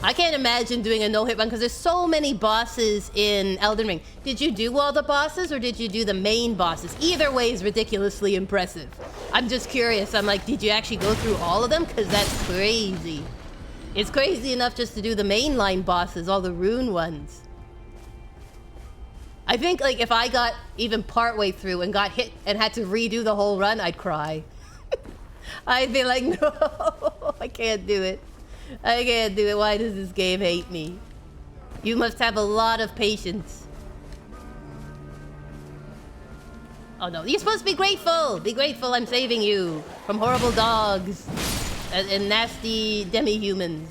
I can't imagine doing a no-hit run because there's so many bosses in Elden Ring. Did you do all the bosses or did you do the main bosses? Either way is ridiculously impressive. I'm just curious. I'm like, did you actually go through all of them? Because that's crazy. It's crazy enough just to do the mainline bosses, all the rune ones. I think, like, if I got even partway through and got hit and had to redo the whole run, I'd cry. I'd be like, no, I can't do it. I can't do it. Why does this game hate me? You must have a lot of patience. Oh no, you're supposed to be grateful! Be grateful I'm saving you from horrible dogs and nasty demi-humans.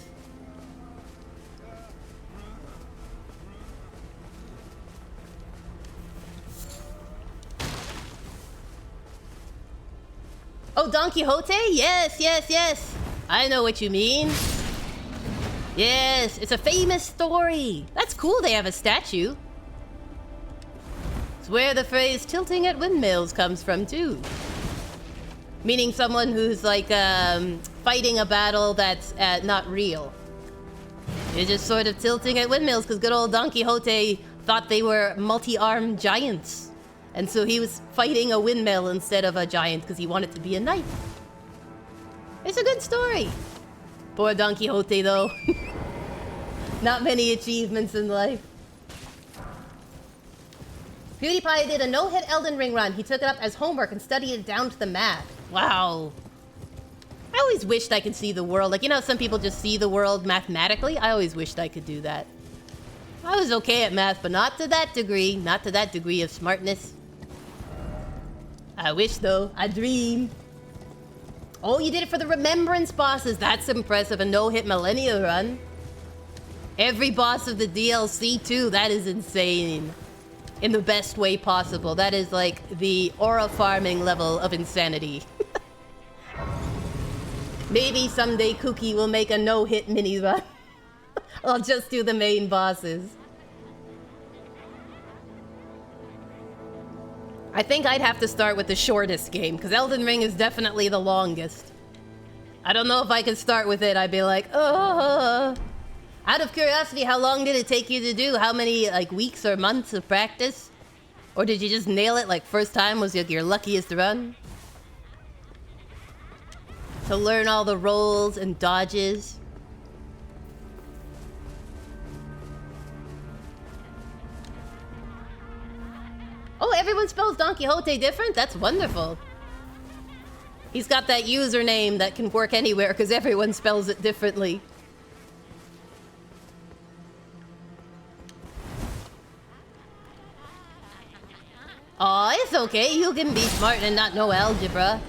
Oh, Don Quixote? Yes, yes, yes. I know what you mean. Yes, it's a famous story. That's cool they have a statue. It's where the phrase tilting at windmills comes from, too. Meaning someone who's like fighting a battle that's not real. You're just sort of tilting at windmills because good old Don Quixote thought they were multi-armed giants. And so he was fighting a windmill instead of a giant because he wanted to be a knight. It's a good story. Poor Don Quixote, though. Not many achievements in life. PewDiePie did a no-hit Elden Ring run. He took it up as homework and studied it down to the math. Wow. I always wished I could see the world. Like, you know, some people just see the world mathematically. I always wished I could do that. I was okay at math, but not to that degree. Not to that degree of smartness. I wish, though. I dream. Oh, you did it for the remembrance bosses. That's impressive. A no-hit Millennia run. Every boss of the DLC too. That is insane. In the best way possible. That is like the aura farming level of insanity. Maybe someday Kooky will make a no-hit mini run. I'll just do the main bosses. I think I'd have to start with the shortest game, because Elden Ring is definitely the longest. I don't know if I could start with it. I'd be like, oh. Out of curiosity, how long did it take you to do? How many like weeks or months of practice? Or did you just nail it like first time was like your luckiest run? To learn all the rolls and dodges. Oh, everyone spells Don Quixote different? That's wonderful. He's got that username that can work anywhere because everyone spells it differently. Aw, it's okay. You can be smart and not know algebra.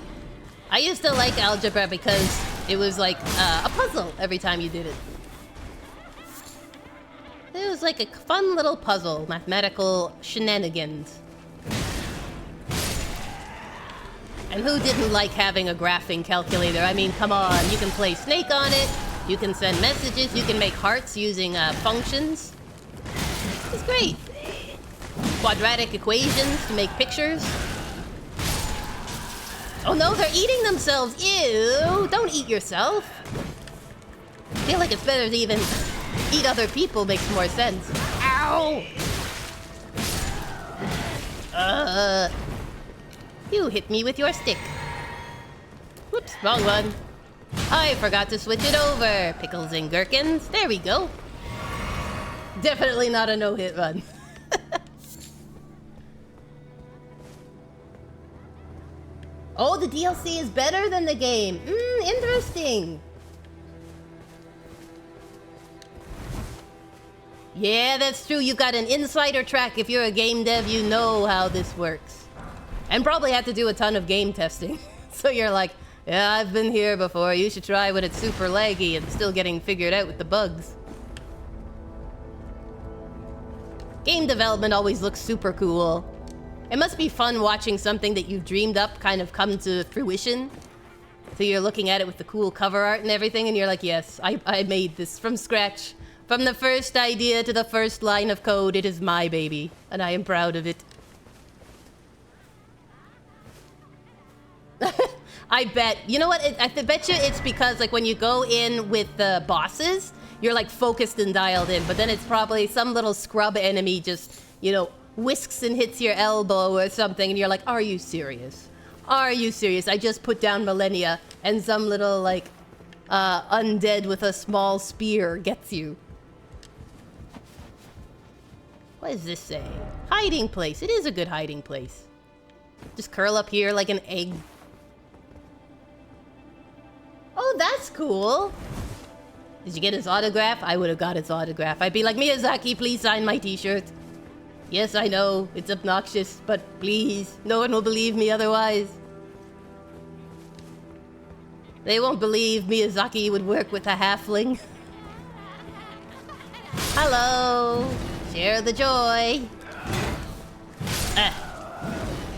I used to like algebra because it was like a puzzle every time you did it. It was like a fun little puzzle, mathematical shenanigans. And who didn't like having a graphing calculator? I mean, come on. You can play Snake on it. You can send messages. You can make hearts using functions. It's great. Quadratic equations to make pictures. Oh no, they're eating themselves. Ew, don't eat yourself. I feel like it's better to even eat other people makes more sense. Ow! You hit me with your stick. Whoops, wrong one. I forgot to switch it over. Pickles and gherkins. There we go. Definitely not a no-hit run. Oh, the DLC is better than the game. Interesting. Yeah, that's true. You've got an insider track. If you're a game dev, you know how this works. And probably had to do a ton of game testing. So you're like, yeah, I've been here before. You should try when it's super laggy and still getting figured out with the bugs. Game development always looks super cool. It must be fun watching something that you've dreamed up kind of come to fruition. So you're looking at it with the cool cover art and everything, and you're like, yes, I made this from scratch. From the first idea to the first line of code, it is my baby, and I am proud of it. I bet. You know what? I bet you it's because, like, when you go in with the bosses, you're, like, focused and dialed in. But then it's probably some little scrub enemy just, you know, whisks and hits your elbow or something, and you're like, are you serious? Are you serious? I just put down Millennia, and some little, like, undead with a small spear gets you. What does this say? Hiding place. It is a good hiding place. Just curl up here like an egg. Oh, that's cool. Did you get his autograph? I would have got his autograph. I'd be like, Miyazaki, please sign my t-shirt. Yes, I know, it's obnoxious, but please, no one will believe me otherwise. They won't believe Miyazaki would work with a halfling. Hello! Share the joy!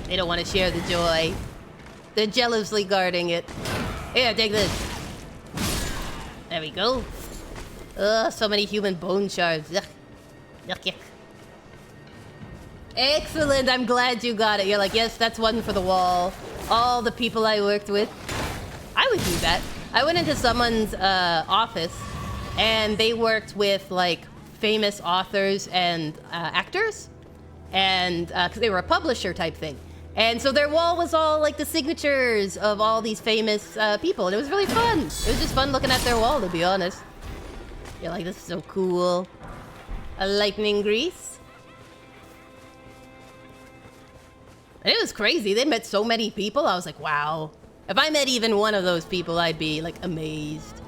They don't want to share the joy. They're jealously guarding it. Here, take this. There we go. Ugh, so many human bone shards. Yuck. Yuck, yuck. Excellent, I'm glad you got it. You're like, yes, that's one for the wall. All the people I worked with. I would do that. I went into someone's office, and they worked with, like, famous authors and actors. And, because they were a publisher type thing. And so their wall was all, like, the signatures of all these famous people. And it was really fun. It was just fun looking at their wall, to be honest. You're like, this is so cool. A lightning grease. And it was crazy. They met so many people. I was like, wow. If I met even one of those people, I'd be, like, amazed.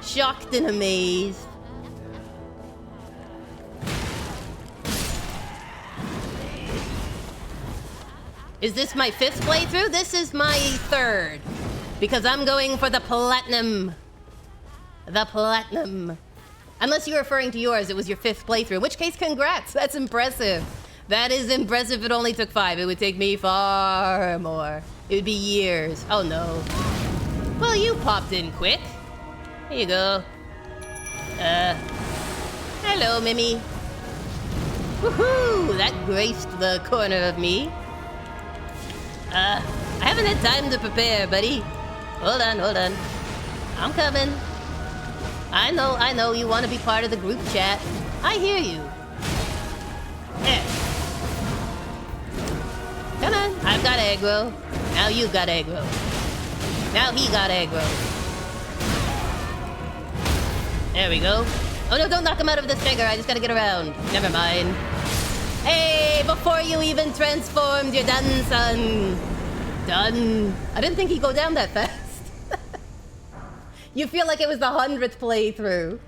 Shocked and amazed. Is this my 5th playthrough? This is my 3rd. Because I'm going for the platinum. The platinum. Unless you're referring to yours, it was your 5th playthrough. In which case, congrats. That's impressive. That is impressive. It only took 5. It would take me far more. It would be years. Oh, no. Well, you popped in quick. Here you go. Hello, Mimi. Woohoo! That graced the corner of me. I haven't had time to prepare, buddy. Hold on, hold on. I'm coming. I know you want to be part of the group chat. I hear you. There. Come on, I've got aggro. Now you've got aggro. Now he got aggro. There we go. Oh no, don't knock him out of the stagger. I just gotta get around. Never mind. Hey, before you even transformed, you're done, son. Done. I didn't think he'd go down that fast. You feel like it was the 100th playthrough.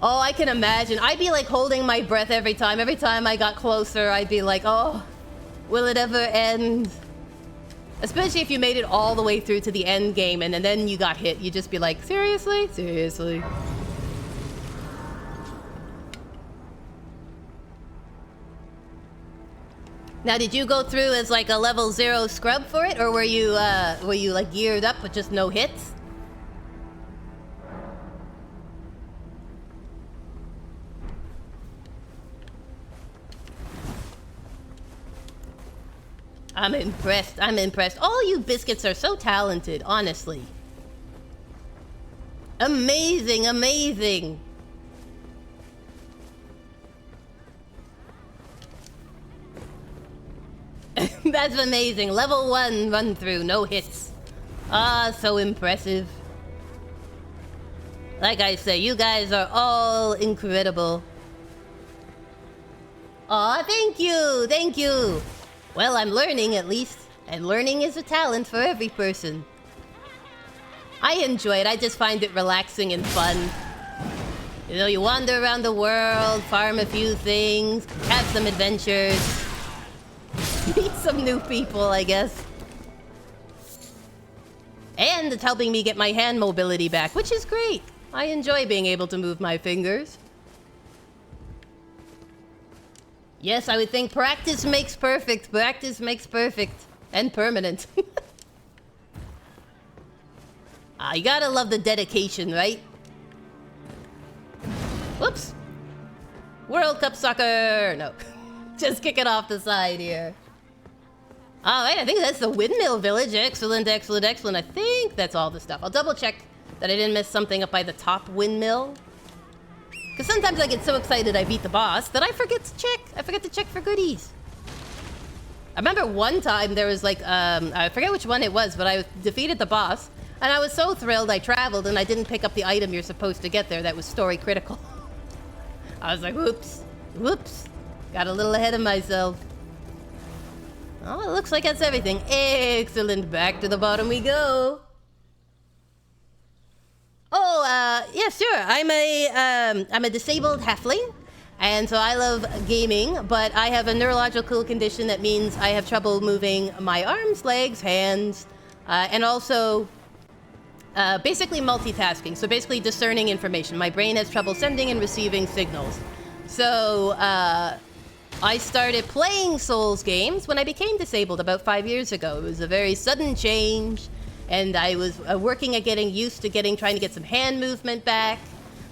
Oh, I can imagine. I'd be like holding my breath every time. Every time I got closer, I'd be like, oh, will it ever end? Especially if you made it all the way through to the end game and then you got hit. You'd just be like, seriously? Seriously? Now, did you go through as like a level 0 scrub for it? Or were you like geared up with just no hits? I'm impressed. I'm impressed. All you biscuits are so talented, honestly. Amazing, amazing. That's amazing. Level 1 run through, no hits. Ah, so impressive. Like I say, you guys are all incredible. Aw, thank you, thank you. Well, I'm learning at least, and learning is a talent for every person. I enjoy it. I just find it relaxing and fun. You know, you wander around the world, farm a few things, have some adventures. Meet some new people, I guess. And it's helping me get my hand mobility back, which is great. I enjoy being able to move my fingers. Yes, I would think practice makes perfect. Practice makes perfect. And permanent. You gotta love the dedication, right? Whoops. World Cup soccer! No. Just kick it off the side here. Alright, I think that's the windmill village. Excellent, excellent, excellent. I think that's all the stuff. I'll double check that I didn't miss something up by the top windmill. Because sometimes I get so excited I beat the boss that I forget to check. I forget to check for goodies. I remember one time there was like, I forget which one it was, but I defeated the boss. And I was so thrilled I traveled and I didn't pick up the item you're supposed to get there that was story critical. I was like, whoops, whoops. Got a little ahead of myself. Oh, it looks like that's everything. Excellent. Back to the bottom we go. Oh, yeah, sure. I'm a disabled halfling, and so I love gaming, but I have a neurological condition that means I have trouble moving my arms, legs, hands, and also basically multitasking. So basically discerning information. My brain has trouble sending and receiving signals. So I started playing Souls games when I became disabled about 5 years ago. It was a very sudden change. And I was working at getting used to trying to get some hand movement back.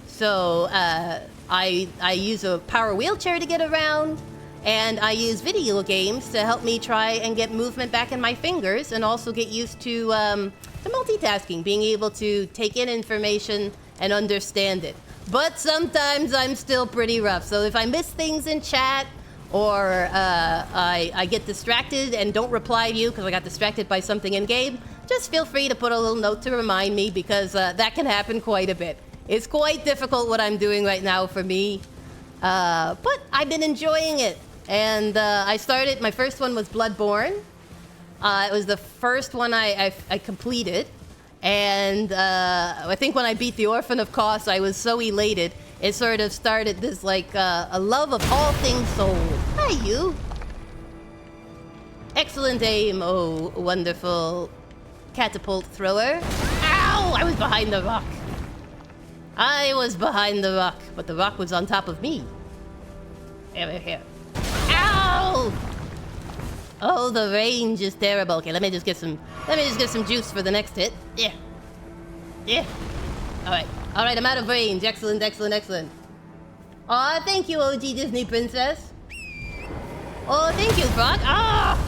So I use a power wheelchair to get around, and I use video games to help me try and get movement back in my fingers, and also get used to the multitasking, being able to take in information and understand it. But sometimes I'm still pretty rough. So if I miss things in chat, or I get distracted and don't reply to you because I got distracted by something in game, just feel free to put a little note to remind me, because that can happen quite a bit. It's quite difficult what I'm doing right now for me, but I've been enjoying it. And I started, my first one was Bloodborne. It was the first one I completed. And I think when I beat the Orphan of Kos, I was so elated. It sort of started this, like, a love of all things soul. Hi, you. Excellent aim. Oh, wonderful. catapult thrower. Ow! I was behind the rock. I was behind the rock, but the rock was on top of me. Here. Ow! Oh, the range is terrible. Okay, let me just get some juice for the next hit. Yeah. Alright, I'm out of range. Excellent. Aw, thank you, OG Disney Princess. Oh, thank you, Brock. Ah!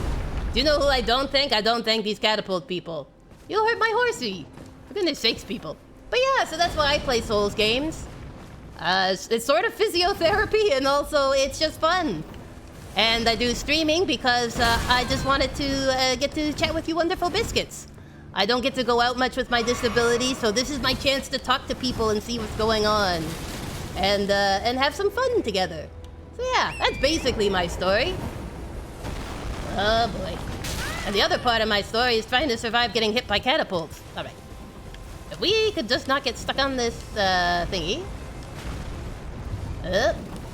Do you know who I don't thank? I don't thank these catapult people. You hurt my horsey. For goodness sakes, people. But yeah, so that's why I play Souls games. It's sort of physiotherapy, and also it's just fun. And I do streaming because I just wanted to get to chat with you wonderful biscuits. I don't get to go out much with my disability, so this is my chance to talk to people and see what's going on. And have some fun together. So yeah, that's basically my story. Oh boy. And the other part of my story is trying to survive getting hit by catapults. Alright. If we could just not get stuck on this thingy.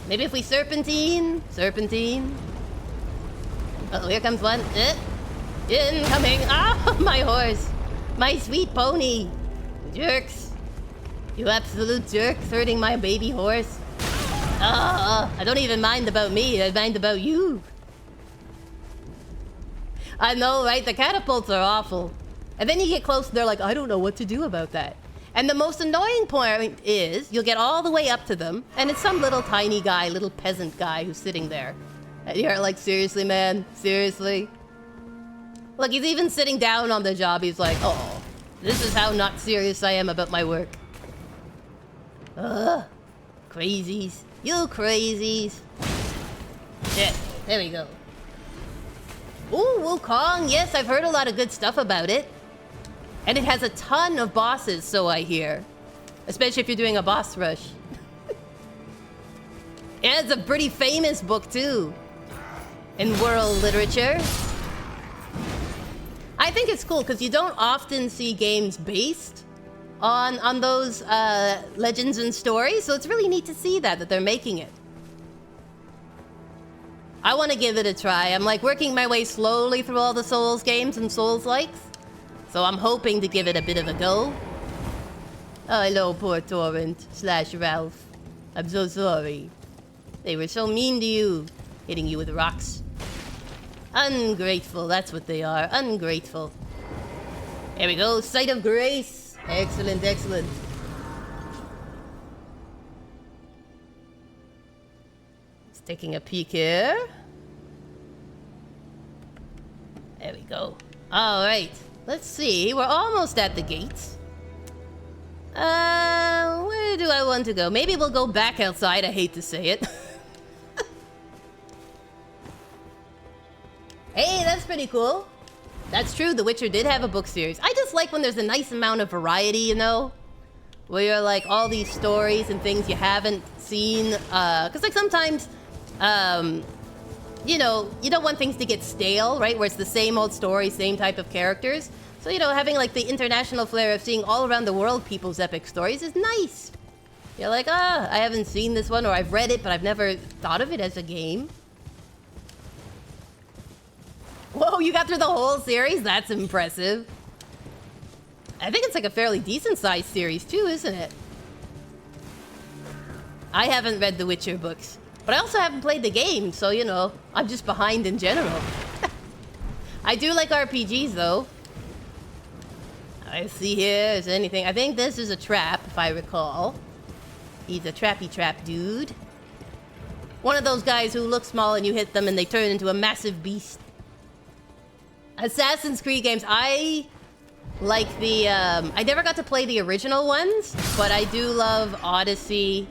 Maybe if we serpentine. Uh-oh, here comes one. Incoming. Ah, my horse. My sweet pony. Jerks. You absolute jerks hurting my baby horse. I don't even mind about me. I mind about you. I know, right? The catapults are awful. And then you get close and they're like, I don't know what to do about that. And the most annoying point is, you'll get all the way up to them, and it's some little tiny guy, little peasant guy who's sitting there. And you're like, seriously, man? Seriously? Look, he's even sitting down on the job. He's like, oh, this is how not serious I am about my work. Ugh. Crazies. You crazies. Shit. There we go. Ooh, Wukong. Yes, I've heard a lot of good stuff about it. And it has a ton of bosses, so I hear. Especially if you're doing a boss rush. Yeah, it's a pretty famous book, too. In world literature. I think it's cool, because you don't often see games based on those legends and stories, so it's really neat to see that they're making it. I want to give it a try. I'm like working my way slowly through all the Souls games and Souls-likes. So I'm hoping to give it a bit of a go. Oh, hello, poor Torrent / Ralph. I'm so sorry. They were so mean to you, hitting you with rocks. Ungrateful, that's what they are. Ungrateful. There we go, Sight of Grace. Excellent. Let's taking a peek here. There we go. All right. Let's see, we're almost at the gates. Where do I want to go? Maybe we'll go back outside, I hate to say it. Hey, that's pretty cool. That's true, The Witcher did have a book series. I just like when there's a nice amount of variety, you know? Where you're like, all these stories and things you haven't seen. Because like sometimes, you know, you don't want things to get stale, right? Where it's the same old story, same type of characters. So, you know, having like the international flair of seeing all around the world people's epic stories is nice. You're like, I haven't seen this one, or I've read it, but I've never thought of it as a game. Whoa, you got through the whole series? That's impressive. I think it's like a fairly decent-sized series too, isn't it? I haven't read the Witcher books. But I also haven't played the game, so, you know, I'm just behind in general. I do like RPGs, though. Let's see here, is there anything? I think this is a trap, if I recall. He's a trappy trap dude. One of those guys who look small and you hit them and they turn into a massive beast. Assassin's Creed games, I like the, I never got to play the original ones, but I do love Odyssey.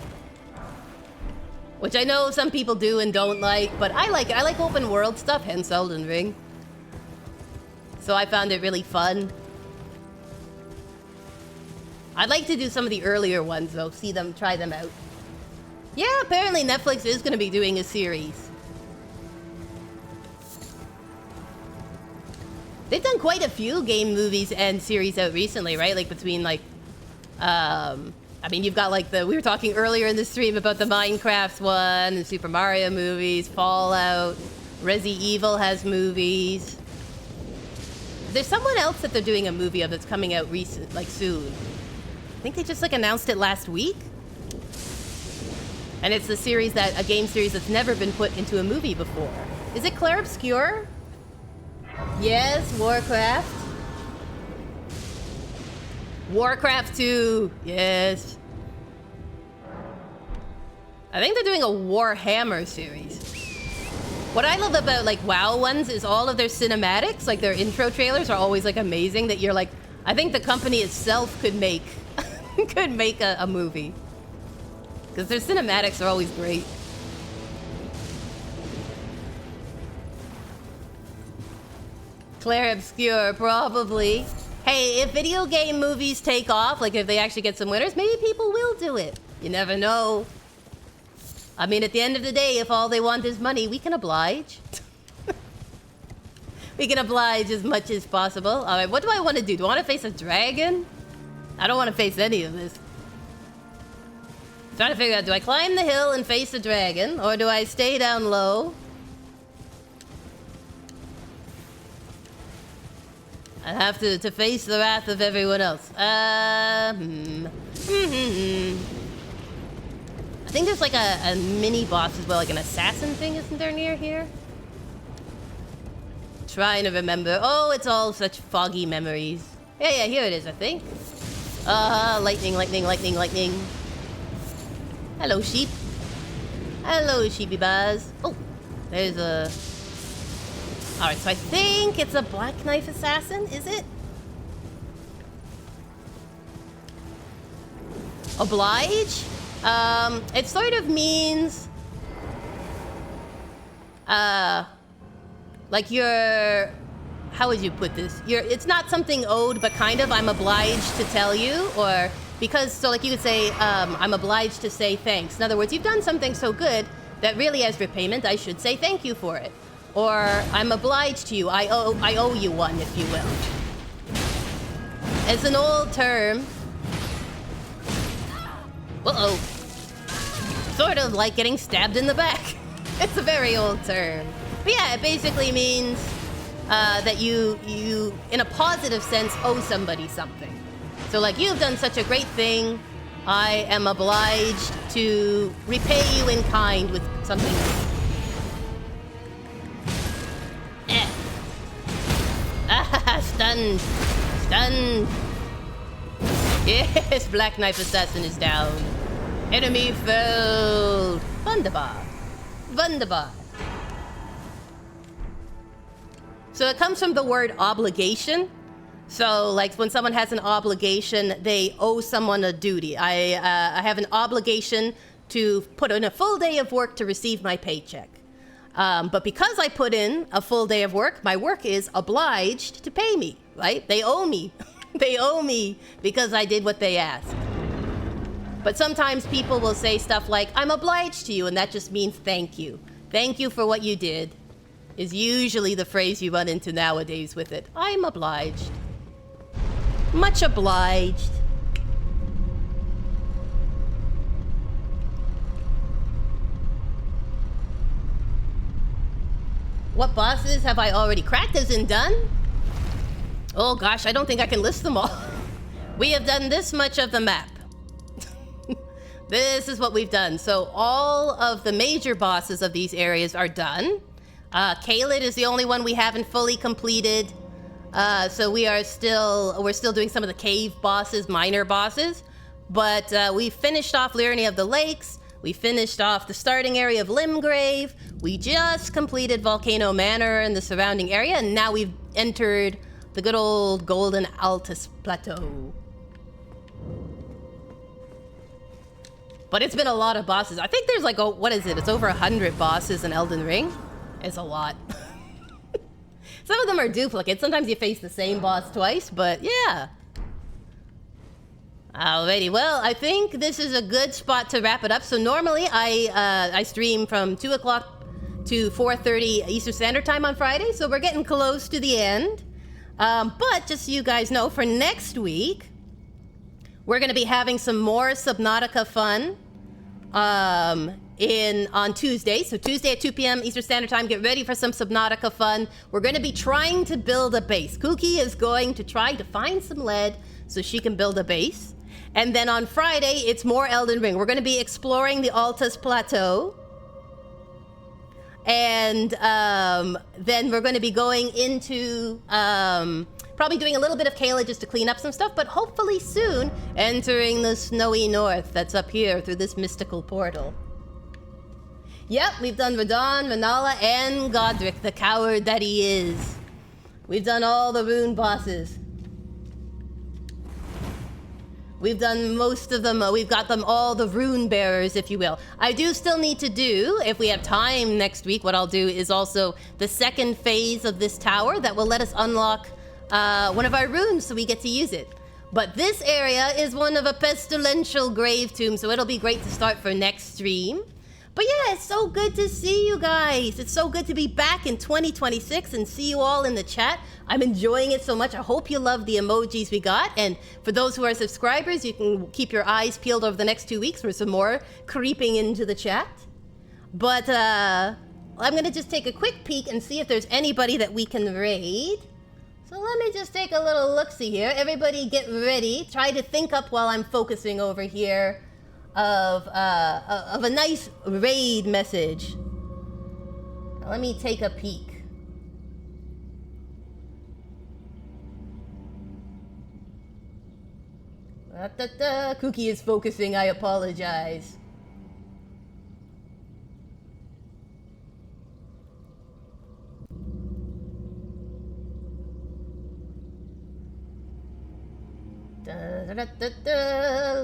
Which I know some people do and don't like, but I like it. I like open world stuff, hence Elden Ring. So I found it really fun. I'd like to do some of the earlier ones, though. See them, try them out. Yeah, apparently Netflix is going to be doing a series. They've done quite a few game movies and series out recently, right? Like between like, I mean, you've got like we were talking earlier in the stream about the Minecraft one, and Super Mario movies, Fallout, Resi Evil has movies. There's someone else that they're doing a movie of that's coming out recent, like soon. I think they just like announced it last week. And it's a game series that's never been put into a movie before. Is it Claire Obscure? Yes, Warcraft. Warcraft 2, yes. I think they're doing a Warhammer series. What I love about like WoW ones is all of their cinematics, like their intro trailers are always like amazing that you're like, I think the company itself could make could make a movie. Because their cinematics are always great. Claire Obscure, probably. Hey, if video game movies take off, like if they actually get some winners, maybe people will do it. You never know. I mean, at the end of the day, if all they want is money, we can oblige. We can oblige as much as possible. All right, what do I want to do? Do I want to face a dragon? I don't want to face any of this. Trying to figure out, do I climb the hill and face a dragon, or do I stay down low? I have to face the wrath of everyone else. I think there's like a mini boss as well, like an assassin thing, isn't there near here? Trying to remember. Oh, it's all such foggy memories. Yeah, here it is, I think. Lightning, lightning, lightning, lightning. Hello, sheep. Hello, sheepy buzz. Oh, there's a... Alright, so I think it's a black knife assassin, is it? Oblige? It sort of means... like you're... How would you put this? It's not something owed, but kind of, I'm obliged to tell you, or... Because, so like you could say, I'm obliged to say thanks. In other words, you've done something so good that really as repayment, I should say thank you for it. Or, I'm obliged to you, I owe you one, if you will. It's an old term. Uh-oh. Sort of like getting stabbed in the back. It's a very old term. But yeah, it basically means that you, in a positive sense, owe somebody something. So like, you've done such a great thing, I am obliged to repay you in kind with something. Ah, stunned. Stunned. Yes, Black Knife Assassin is down. Enemy felled. Wunderbar. Wunderbar. So it comes from the word obligation. So, like, when someone has an obligation, they owe someone a duty. I have an obligation to put in a full day of work to receive my paycheck. But because I put in a full day of work, my work is obliged to pay me, right? They owe me. They owe me because I did what they asked. But sometimes people will say stuff like, I'm obliged to you, and that just means thank you. Thank you for what you did, is usually the phrase you run into nowadays with it. I'm obliged. Much obliged. What bosses have I already cracked as in done? Oh gosh, I don't think I can list them all. We have done this much of the map. This is what we've done. So all of the major bosses of these areas are done. Kaled is the only one we haven't fully completed. So we're still doing some of the cave bosses, minor bosses. But we finished off Lyranny of the Lakes. We finished off the starting area of Limgrave. We just completed Volcano Manor and the surrounding area. And now we've entered the good old Golden Altus Plateau. But it's been a lot of bosses. I think there's like, what is it? It's over 100 bosses in Elden Ring. It's a lot. Some of them are duplicates. Sometimes you face the same boss twice, but yeah. Alrighty, well, I think this is a good spot to wrap it up. So normally I stream from 2 o'clock to 4:30 Eastern Standard Time on Friday, so we're getting close to the end. But just so you guys know, for next week, we're going to be having some more Subnautica fun. on Tuesday. So Tuesday at 2 p.m. Eastern Standard Time, get ready for some Subnautica fun. We're going to be trying to build a base. Kooky is going to try to find some lead so she can build a base. And then on Friday, it's more Elden Ring. We're going to be exploring the Altus Plateau. And then we're going to be going into probably doing a little bit of Kayla just to clean up some stuff, but hopefully soon entering the snowy north that's up here through this mystical portal. Yep, we've done Radon, Renala, and Godric, the coward that he is. We've done all the rune bosses. We've done most of them. We've got them all, the rune bearers, if you will. I do still need to do, if we have time next week, what I'll do is also the second phase of this tower that will let us unlock one of our runes so we get to use it. But this area is one of a pestilential grave tomb, so it'll be great to start for next stream. But yeah, it's so good to see you guys. It's so good to be back in 2026 and see you all in the chat. I'm enjoying it so much. I hope you love the emojis we got. And for those who are subscribers, you can keep your eyes peeled over the next 2 weeks for some more creeping into the chat. But I'm going to just take a quick peek and see if there's anybody that we can raid. So let me just take a little look-see here. Everybody get ready. Try to think up while I'm focusing over here of a nice raid message. Now, let me take a peek. Kooky is focusing, I apologize.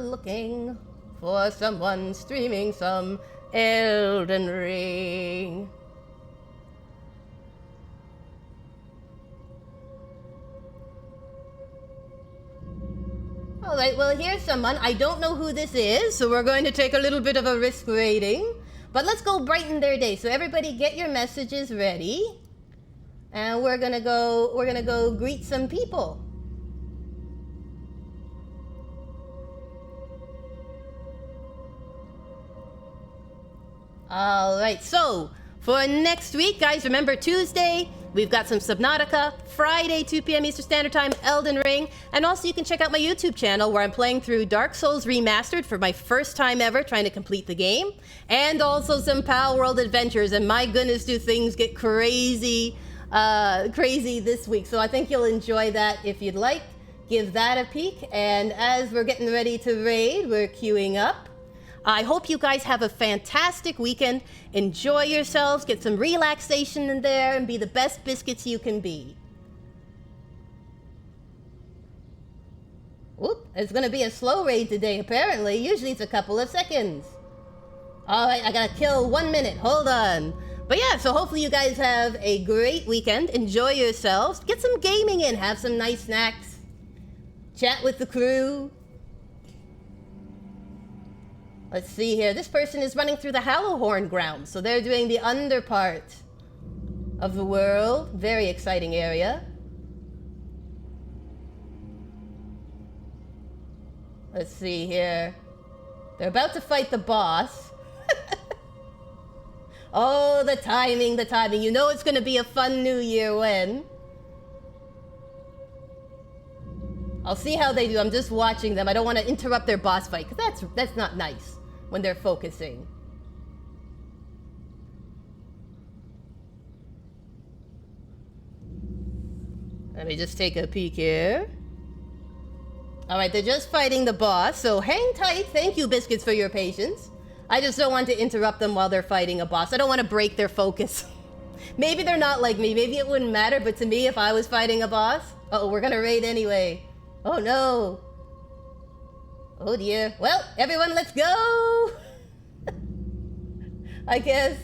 Looking for someone streaming some Elden Ring. All right, well, here's someone. I don't know who this is, so we're going to take a little bit of a risk rating. But let's go brighten their day. So everybody get your messages ready. And we're gonna go greet some people. All right, so for next week, guys, remember Tuesday, we've got some Subnautica. Friday, 2 p.m. Eastern Standard Time, Elden Ring. And also you can check out my YouTube channel where I'm playing through Dark Souls Remastered for my first time ever trying to complete the game. And also some Pal World Adventures. And my goodness, do things get crazy, crazy this week. So I think you'll enjoy that if you'd like. Give that a peek. And as we're getting ready to raid, we're queuing up. I hope you guys have a fantastic weekend. Enjoy yourselves, get some relaxation in there, and be the best biscuits you can be. Whoop, it's gonna be a slow raid today, apparently. Usually it's a couple of seconds. All right, I gotta kill 1 minute, hold on. But yeah, so hopefully you guys have a great weekend. Enjoy yourselves, get some gaming in, have some nice snacks. Chat with the crew. Let's see here. This person is running through the Hallowhorn grounds, so they're doing the under part of the world. Very exciting area. Let's see here. They're about to fight the boss. Oh, the timing, the timing. You know it's going to be a fun new year when. I'll see how they do. I'm just watching them. I don't want to interrupt their boss fight, because that's not nice when they're focusing. Let me just take a peek here. All right, they're just fighting the boss, so hang tight. Thank you, Biscuits, for your patience. I just don't want to interrupt them while they're fighting a boss. I don't want to break their focus. Maybe they're not like me. Maybe it wouldn't matter, but to me, if I was fighting a boss... Uh-oh, we're gonna raid anyway. Oh, no. Oh, dear. Well, everyone, let's go! I guess...